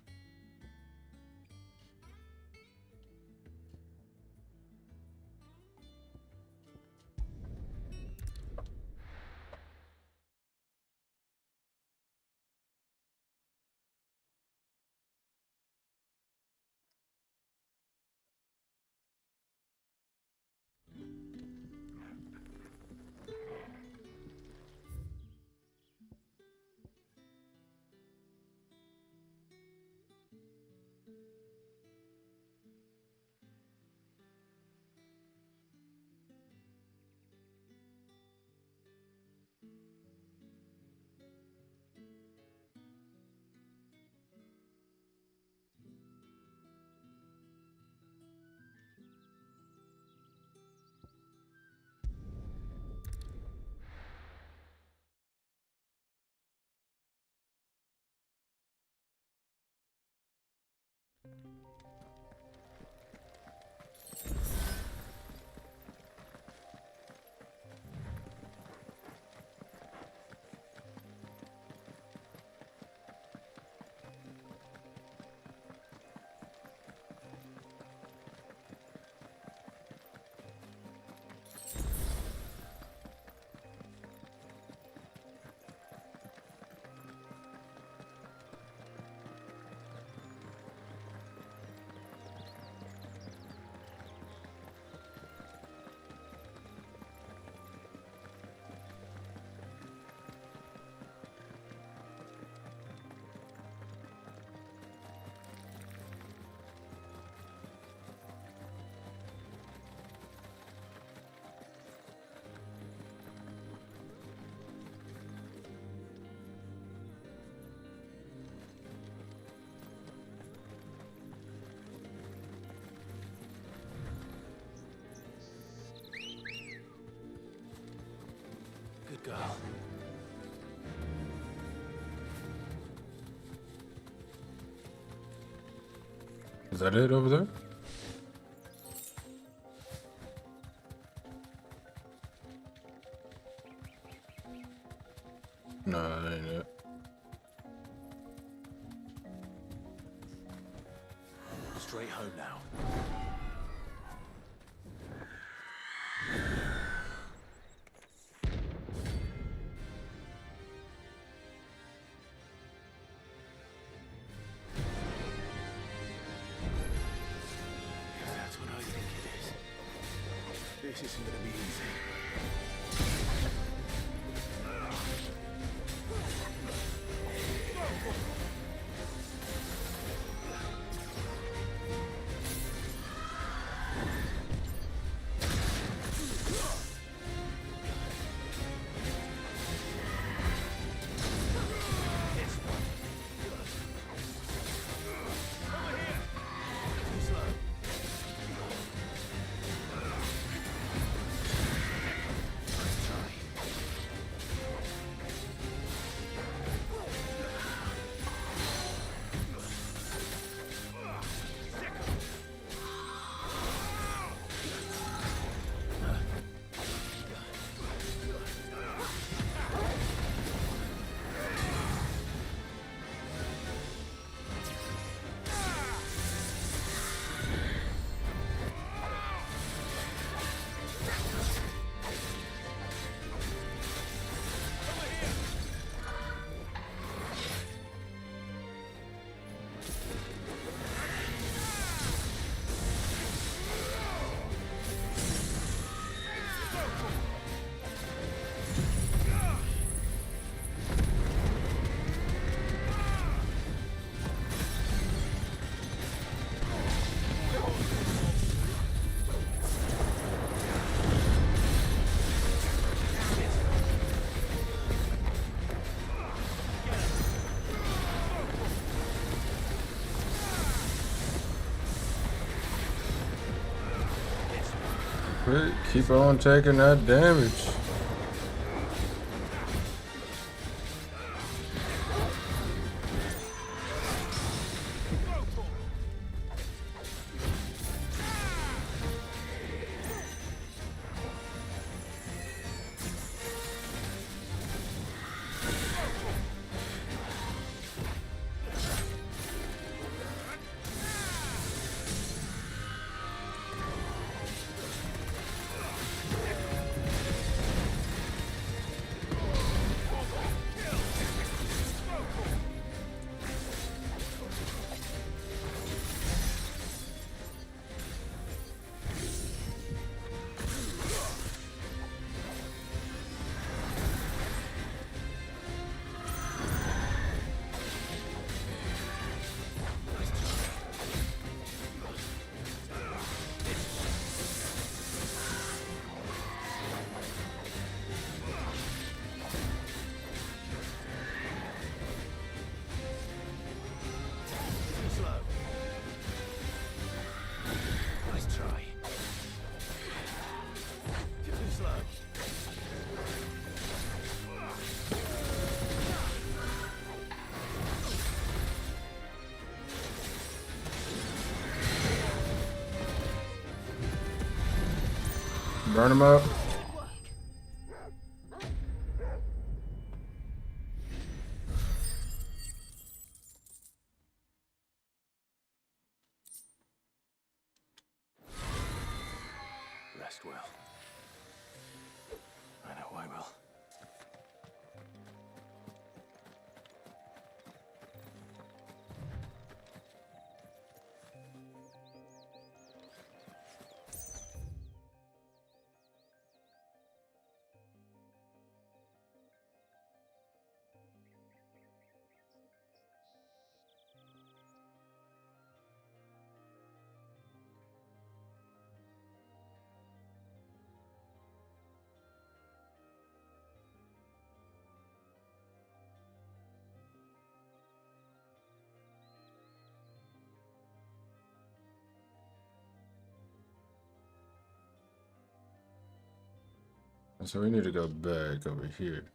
Good girl. Is that it over there? straight home now. If that's what I think it is, this isn't gonna be easy. Keep on taking that damage. Burn him up. Rest well. I know I will. So we need to go back over here.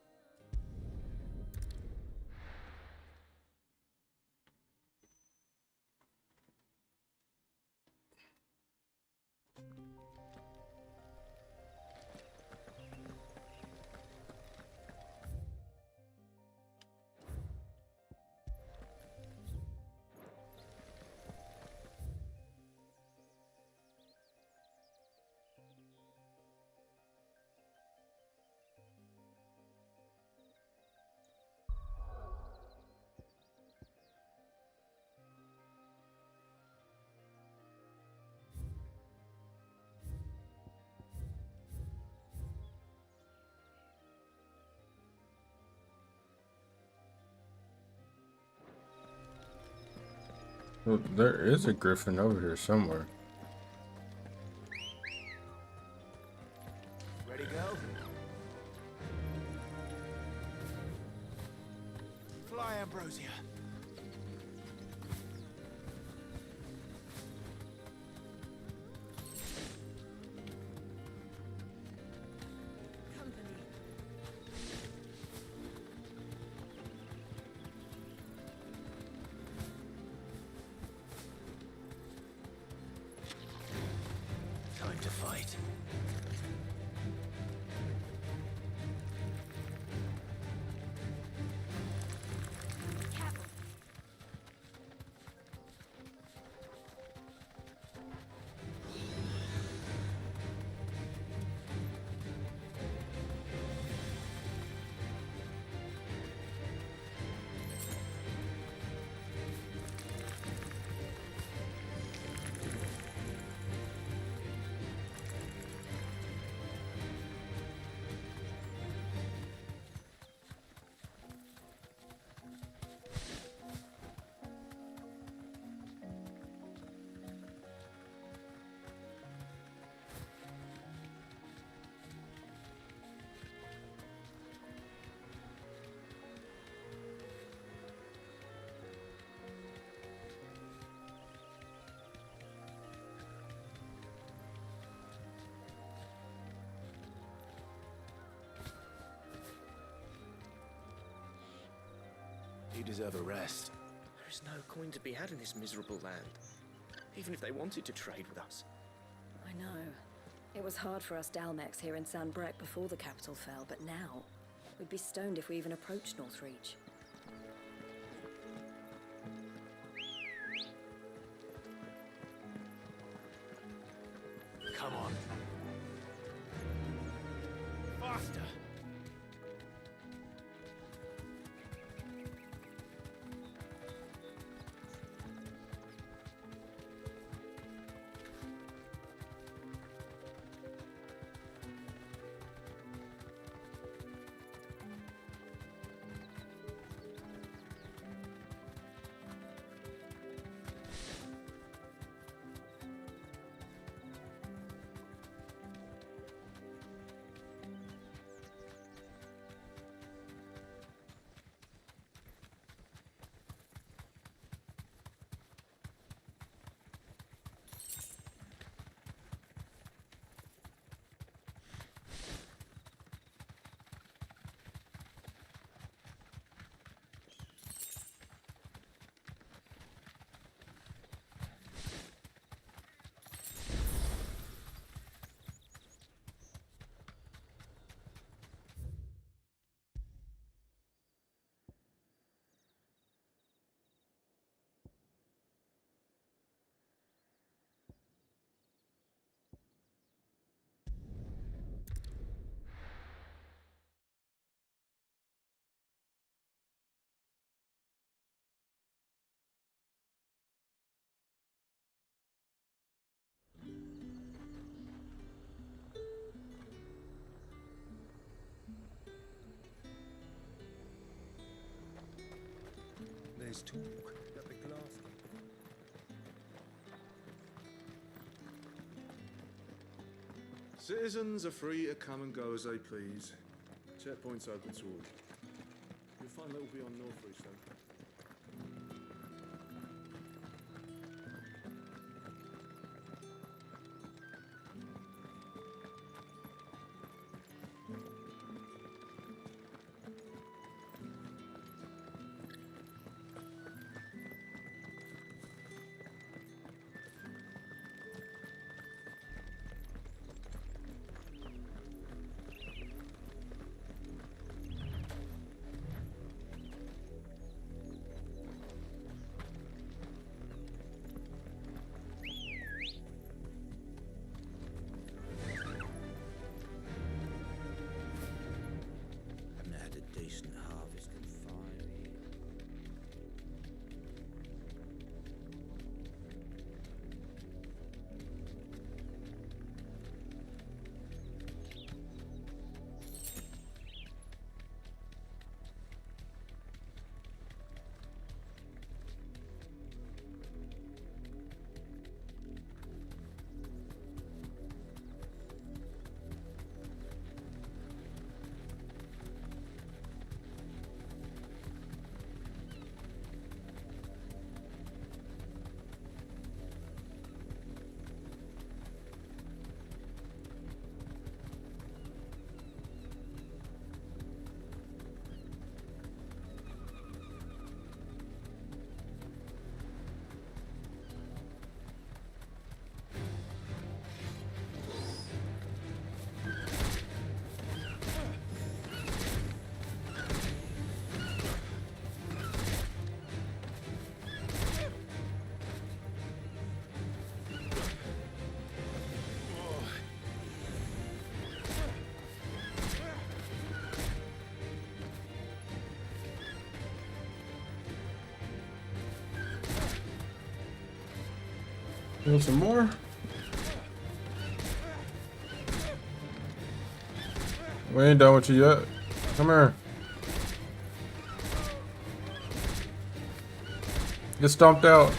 Well, there is a griffin over here somewhere. Ready, go? Fly, Ambrosia. Time to fight. You deserve a rest. There is no coin to be had in this miserable land, even if they wanted to trade with us. I know. It was hard for us Dalmex here in Sanbreque before the capital fell, but now we'd be stoned if we even approached Northreach. Come on. Faster. There's talk that the glass. Citizens are free to come and go as they please. Checkpoint's open to all. You'll find that will be on Northreach, though. You want some more? We ain't done with you yet. Come here. Get stomped out.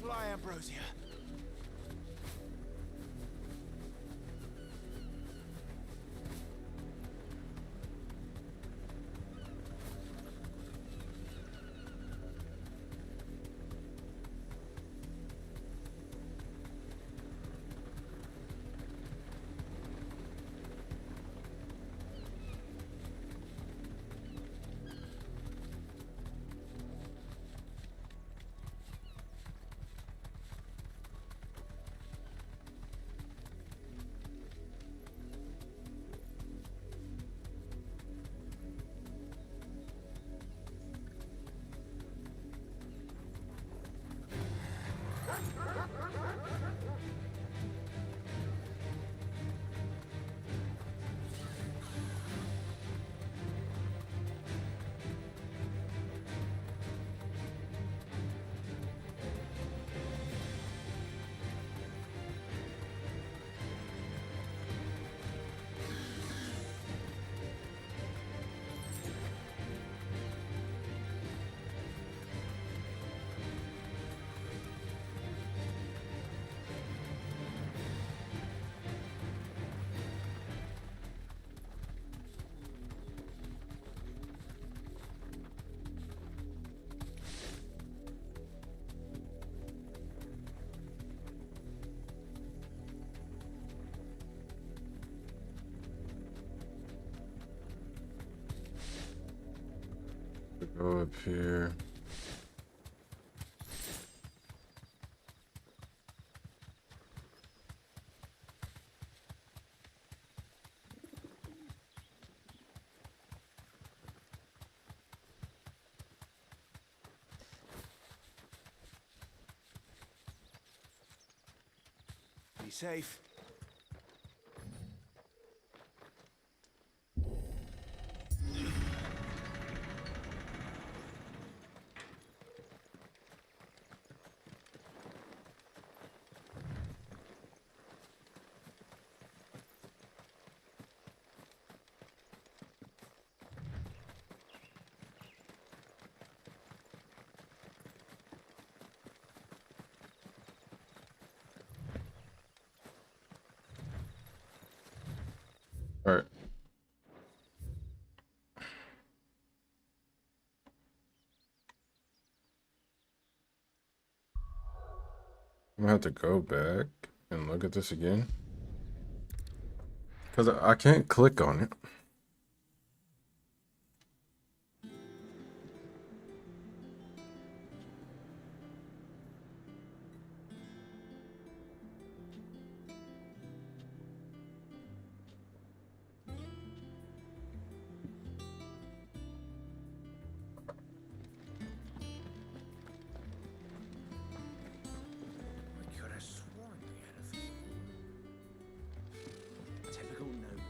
Fly, Ambrosia. Go up here. Be safe. I'm gonna have to go back and look at this again. Because I can't click on it. I could have sworn we had a few. Typical nobles.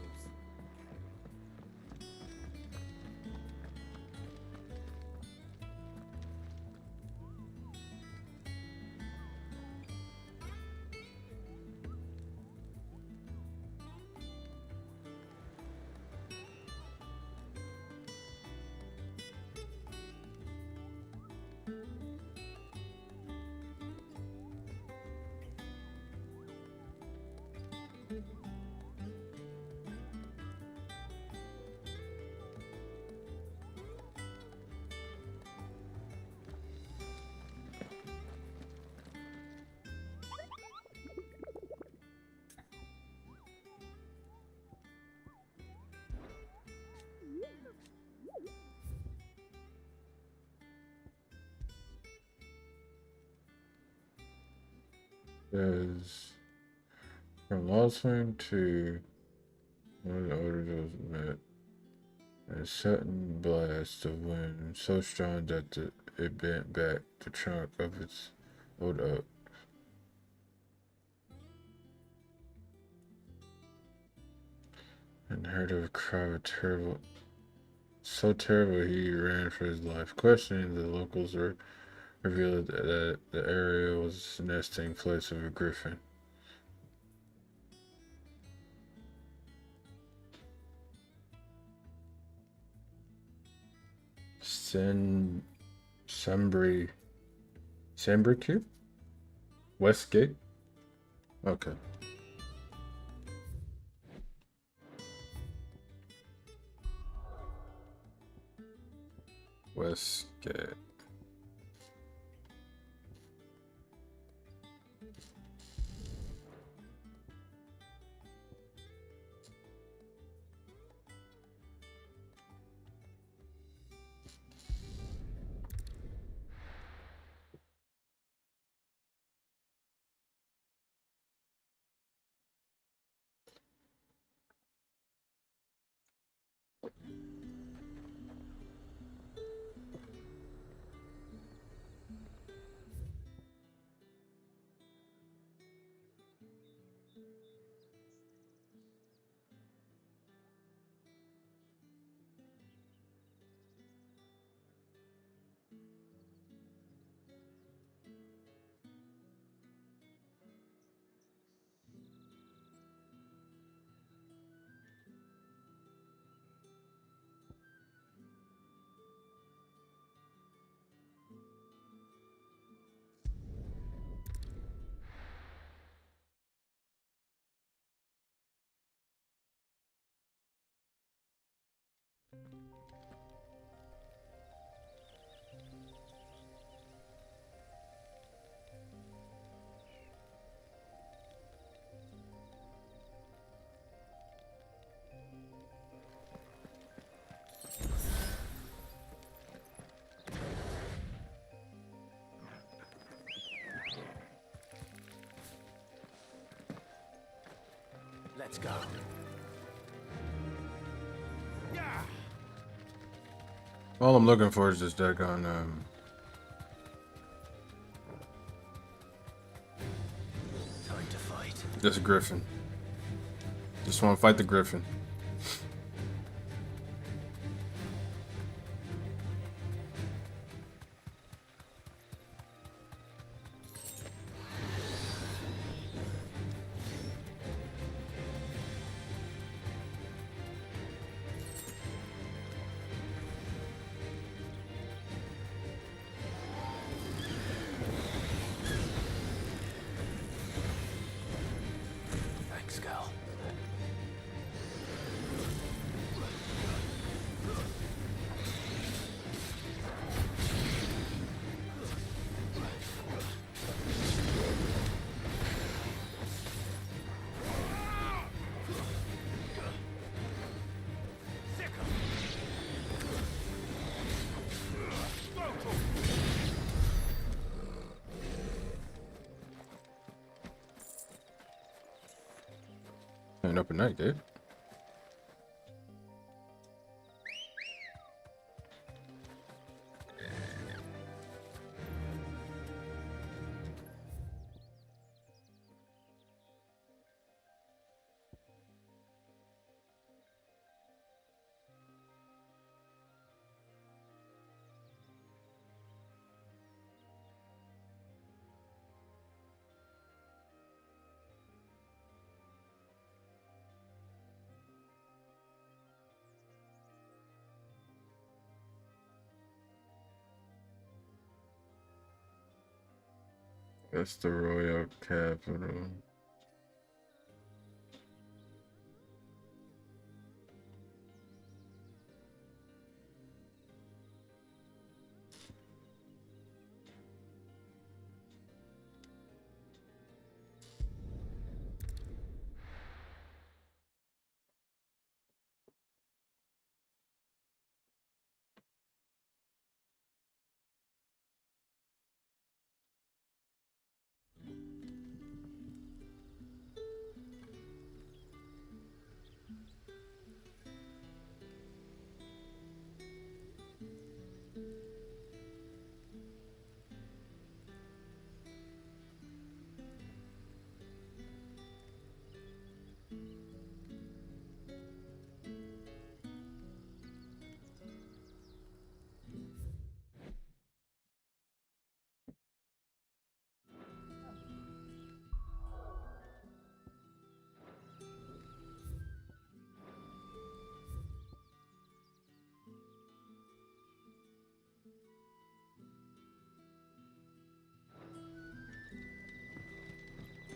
There's from Lawswing to one of the orders was met. A sudden blast of wind so strong that it bent back the trunk of its old oak. And heard a cry of terrible, so terrible he ran for his life. Questioning the locals revealed that the area was the nesting place of a griffin. Sambricu? Westgate? Okay. Westgate. Let's go. All I'm looking for is this daggone, Time to fight. this griffin. Just want to fight the griffin. Thanks, girl. can't open that gate. That's the royal capital.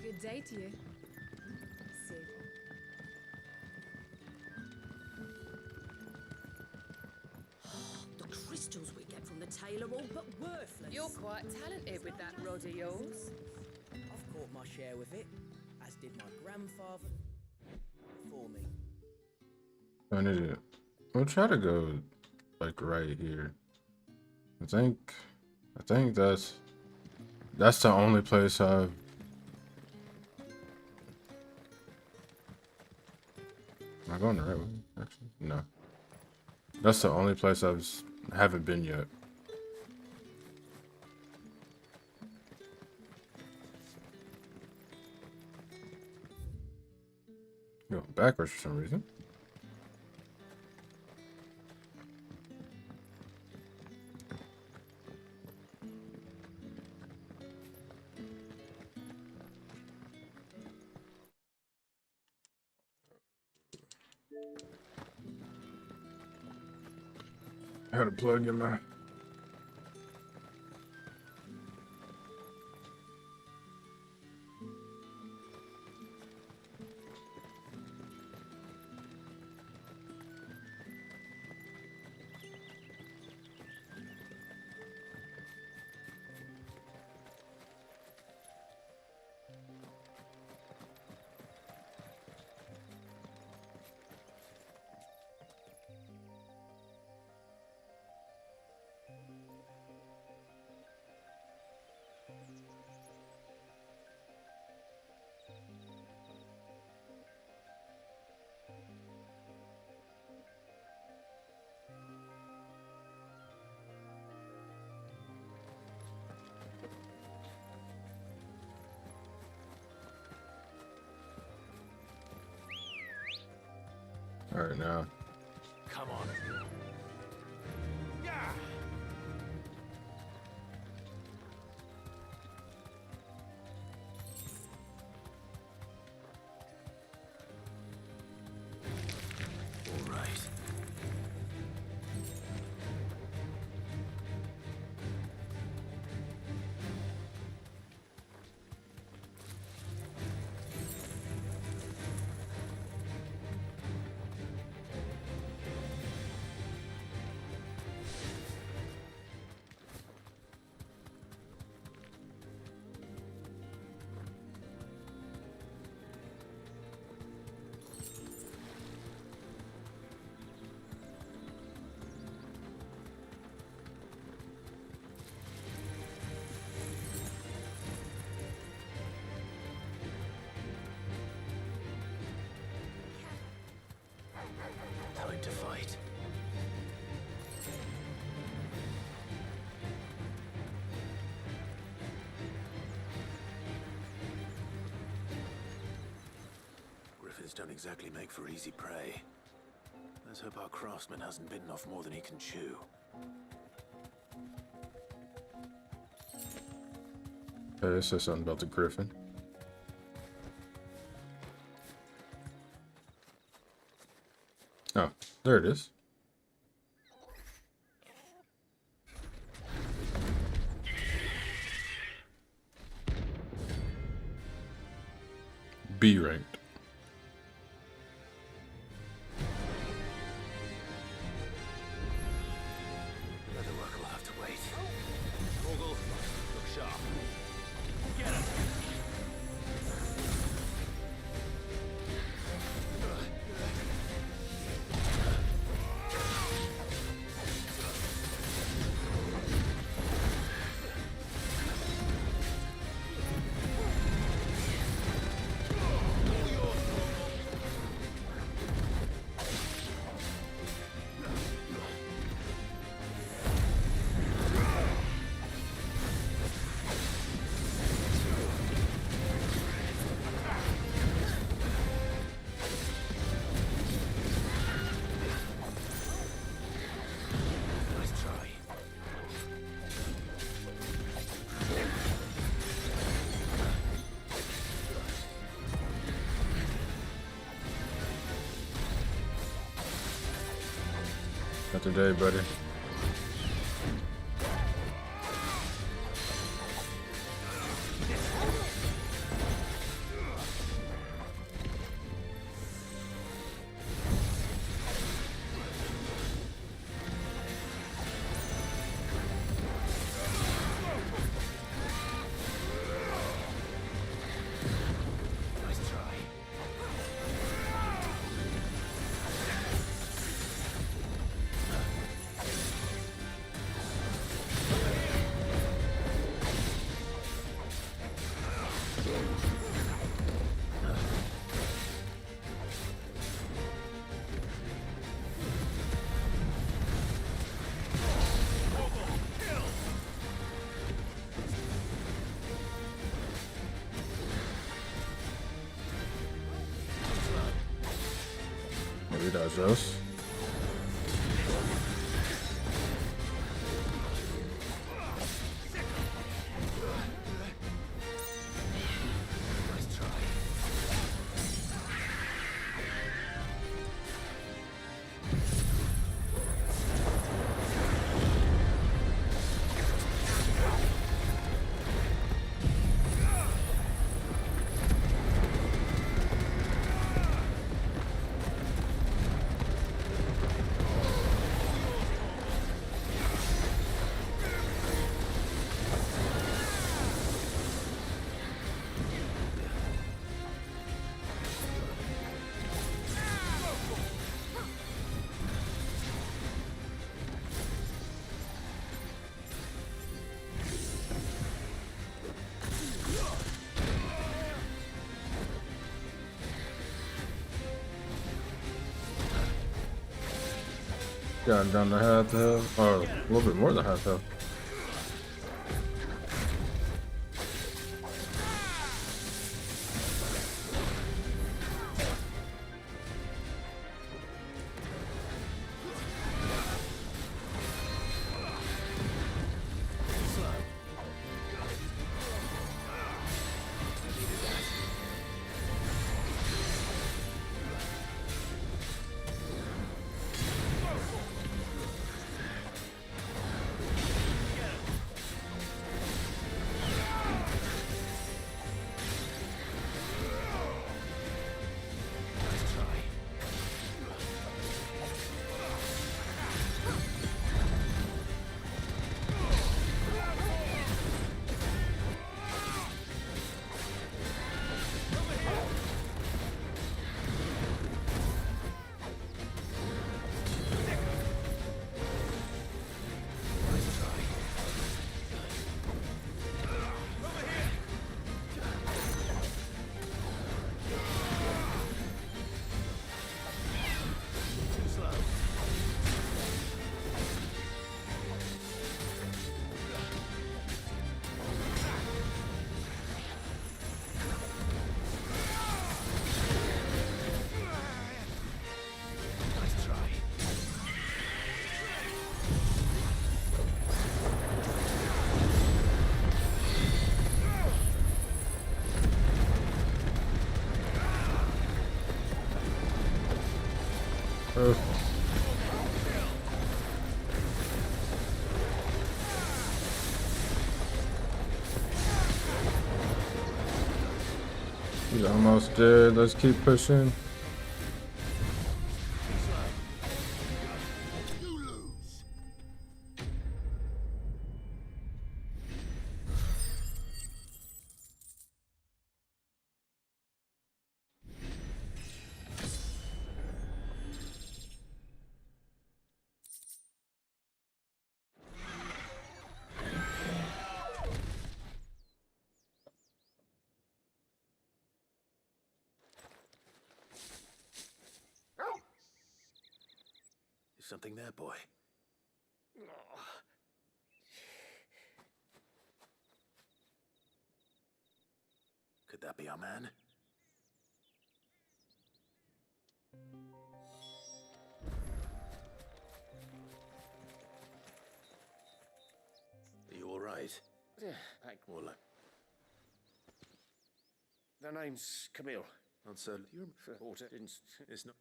Good day to you. Sid. The crystals we get from the tailor all but worthless. You're quite talented with that rod of yours. I've caught my share with it, as did my grandfather before me. I need to. We'll try to go like right here. I think that's the only place I've. Am I going the right way? Actually, no. That's the only place haven't been yet. Going backwards for some reason. I had a plug in my. All right now. Come on. All right. to fight. Griffins don't exactly make for easy prey. Let's hope our craftsman hasn't bitten off more than he can chew. Hey, it says something about the griffin. Oh, there it is. B ranked. Leatherwork will have to wait. Torgal, look sharp. Get him! Not today, buddy. Maybe that's us. Got down to half health, or a little bit more than half health. He's almost dead. Let's keep pushing. Is something there, boy? Could that be our man? Are you all right? Yeah, More like... The name's Camille. Not so... You're... Water didn't... It's not...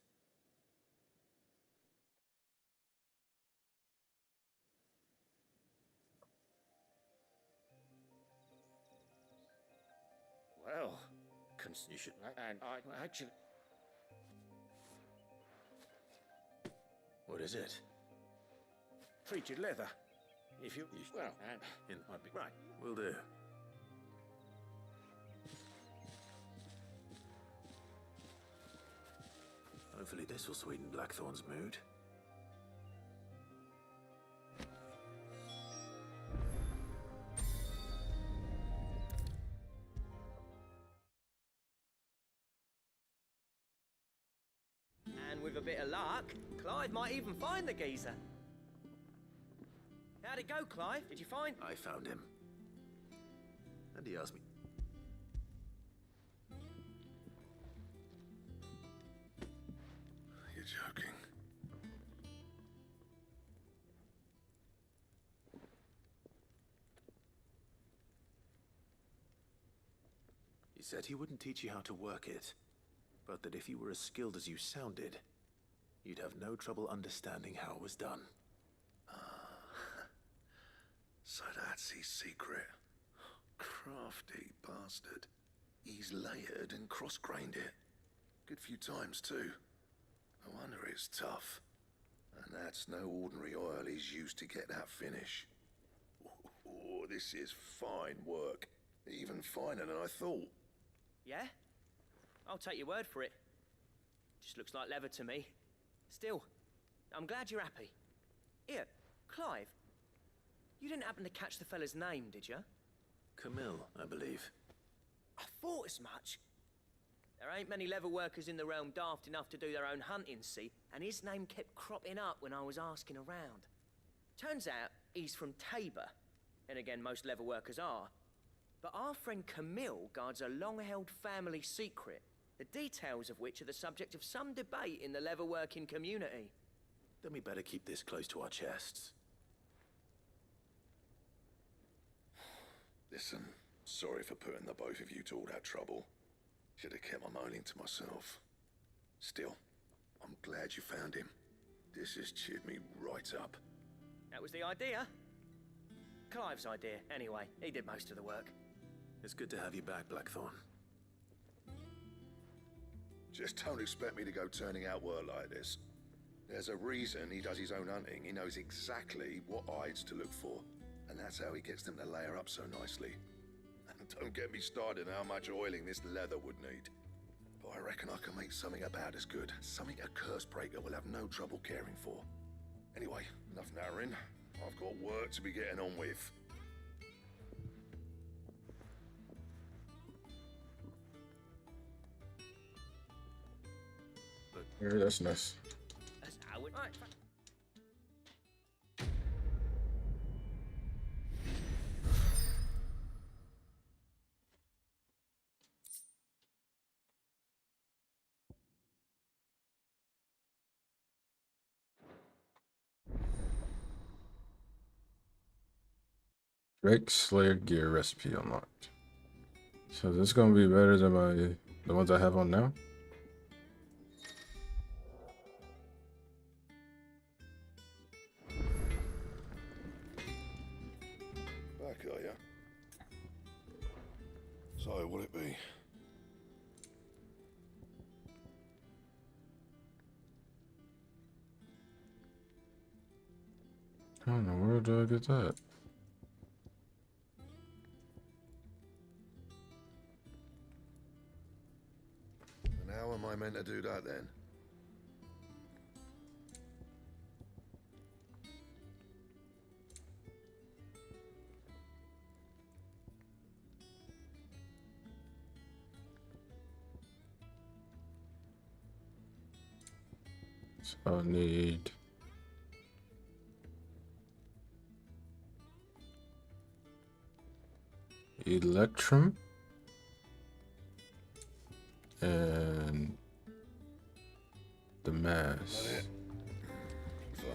Well, you should... And I actually... What is it? Treated leather. If you... Well, and... It might be... Right. Will do. Hopefully this will sweeten Blackthorn's mood. And with a bit of luck, Clive might even find the geezer. How'd it go, Clive? Did you find... I found him. And he asked me... You're joking. He said he wouldn't teach you how to work it, but that if you were as skilled as you sounded, you'd have no trouble understanding how it was done. So that's his secret. Crafty bastard. He's layered and cross-grained it. Good few times, too. No wonder it's tough. And that's no ordinary oil he's used to get that finish. Oh, this is fine work. Even finer than I thought. Yeah? I'll take your word for it. Just looks like leather to me. Still, I'm glad you're happy. Here, Clive. You didn't happen to catch the fella's name, did you? Camille, I believe. I thought as much. There ain't many leather workers in the realm daft enough to do their own hunting, see? And his name kept cropping up when I was asking around. Turns out he's from Tabor. And again, most leather workers are. But our friend Camille guards a long-held family secret, the details of which are the subject of some debate in the leather-working community. Then we better keep this close to our chests. Listen, sorry for putting the both of you to all that trouble. Should have kept my moaning to myself. Still, I'm glad you found him. This has cheered me right up. That was the idea. Clive's idea, anyway. He did most of the work. It's good to have you back, Blackthorn. Just don't expect me to go turning out work like this. There's a reason he does his own hunting. He knows exactly what hides to look for. And that's how he gets them to layer up so nicely. And don't get me started on how much oiling this leather would need. But I reckon I can make something about as good. Something a curse breaker will have no trouble caring for. Anyway, enough narrowing. I've got work to be getting on with. Yeah, that's nice. That's how it... Right. Drake Slayer gear recipe unlocked. So this is gonna be better than the ones I have on now. back, are you? So, what'll it be? How in the world do I get that? And how am I meant to do that then? So I'll need Electrum and the mass. Fine.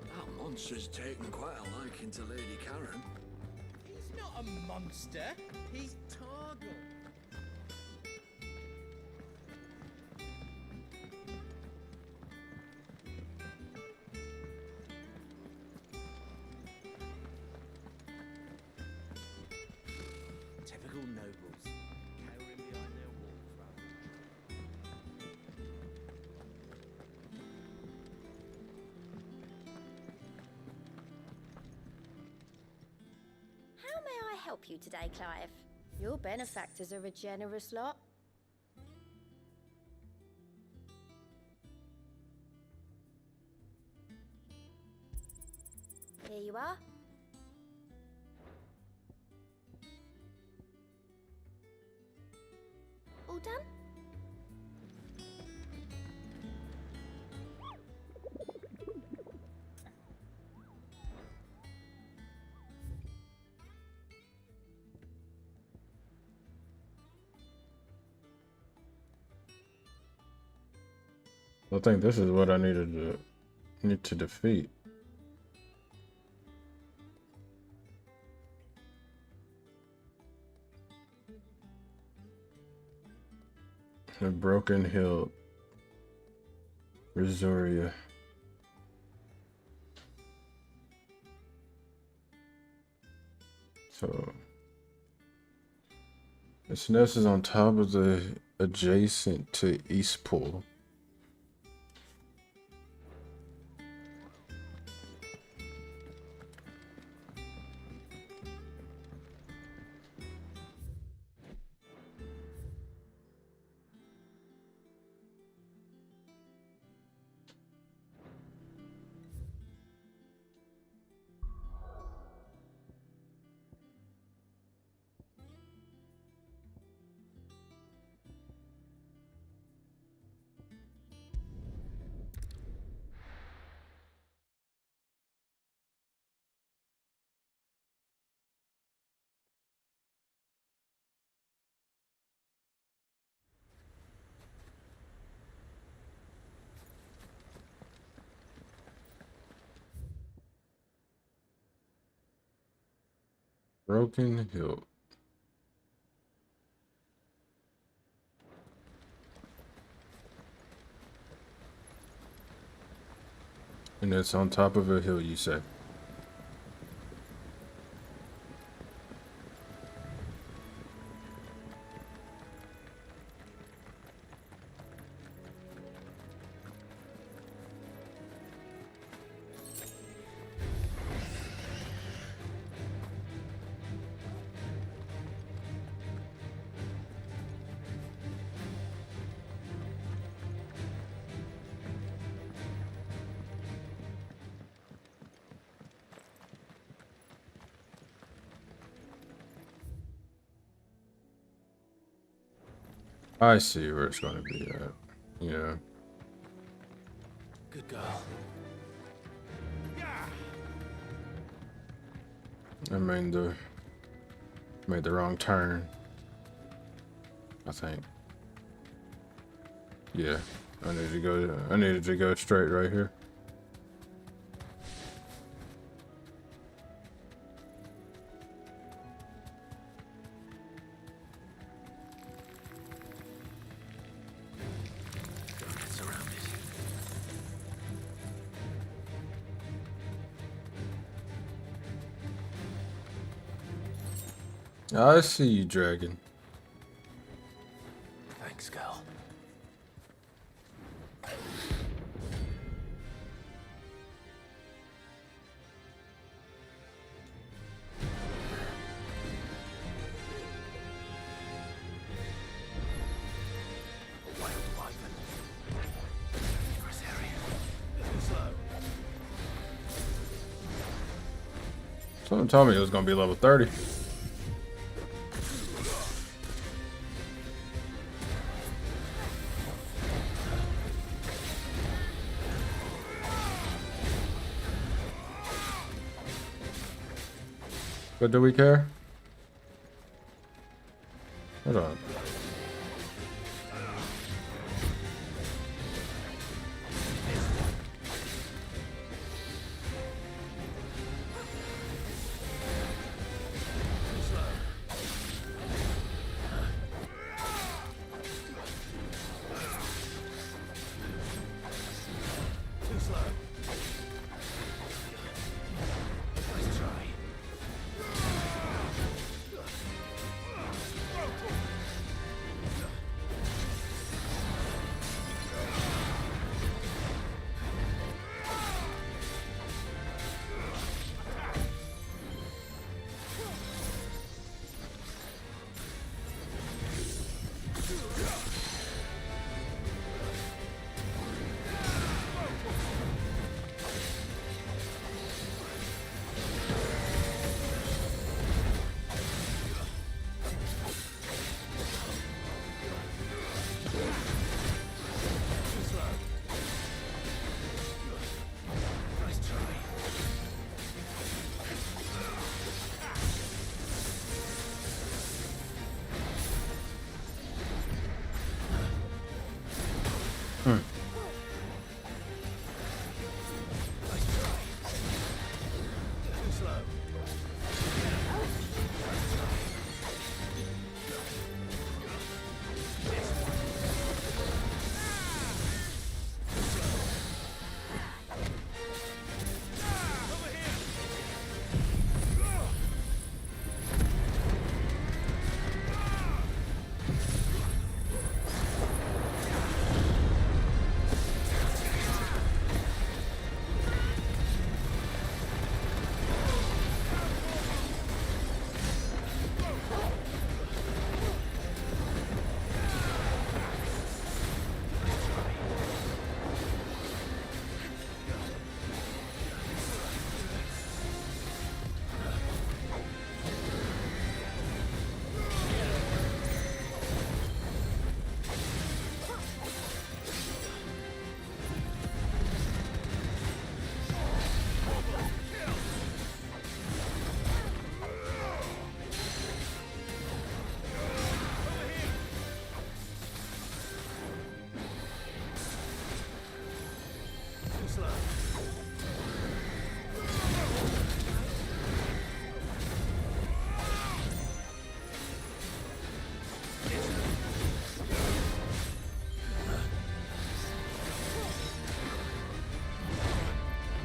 That monster's taken quite a liking to Lady Karen. He's not a monster. He's Targle. Typical nobles, cowering behind their walls, rather. How may I help you today, Clive? Your benefactors are a generous lot. Here you are. All done? I think this is what I need to defeat. The Broken Hill, Rizoria. So this nest is on top of the adjacent to Eastpool. Broken Hill. And it's on top of a hill, you said. I see where it's going to be at. Yeah. Good girl. I made the wrong turn. I think. Yeah. I needed to go straight right here. Gotta get surrounded. I see you, dragon. Thanks, girl. Someone told me it was gonna be level 30. But do we care? Hold on.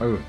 Oh.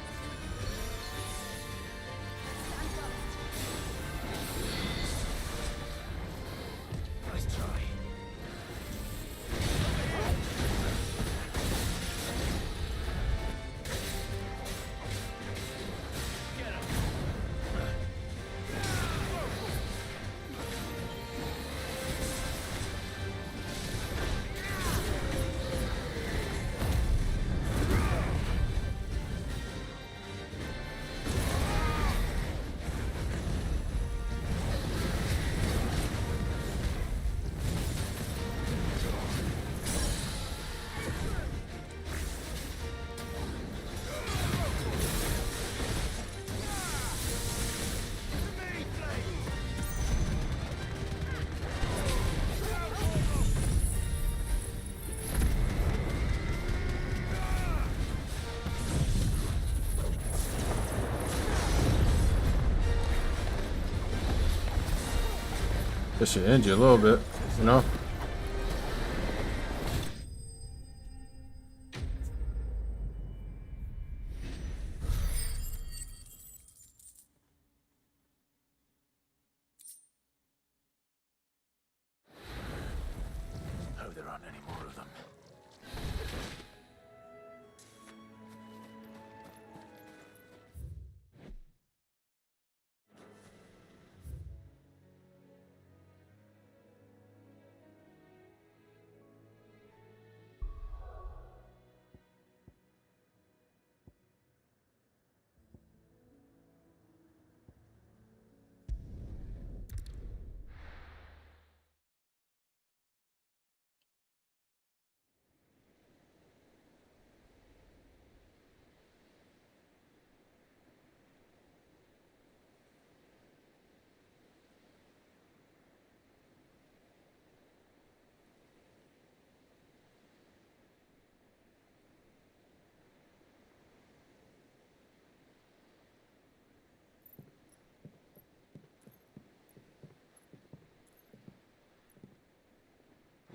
This should end you a little bit, you know?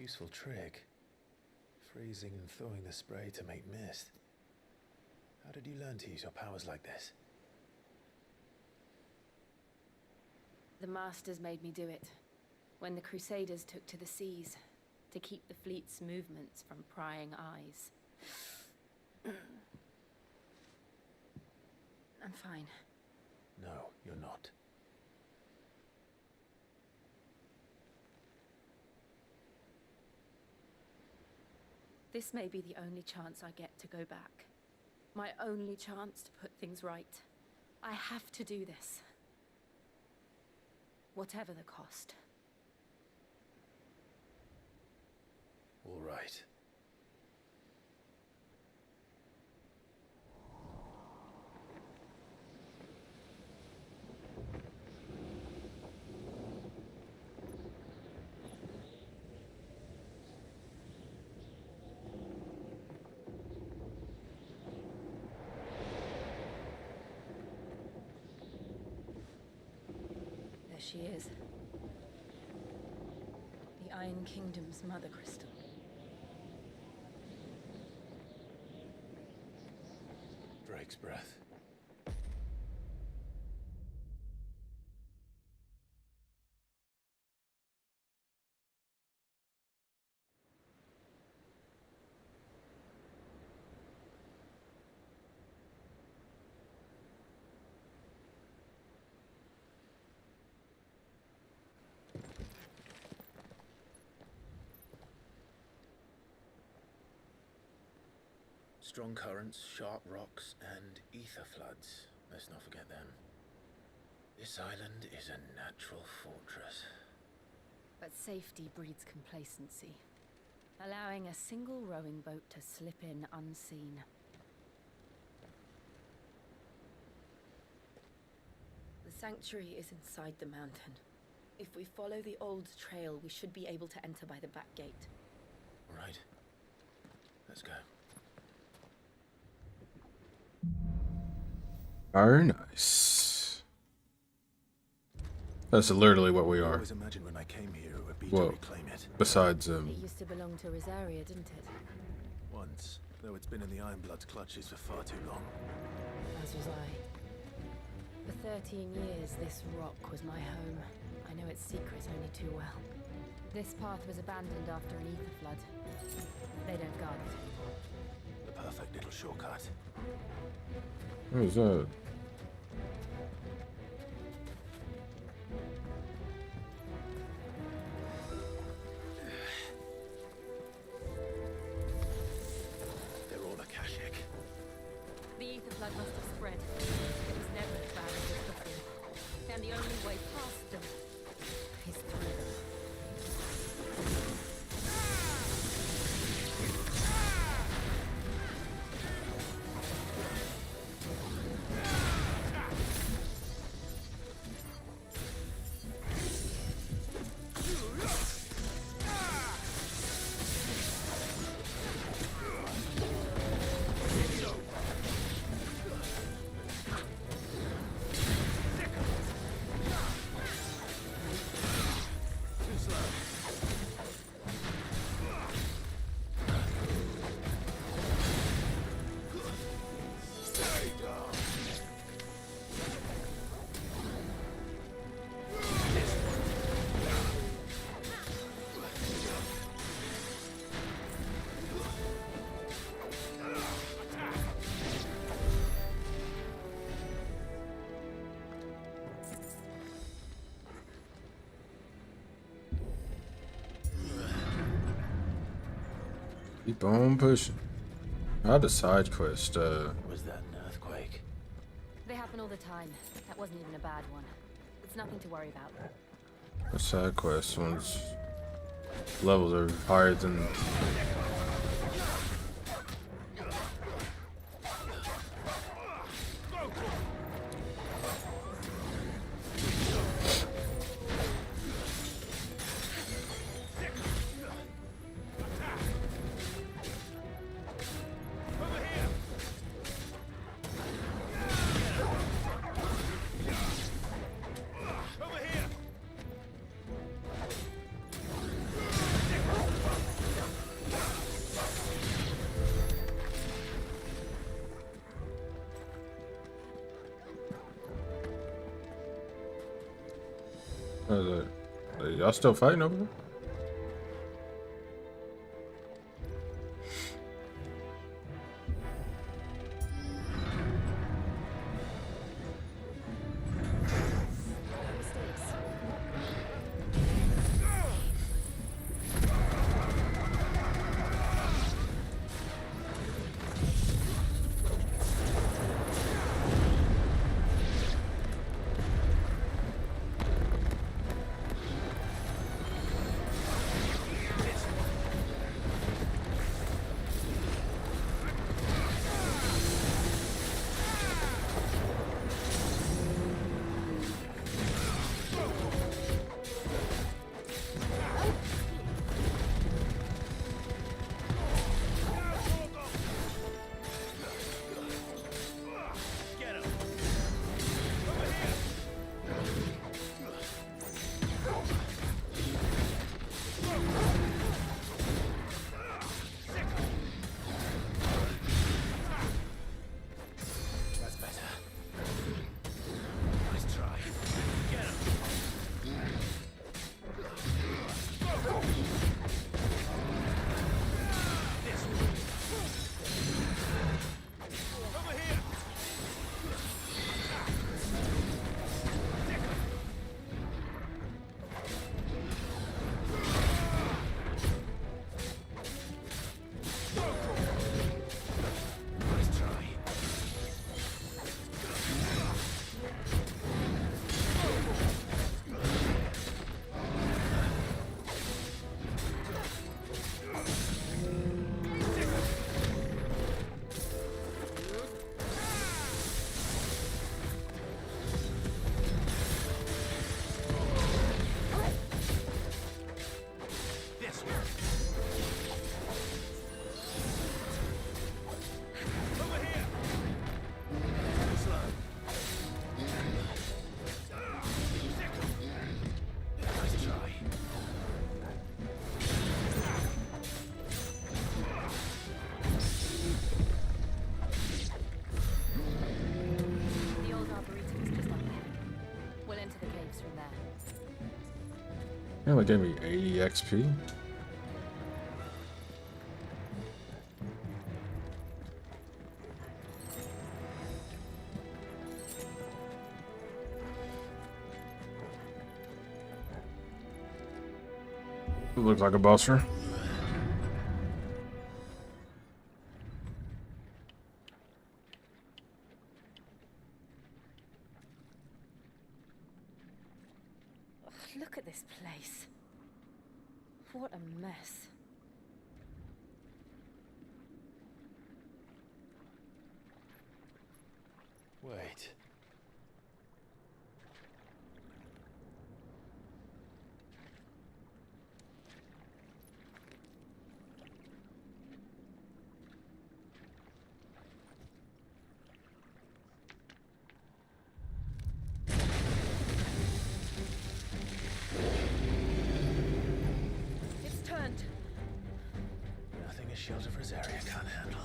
useful trick. Freezing and thawing the spray to make mist. How did you learn to use your powers like this? The Masters made me do it. When the Crusaders took to the seas, to keep the fleet's movements from prying eyes. I'm fine. No, you're not. This may be the only chance I get to go back. My only chance to put things right. I have to do this. Whatever the cost. All right. There she is. The Iron Kingdom's Mother Crystal. Drake's breath. Strong currents, sharp rocks, and ether floods. Let's not forget them. This island is a natural fortress. But safety breeds complacency, allowing a single rowing boat to slip in unseen. The sanctuary is inside the mountain. If we follow the old trail, we should be able to enter by the back gate. All right. Let's go. Very nice. That's literally what we I are. always imagined when I came here it would be Well, to reclaim it. besides It used to belong to Rosaria, didn't it? Once, though it's been in the Ironblood's clutches for far too long. As was I. For 13 years, this rock was my home. I know its secret only too well. This path was abandoned after an ether flood. They don't guard it anymore. The perfect little shortcut. what is that? They're all Akashic. The ether flood must have spread. It was never as bad as this before. And the only way past them is through them. Keep on pushing. I had a side quest. Was that an earthquake? They happen all the time. That wasn't even a bad one. It's nothing to worry about. A side quest one's levels are higher than. Y'all still fighting over there? It only gave me 80 XP. Looks like a buster. Look at this place. What a mess. Wait. It's turned. Nothing a shield of Rosaria can't handle.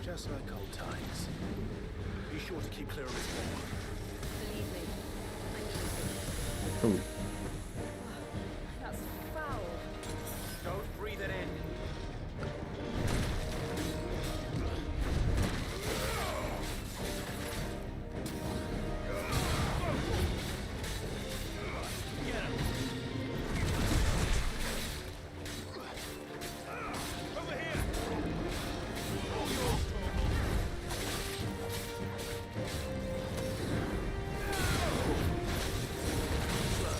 Just like old times. Be sure to keep clear of this wall. Believe me. Ooh. That's foul. Don't breathe it in. Slow.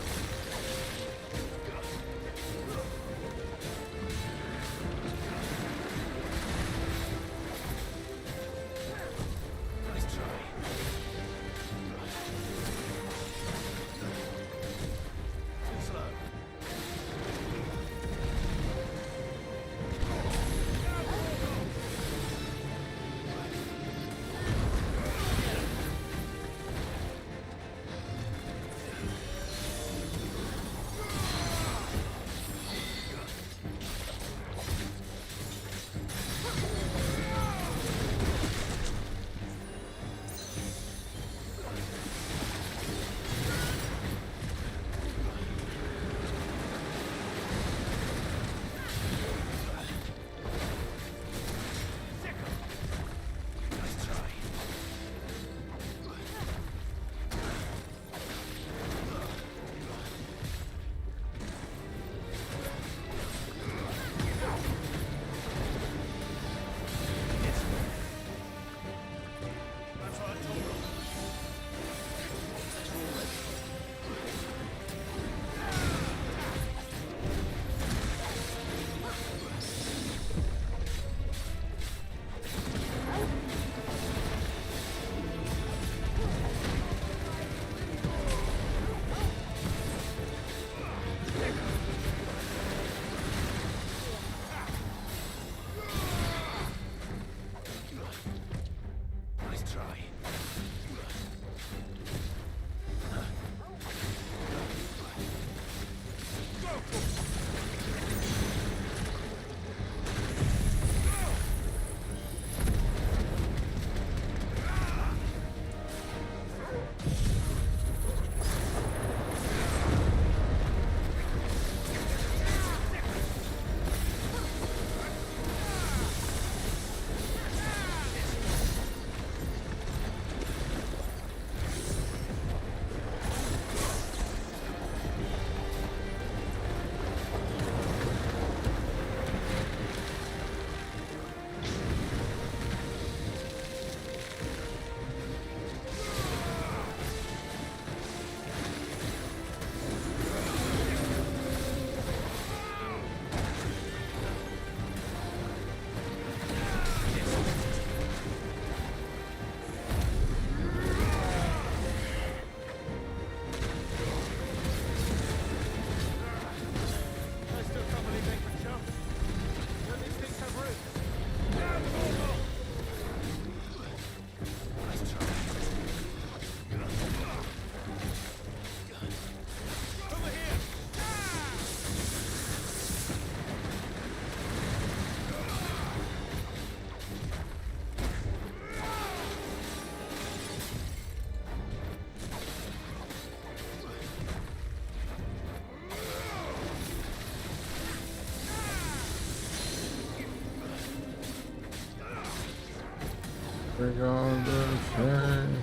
Bring on the pain.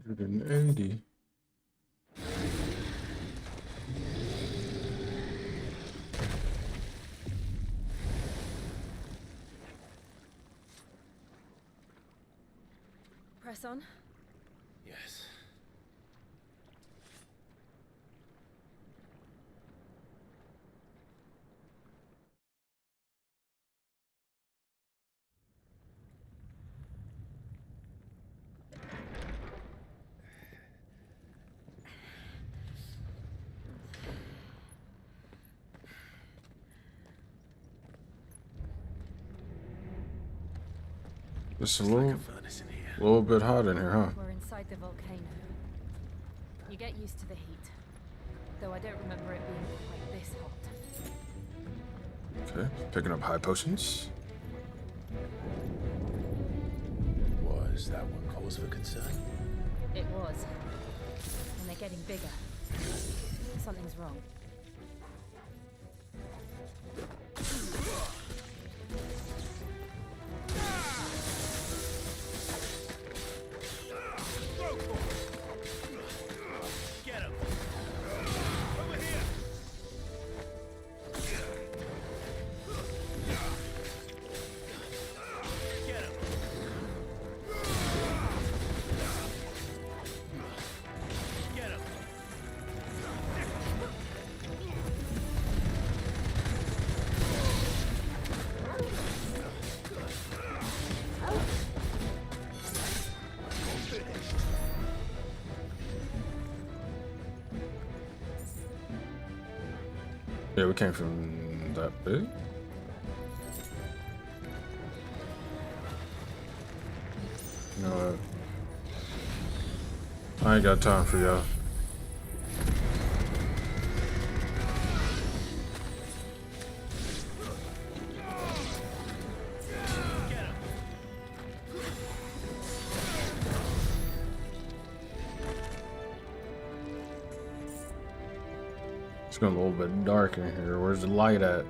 $180. Press on. Yes. It's a little bit hot in here, huh? We're inside the volcano. You get used to the heat. Though I don't remember it being quite this hot. Okay, picking up high potions. Was that one cause for concern? It was. And they're getting bigger. Something's wrong. Yeah, we came from that bit. You know what? I ain't got time for y'all. It's getting a little bit dark in here. Where's the light at?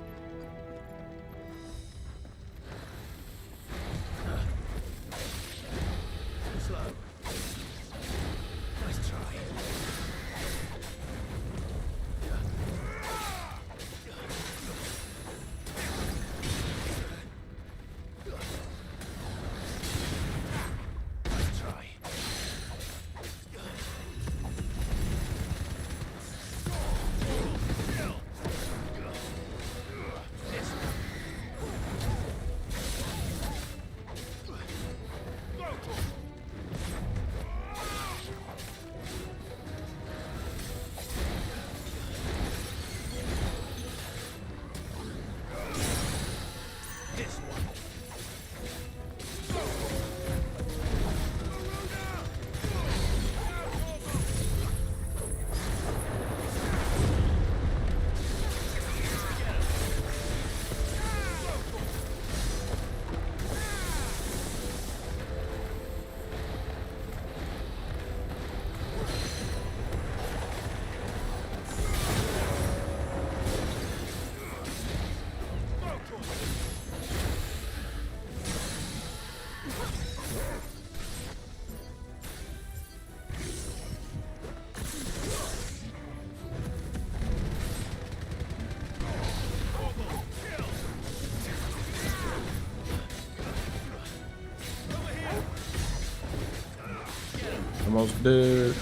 almost dead.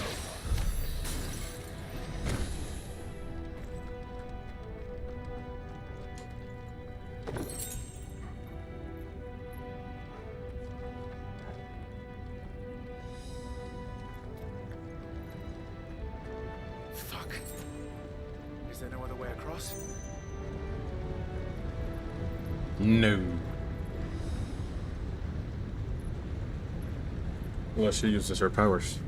Fuck. Is there no other way across? No. Unless she uses her powers.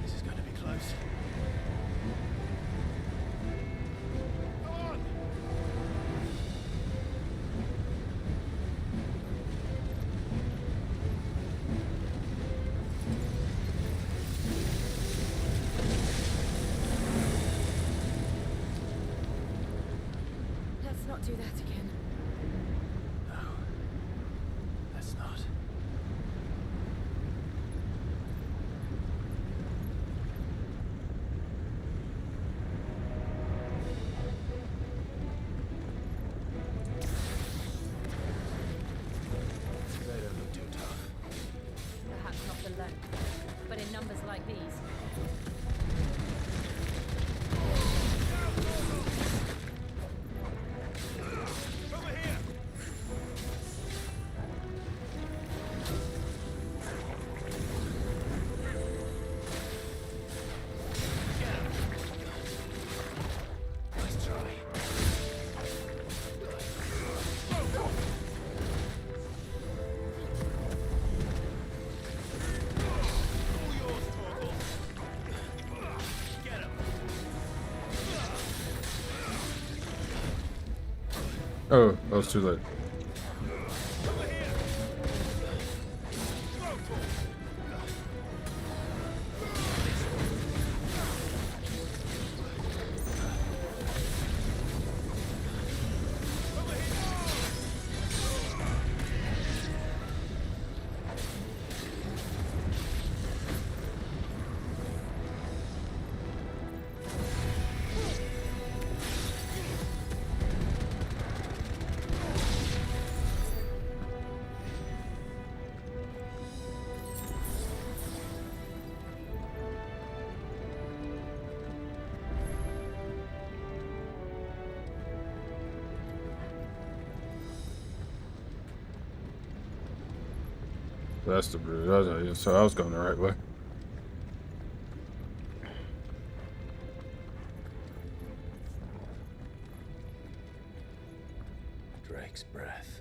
This is going to be close. Let's not do that again. No. Let's not. They don't look too tough. Perhaps not for length, but in numbers like these. Nice try. Oh, that was too late. That's the bridge. So I was going the right way. Drake's breath.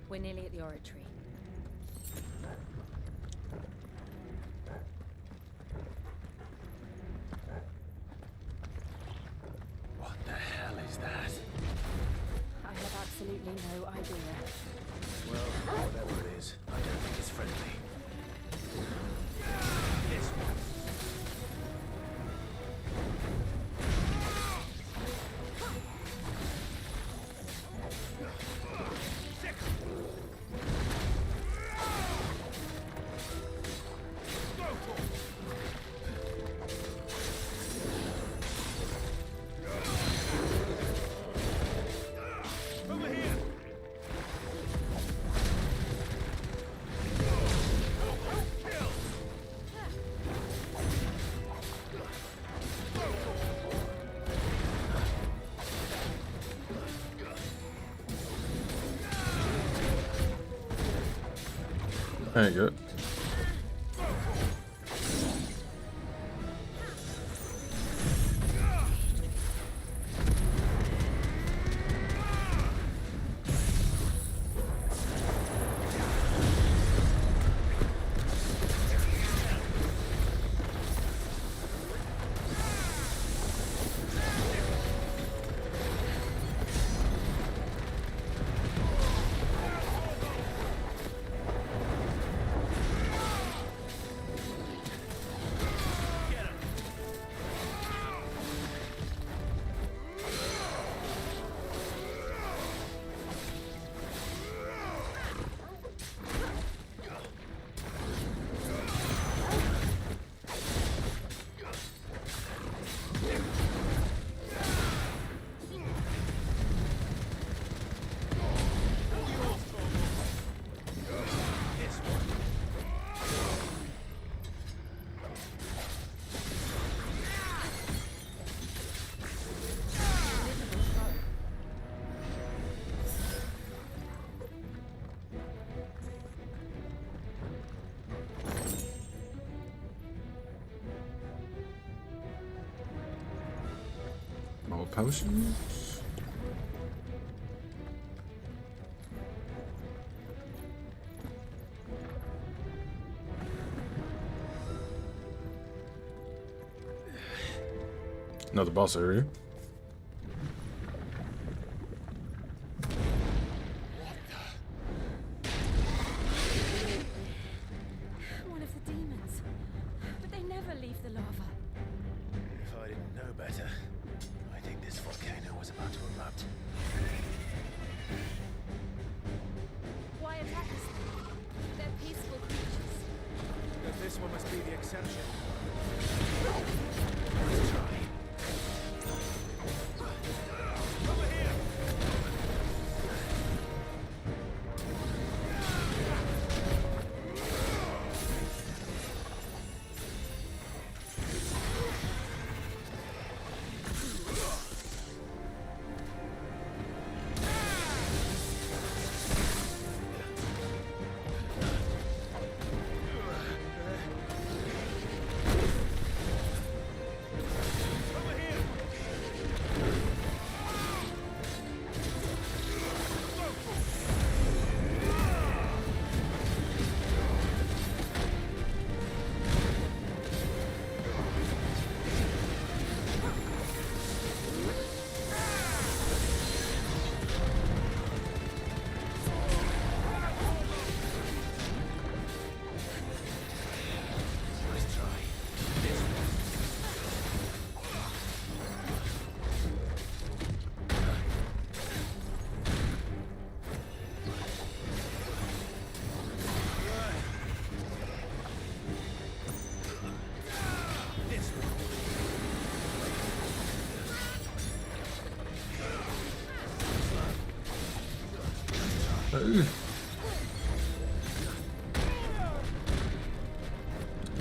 We're nearly at the oratory. What the hell is that? I have absolutely no idea. Well, whatever it is, I don't think it's friendly. This one. Ain't good. More potions. Another boss area. One of the demons. But they never leave the lava. If I didn't know better, I think this volcano was about to erupt. Why attack us? They're peaceful creatures. But this one must be the exception. Let's try.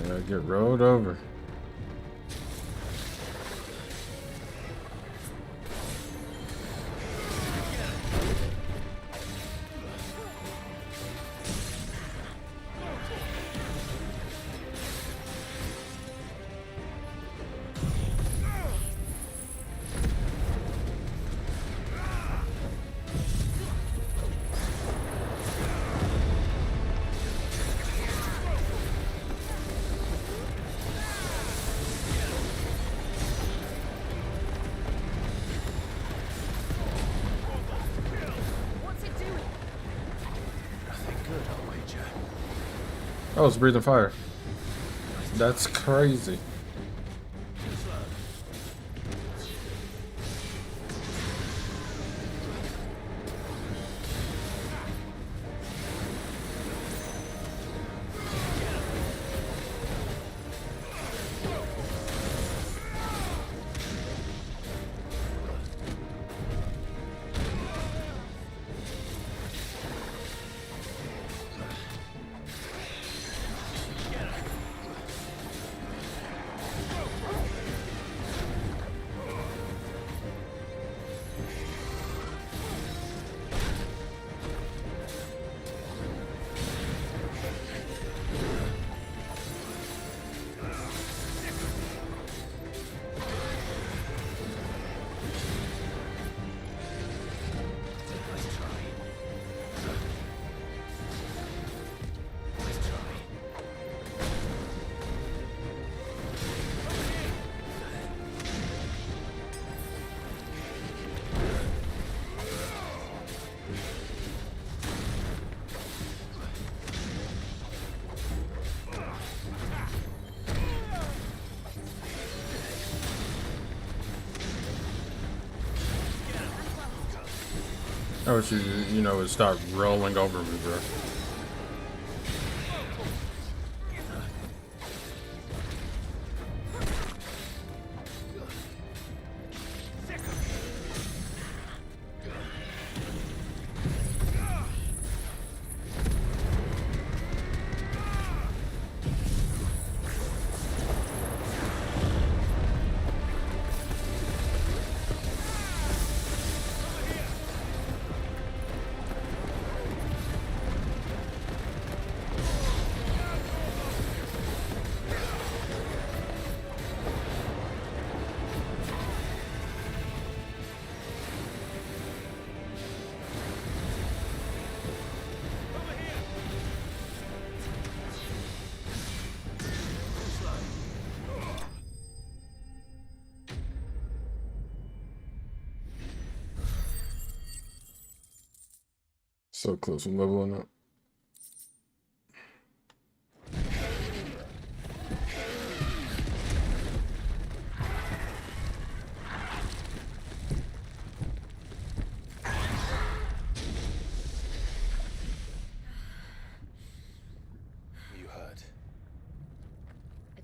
Yeah, get rolled over. Oh, it's breathing fire. That's crazy. I wish you know, would start rolling over me, bro. So close from leveling up. You hurt?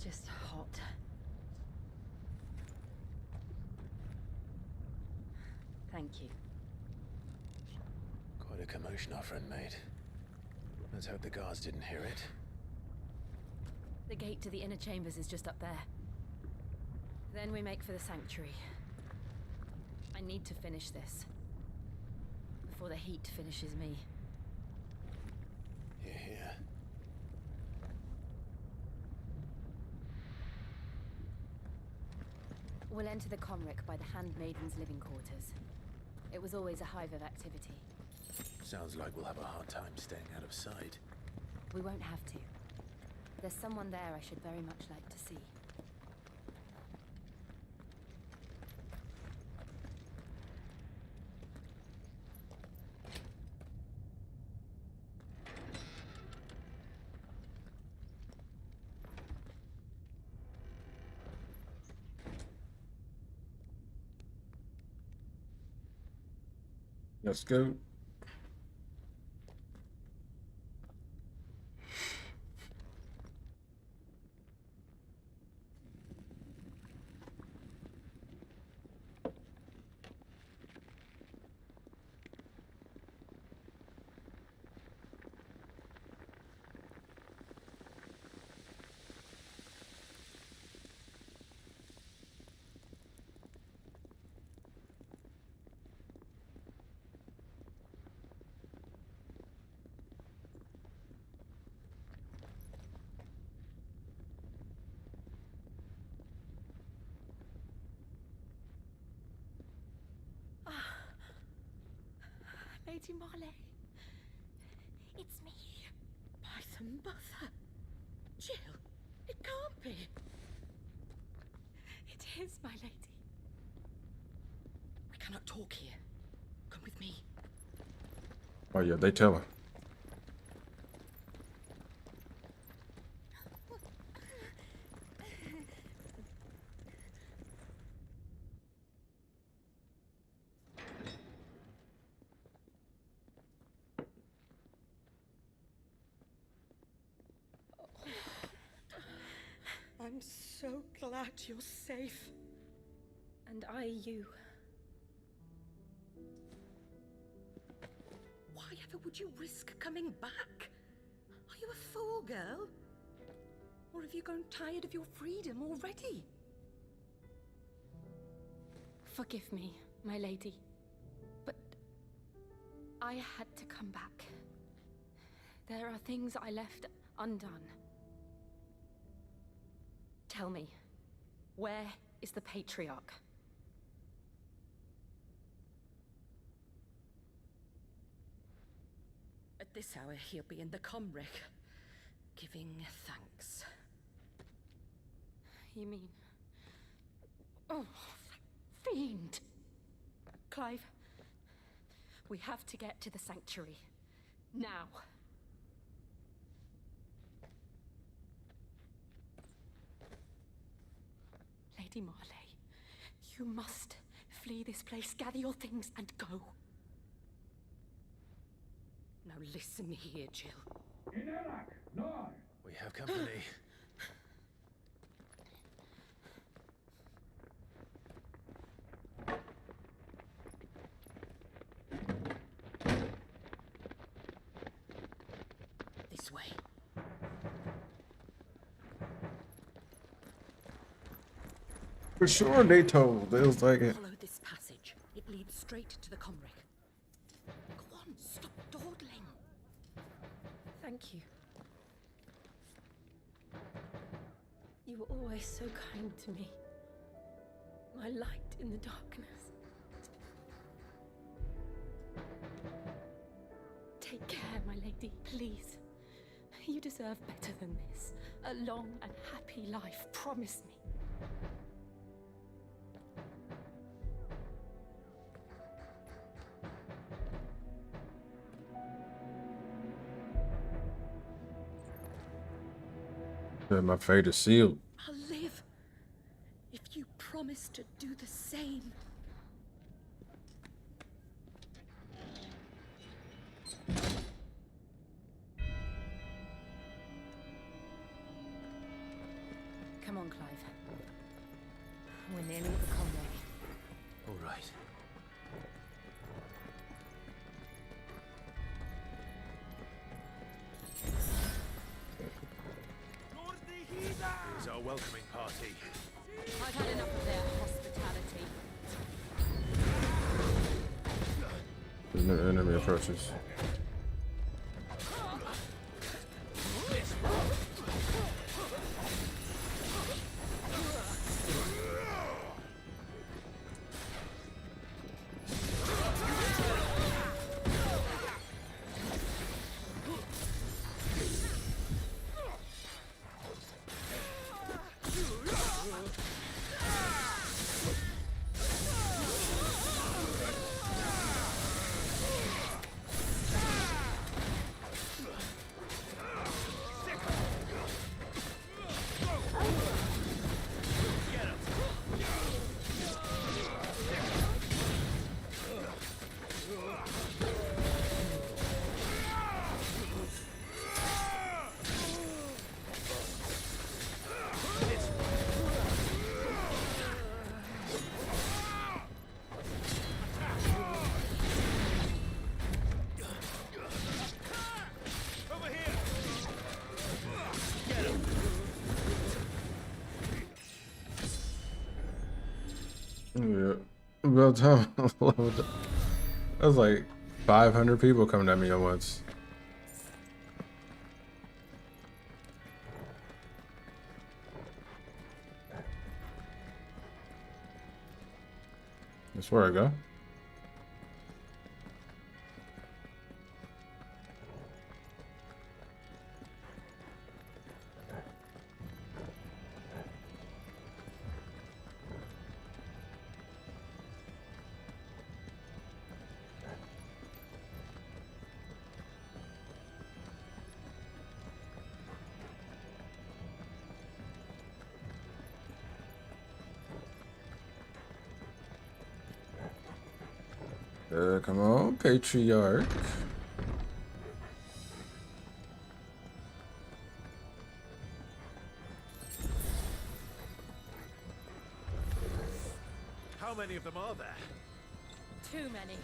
Just hot. Thank you. Quite a commotion our friend made. Let's hope the guards didn't hear it. The gate to the inner chambers is just up there. Then we make for the sanctuary. I need to finish this. Before the heat finishes me. Hear, hear. We'll enter the Comric by the Handmaiden's living quarters. It was always a hive of activity. Sounds like we'll have a hard time staying out of sight. We won't have to. There's someone there I should very much like to see. Let's go. Lady Marley. It's me. By the mother. Jill, it can't be. It is, my lady. We cannot talk here. Come with me. Oh yeah, they tell her. I'm so glad you're safe. And I you. Why ever would you risk coming back? Are you a fool, girl? Or have you grown tired of your freedom already? Forgive me, my lady. But I had to come back. There are things I left undone. Tell me, where is the Patriarch? At this hour, he'll be in the Comric, giving thanks. You mean... Oh, that fiend! Clive, we have to get to the sanctuary. Now. Lady Marley, you must flee this place, gather your things, and go. Now listen here, Jill. We have company. This way. For sure they told. It was like it. Follow this passage. It leads straight to the Comric. Go on, stop dawdling. Thank you. You were always so kind to me. My light in the darkness. Take care, my lady, please. You deserve better than this. A long and happy life, promise me. My fate is sealed. I'll live if you promise to do the same. Come on, Clive. We're nearly at the conway. All right. Here's our welcoming party. I've had enough of their hospitality. The enemy approaches. Yeah, about time. That was like 500 people coming at me at once. That's where I go. Come on, patriarch. How many of them are there? Too many.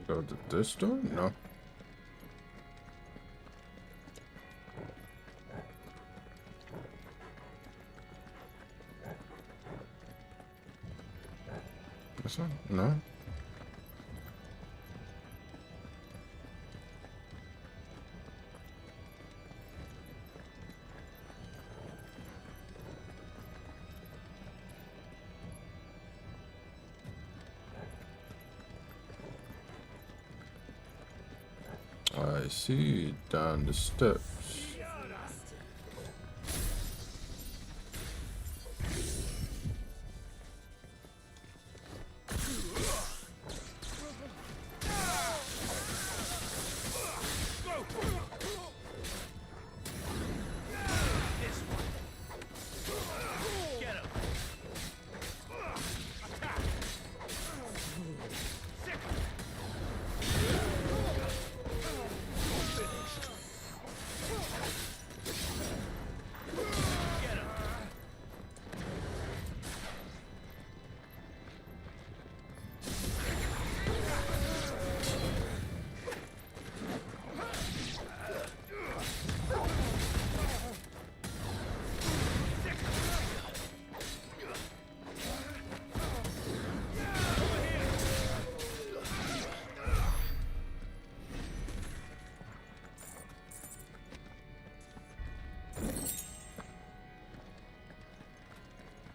Go to this door? No. This one? No. I see, down the steps.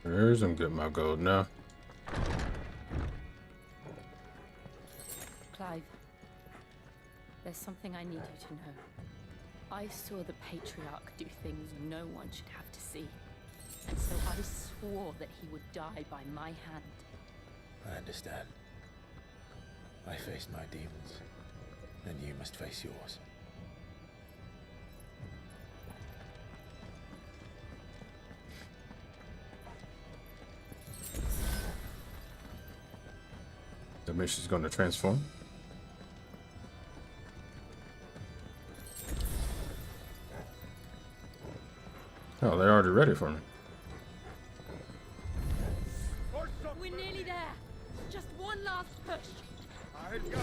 Here's I'm getting my gold now. Clive, there's something I need you to know. I saw the Patriarch do things no one should have to see. And so I swore that he would die by my hand. I understand. I faced my demons, and you must face yours. The mission's gonna transform. Oh, they're already ready for me. We're nearly there. Just one last push. I've got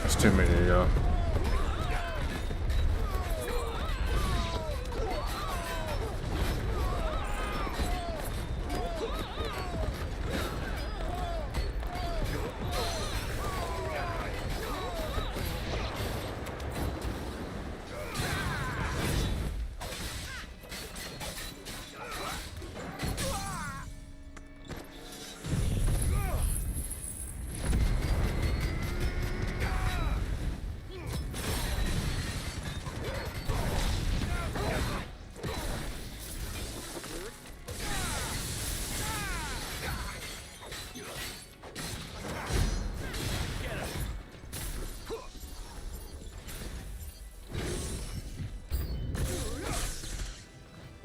That's too many of y'all.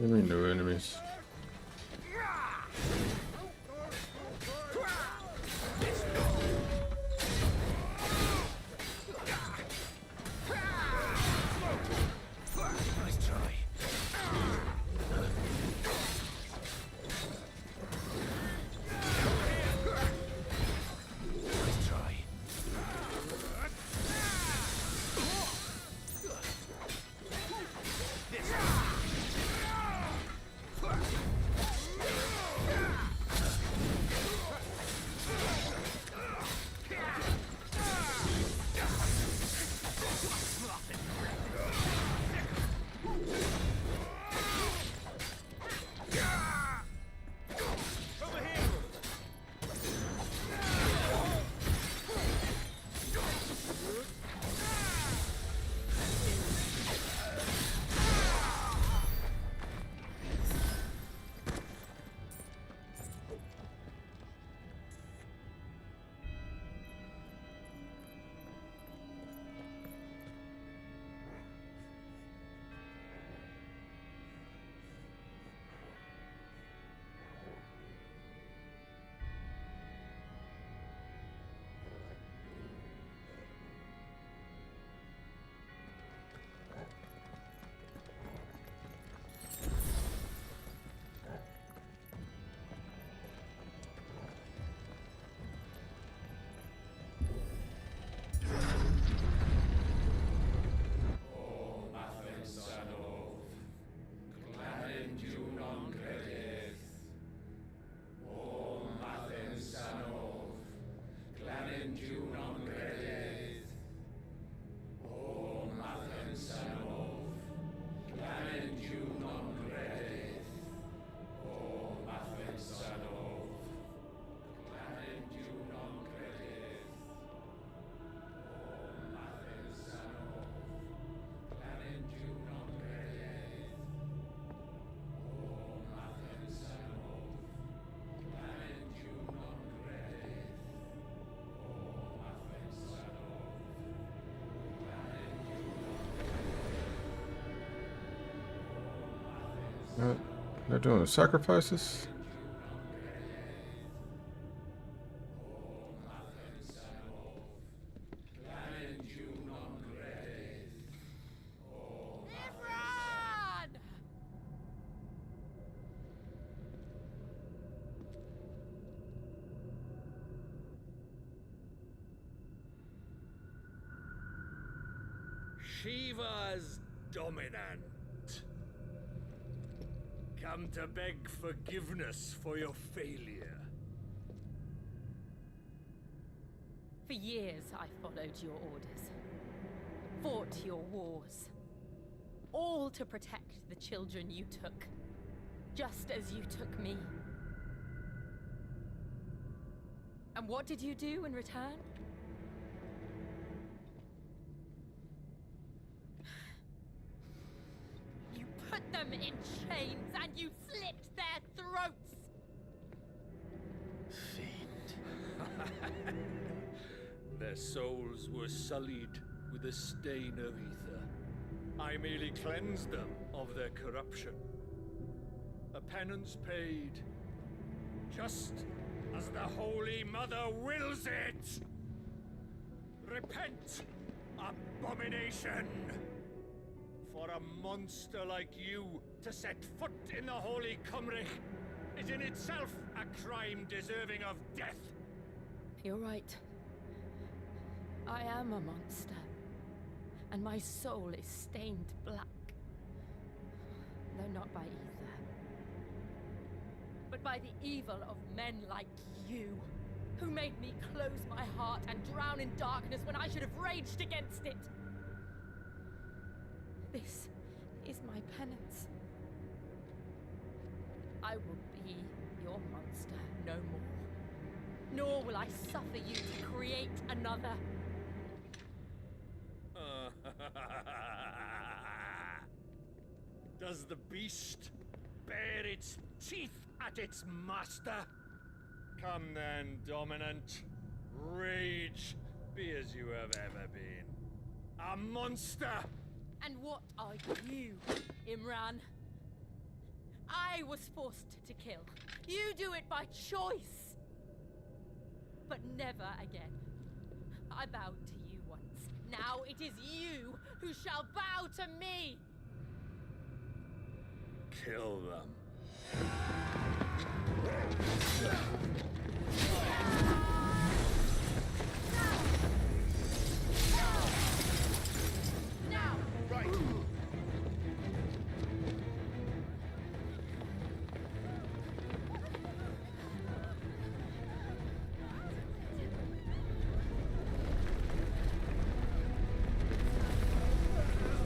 Give me new enemies. They're doing sacrifices. Shiva's dominant. Come to beg forgiveness for your failure. For years, I followed your orders, fought your wars, all to protect the children you took, just as you took me. And what did you do in return? You put them in chains and you slit their throats! Their souls were sullied with the stain of ether. I merely cleansed them of their corruption. A penance paid, just as the Holy Mother wills it! Repent, abomination! For a monster like you to set foot in the Holy Cymric is in itself a crime deserving of death. You're right. I am a monster, and my soul is stained black. Though not by ether, but by the evil of men like you, who made me close my heart and drown in darkness when I should have raged against it. This is my penance. I will be your monster no more, nor will I suffer you to create another. Does the beast bare its teeth at its master? Come then, dominant. Rage, be as you have ever been. A monster! And what are you, Imran? I was forced to kill. You do it by choice. But never again. I bowed to you once. Now it is you who shall bow to me! Kill them. Now! Right.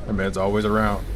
That man's always around.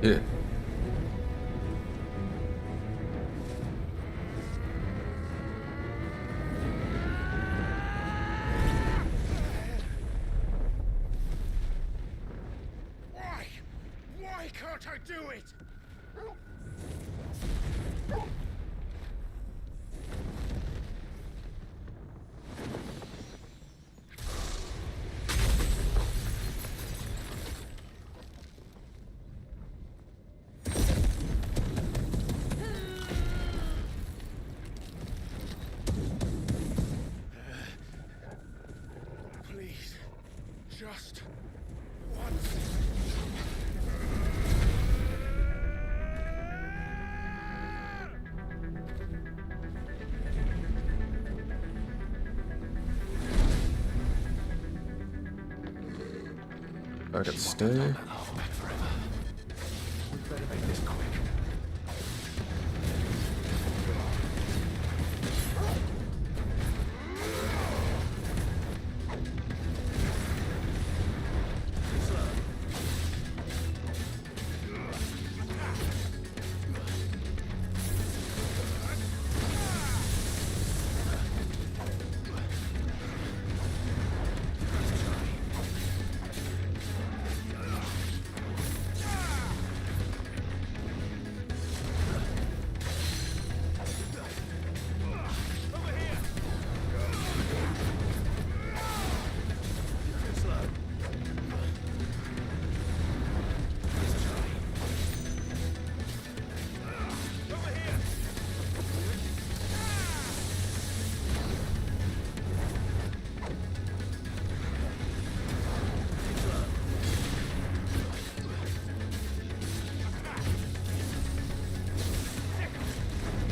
Yeah. Why? Why can't I do it? I could stay. We better make this quick.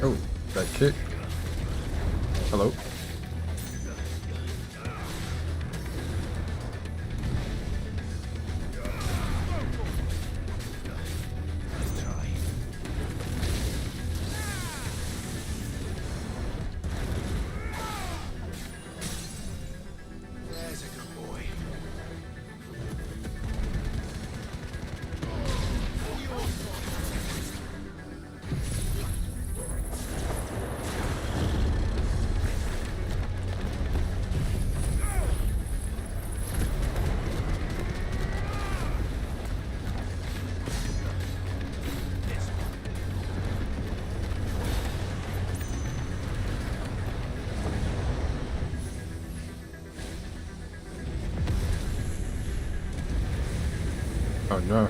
Oh, that kick. Hello. There's a good boy. Oh no.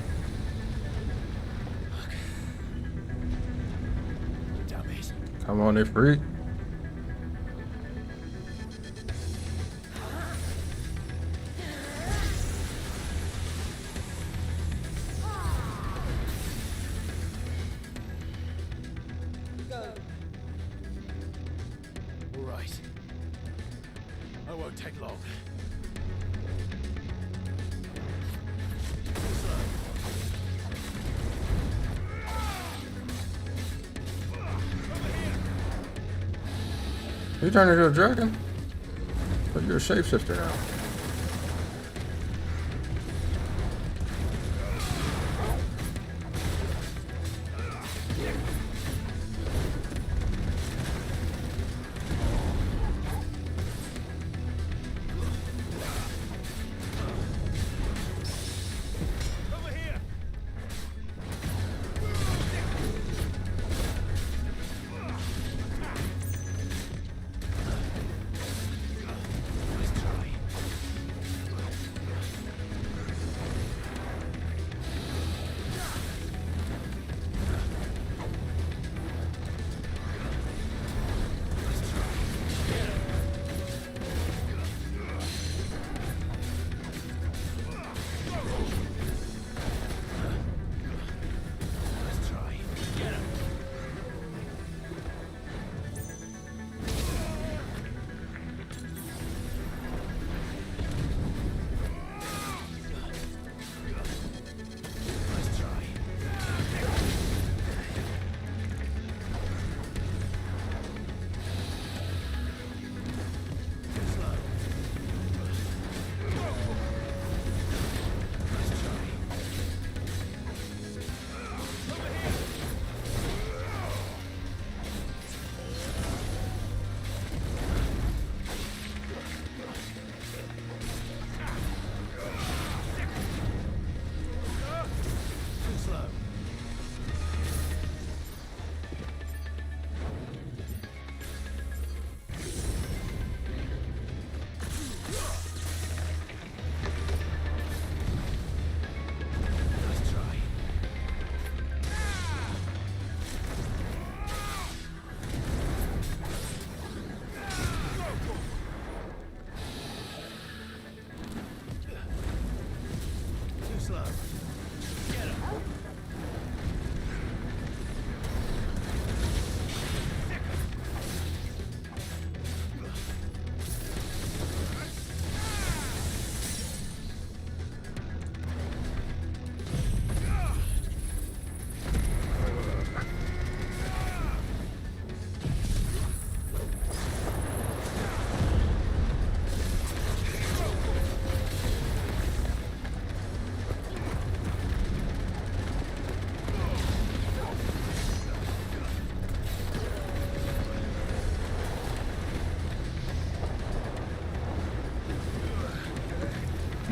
Damn it. Come on, they're free. All right. I won't take long. You turned into a dragon? But you're a shapeshifter now.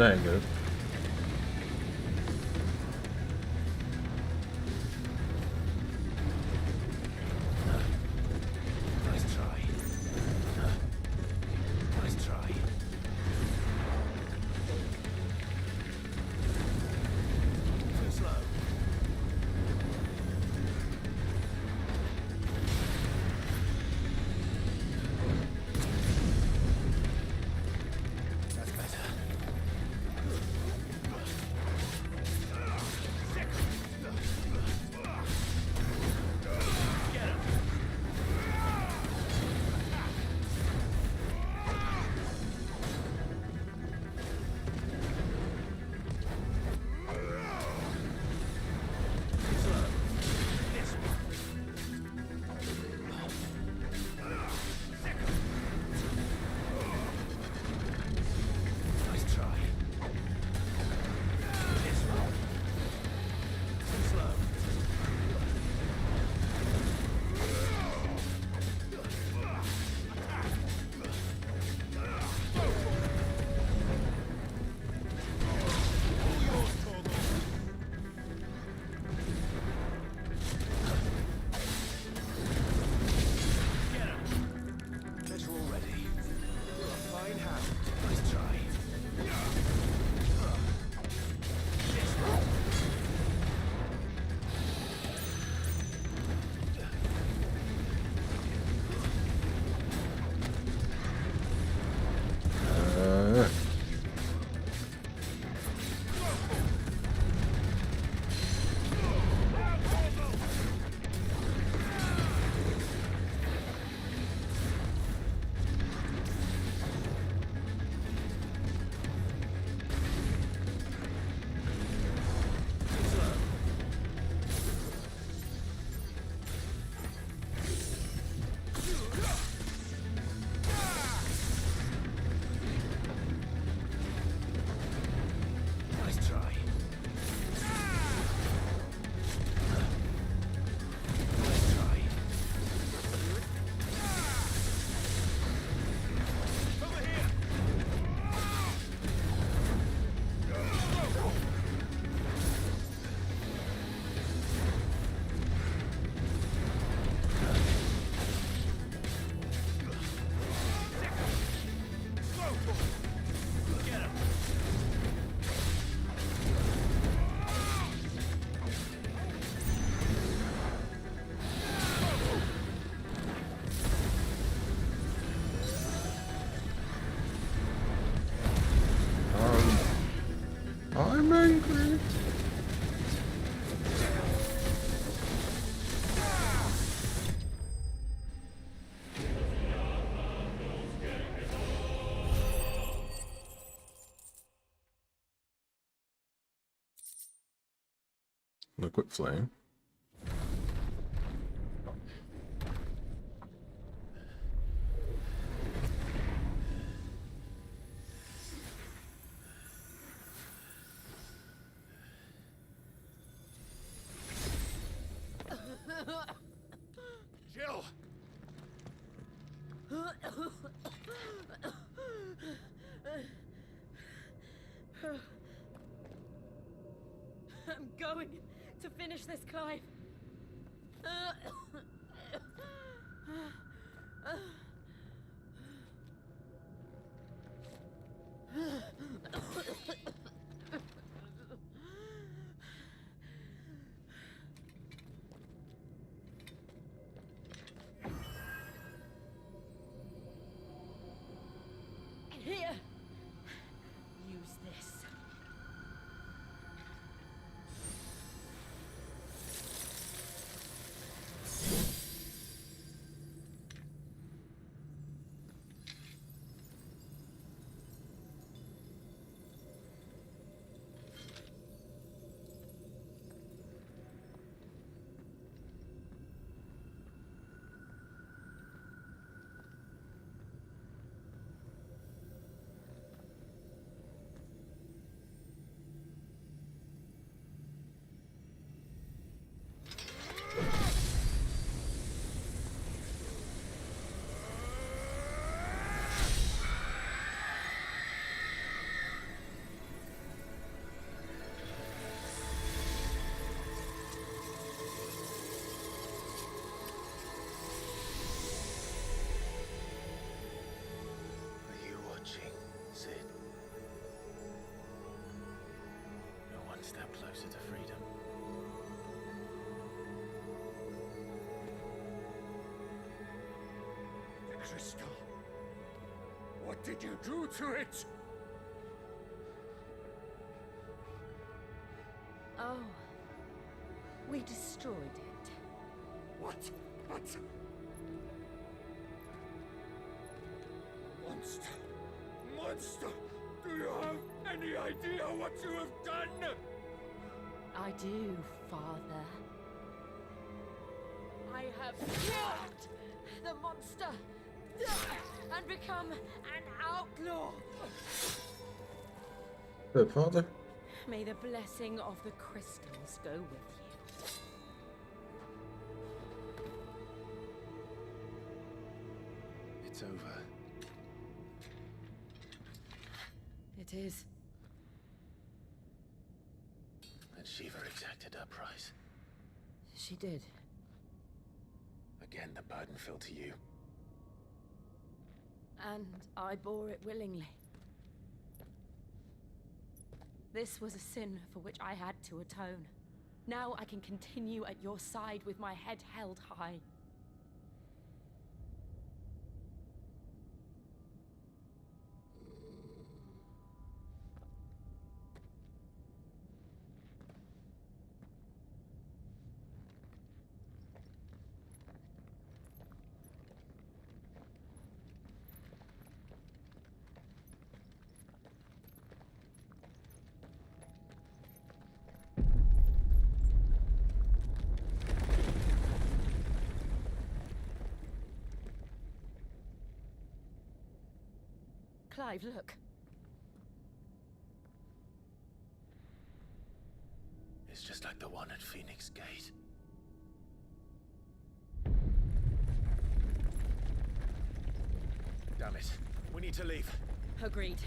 That ain't good. Nice try. Nice try. Too slow. That's better. Get him. Nice try. This one. Too slow. Get him. Better already. You're a fine hound. Nice try. This one. Uh, Nice try. Nice try. Over here. Get him. I'm angry. Liquid flame. Jill! I'm going to finish this, Clive. Here. Use this. crystal. What did you do to it? Oh, we destroyed it. What? But... Monster! Monster! Do you have any idea what you have done? I do, Father. I have killed the monster and become an outlaw. Good, Father. May the blessing of the crystals go with you. It's over. It is. And Shiva exacted her price. She did. Again, the burden fell to you. And I bore it willingly. This was a sin for which I had to atone. Now I can continue at your side with my head held high. Clive, look. It's just like the one at Phoenix Gate. Damn it. We need to leave. Agreed.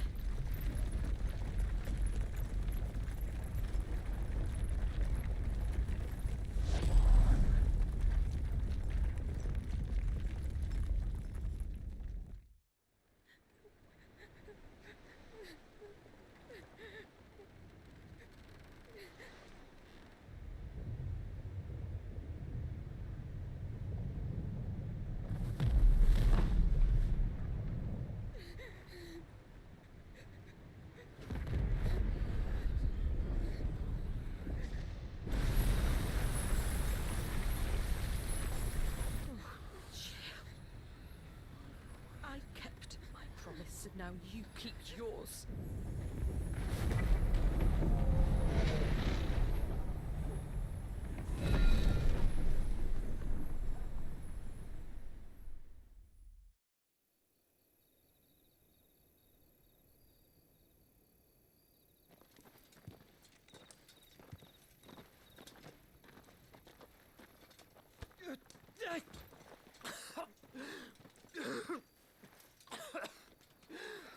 I kept my promise, and now you keep yours.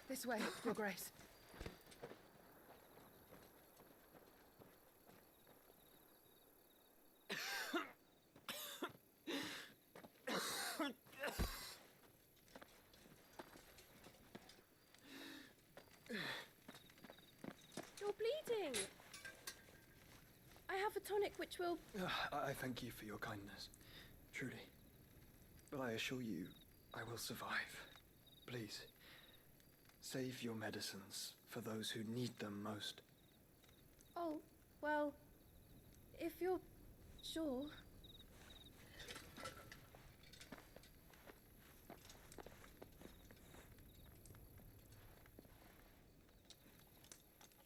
This way, Your Grace. You're bleeding. I have a tonic which will... I thank you for your kindness, truly. But I assure you, I will survive. Please, save your medicines for those who need them most. Oh, well, if you're sure.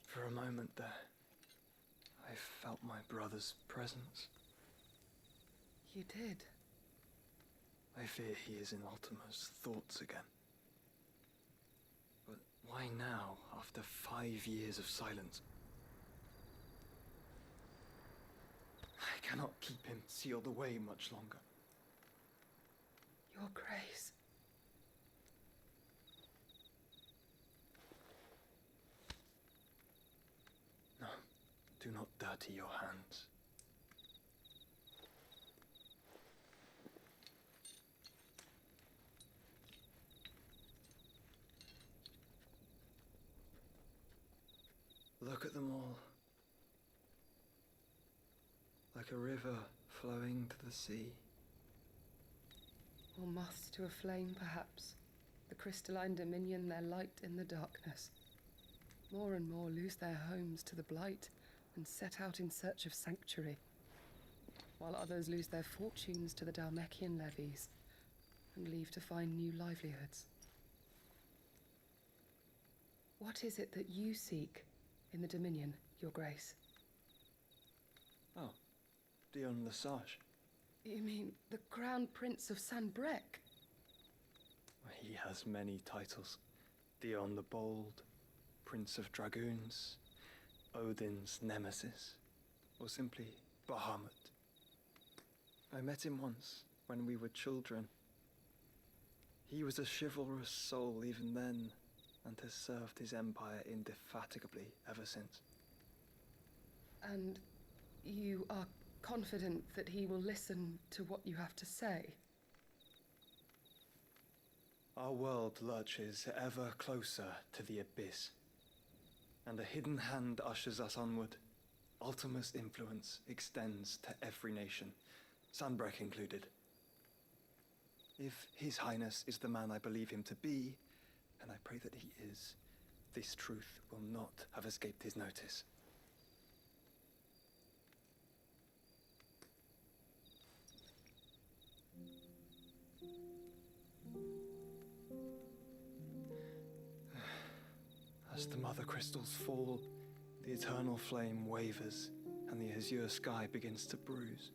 For a moment there, I felt my brother's presence. You did? I fear he is in Ultima's thoughts again. But why now, after 5 years of silence? I cannot keep him sealed away much longer. Your Grace. No, do not dirty your hands. Look at them all. Like a river flowing to the sea. Or moths to a flame, perhaps. The crystalline dominion their light in the darkness. More and more lose their homes to the blight and set out in search of sanctuary, while others lose their fortunes to the Dalmekian levies and leave to find new livelihoods. What is it that you seek in the Dominion, Your Grace? Oh, Dion Lesage. You mean the Crown Prince of Sanbrec? He has many titles. Dion the Bold, Prince of Dragoons, Odin's Nemesis, or simply Bahamut. I met him once, when we were children. He was a chivalrous soul even then, and has served his empire indefatigably ever since. And you are confident that he will listen to what you have to say? Our world lurches ever closer to the abyss, and a hidden hand ushers us onward. Ultima's influence extends to every nation, Sanbrec included. If His Highness is the man I believe him to be, and I pray that he is, this truth will not have escaped his notice. As the mother crystals fall, the eternal flame wavers, and the azure sky begins to bruise.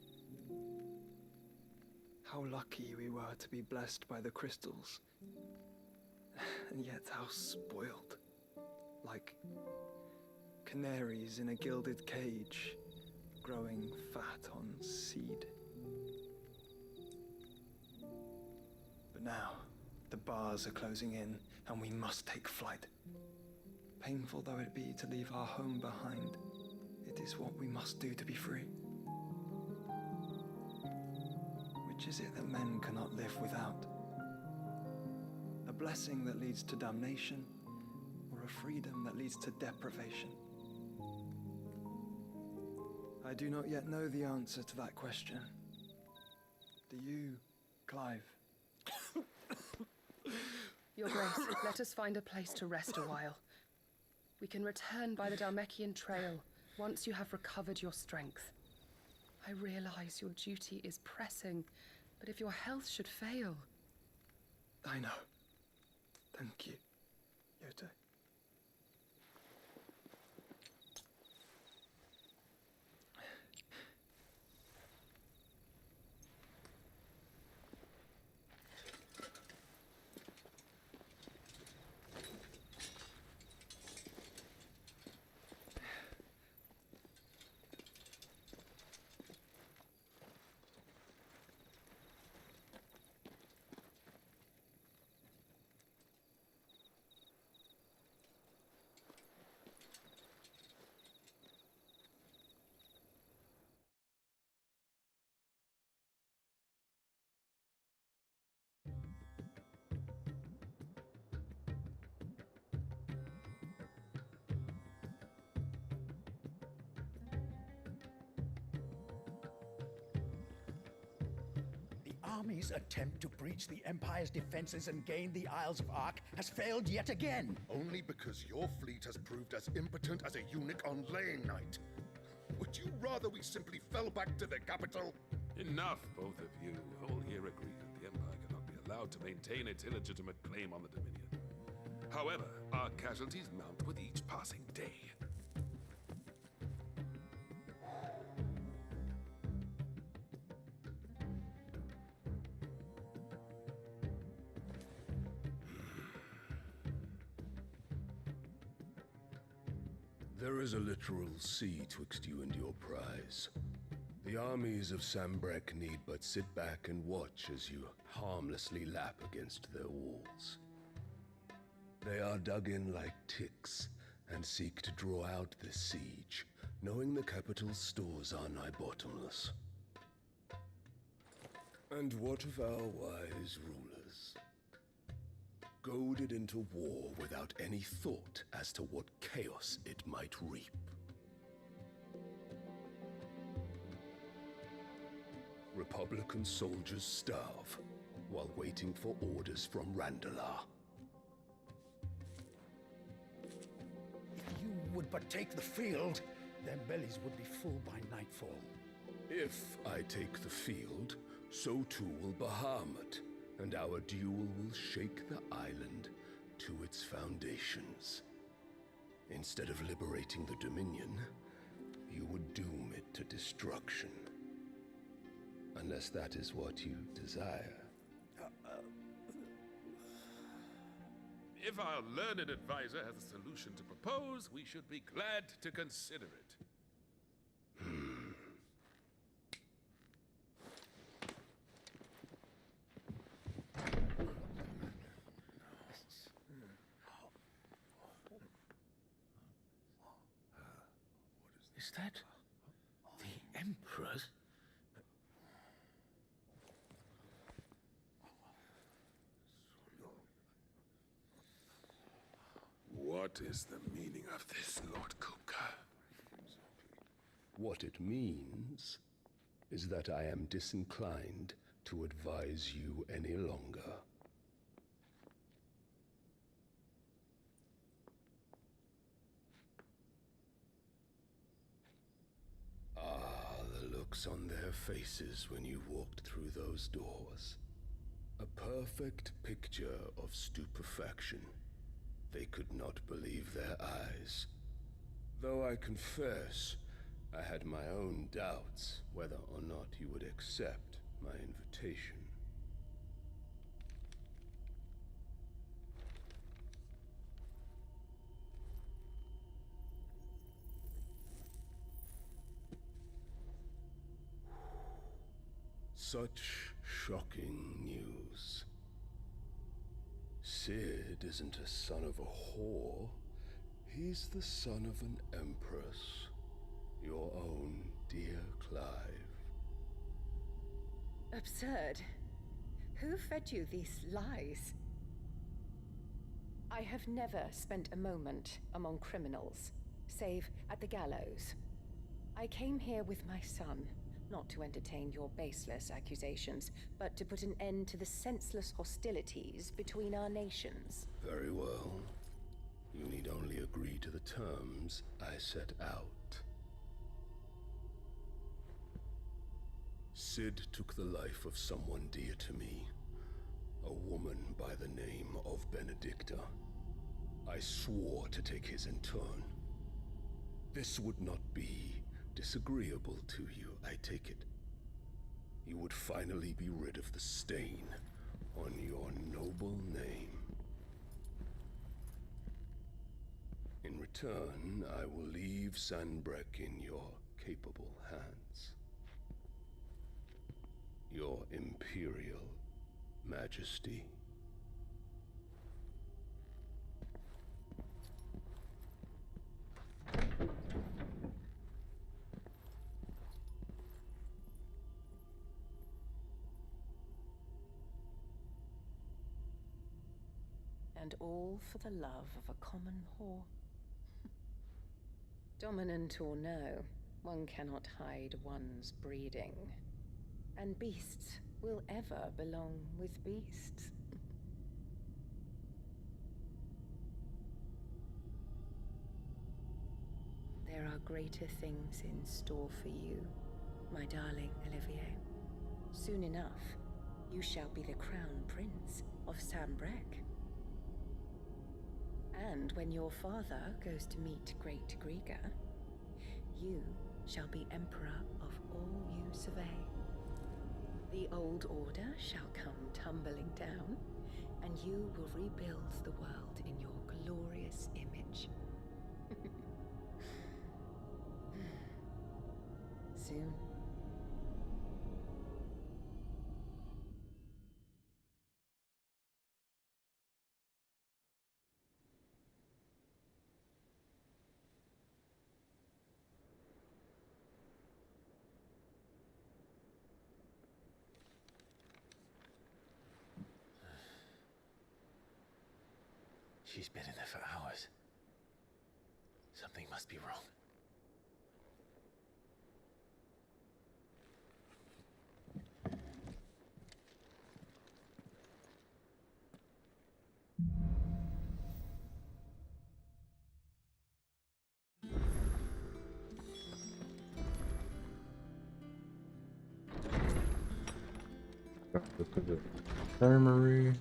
How lucky we were to be blessed by the crystals, and yet how spoiled. Like canaries in a gilded cage, growing fat on seed. But now, the bars are closing in, and we must take flight. Painful though it be to leave our home behind, it is what we must do to be free. Which is it that men cannot live without? A blessing that leads to damnation, or a freedom that leads to deprivation? I do not yet know the answer to that question. Do you, Clive? Your Grace, let us find a place to rest a while. We can return by the Dalmekian trail once you have recovered your strength. I realize your duty is pressing, but if your health should fail... I know. Thank you, Yote. Army's attempt to breach the Empire's defenses and gain the Isles of Ark has failed yet again. Only because your fleet has proved as impotent as a eunuch on laying night. Would you rather we simply fell back to the capital? Enough, both of you. All here agree that the Empire cannot be allowed to maintain its illegitimate claim on the Dominion. However, our casualties mount with each passing day. There is a literal sea twixt you and your prize. The armies of Sanbrec need but sit back and watch as you harmlessly lap against their walls. They are dug in like ticks and seek to draw out this siege, knowing the capital's stores are nigh bottomless. And what of our wise rulers? Goaded into war without any thought as to what chaos it might reap. Republican soldiers starve, while waiting for orders from Randalar. If you would but take the field, their bellies would be full by nightfall. If I take the field, so too will Bahamut, and our duel will shake the island to its foundations. Instead of liberating the Dominion, you would doom it to destruction. Unless that is what you desire. If our learned advisor has a solution to propose, we should be glad to consider it. Is that the Emperor's? What is the meaning of this, Lord Kupka? What it means is that I am disinclined to advise you any longer. Ah, the looks on their faces when you walked through those doors. A perfect picture of stupefaction. They could not believe their eyes. Though I confess, I had my own doubts whether or not you would accept my invitation. Such shocking news. Sid isn't a son of a whore. He's the son of an empress. Your own dear Clive. Absurd. Who fed you these lies? I have never spent a moment among criminals, save at the gallows. I came here with my son, not to entertain your baseless accusations, but to put an end to the senseless hostilities between our nations. Very well. You need only agree to the terms I set out. Sid took the life of someone dear to me, a woman by the name of Benedicta. I swore to take his in turn. This would not be disagreeable to you, I take it. You would finally be rid of the stain on your noble name. In return, I will leave Sanbreque in your capable hands. Your Imperial Majesty. And all for the love of a common whore. Dominant or no, one cannot hide one's breeding. And beasts will ever belong with beasts. There are greater things in store for you, my darling Olivier. Soon enough, you shall be the crown prince of Sanbreque. And when your father goes to meet Great Griga, you shall be emperor of all you survey. The old order shall come tumbling down, and you will rebuild the world in your glorious image. Soon. She's been in there for hours. Something must be wrong. Look at the infirmary.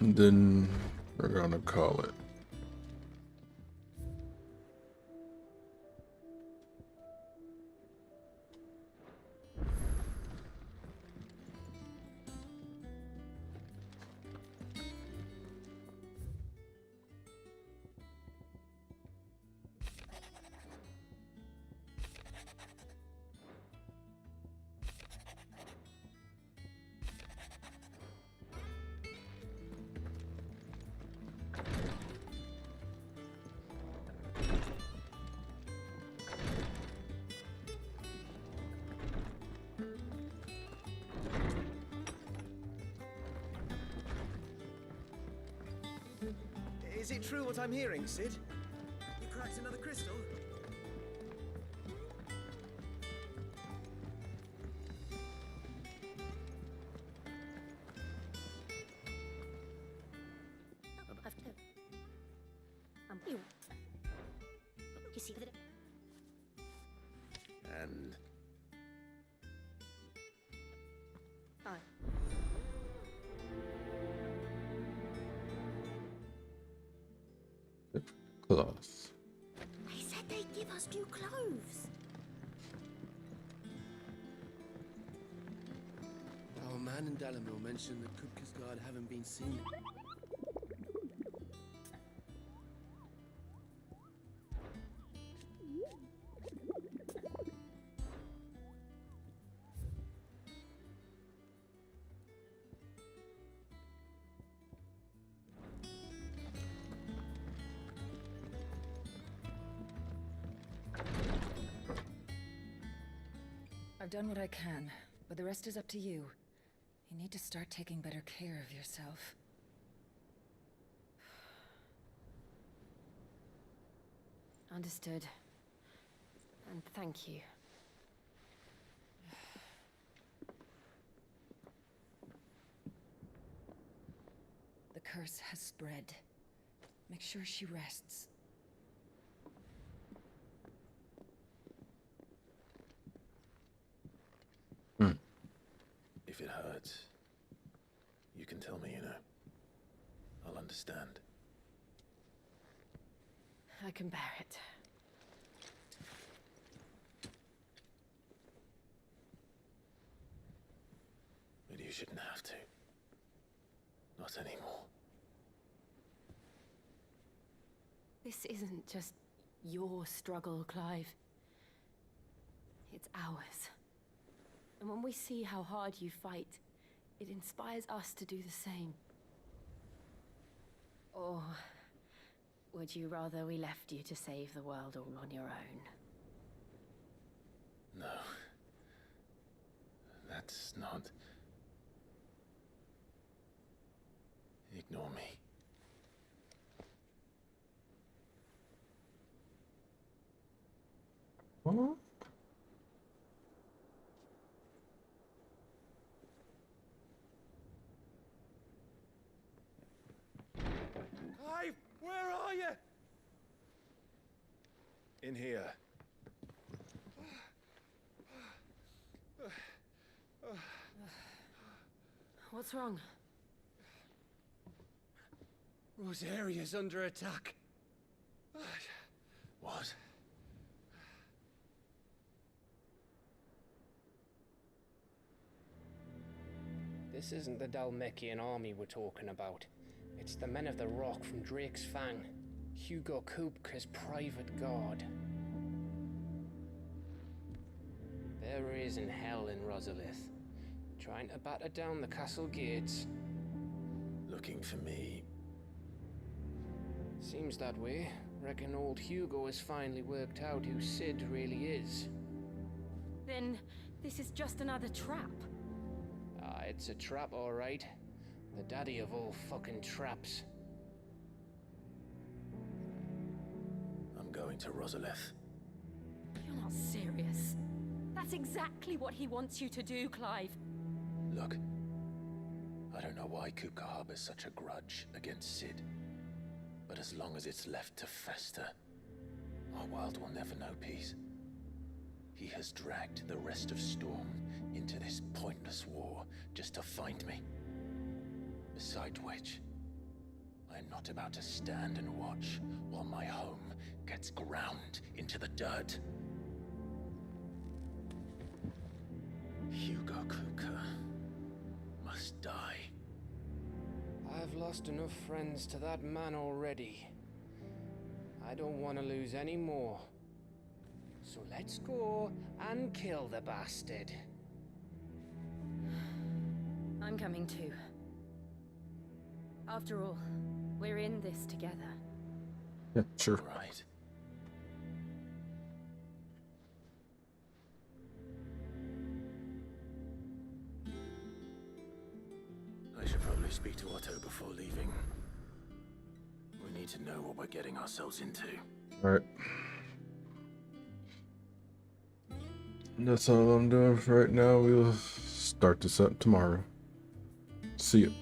And then we're gonna call it. Is it true what I'm hearing, Sid? You cracked another crystal? You see that? And Cloth. They said they'd give us new clothes. Our man in Dalamil mentioned that Kupka's guard haven't been seen. I've done what I can, but the rest is up to you. You need to start taking better care of yourself. Understood. And thank you. The curse has spread. Make sure she rests. if it hurts, you can tell me, you know. I'll understand. I can bear it. But you shouldn't have to. Not anymore. This isn't just your struggle, Clive. It's ours. And when we see how hard you fight, it inspires us to do the same. Or would you rather we left you to save the world all on your own? No. That's not... Ignore me. What? Clive, where are you? In here. What's wrong? Rosaria's under attack. What? This isn't the Dalmekian army we're talking about. It's the men of the Rock from Drake's Fang. Hugo Kupka's private guard. There is in hell in Rosalith, trying to batter down the castle gates. Looking for me. Seems that way. Reckon old Hugo has finally worked out who Sid really is. Then this is just another trap. Ah, it's a trap, all right. The daddy of all fucking traps. I'm going to Rosalith. You're not serious. That's exactly what he wants you to do, Clive. Look, I don't know why Kupka harbors such a grudge against Sid. But as long as it's left to fester, our world will never know peace. He has dragged the rest of Storm into this pointless war just to find me. Besides which, I am not about to stand and watch while my home gets ground into the dirt. Hugo Kuka must die. I've lost enough friends to that man already. I don't want to lose any more. So let's go and kill the bastard. I'm coming too. After all, we're in this together. Yeah, sure. Right. I should probably speak to Otto before leaving. We need to know what we're getting ourselves into. Alright. That's all I'm doing for right now. We'll start this up tomorrow. See you.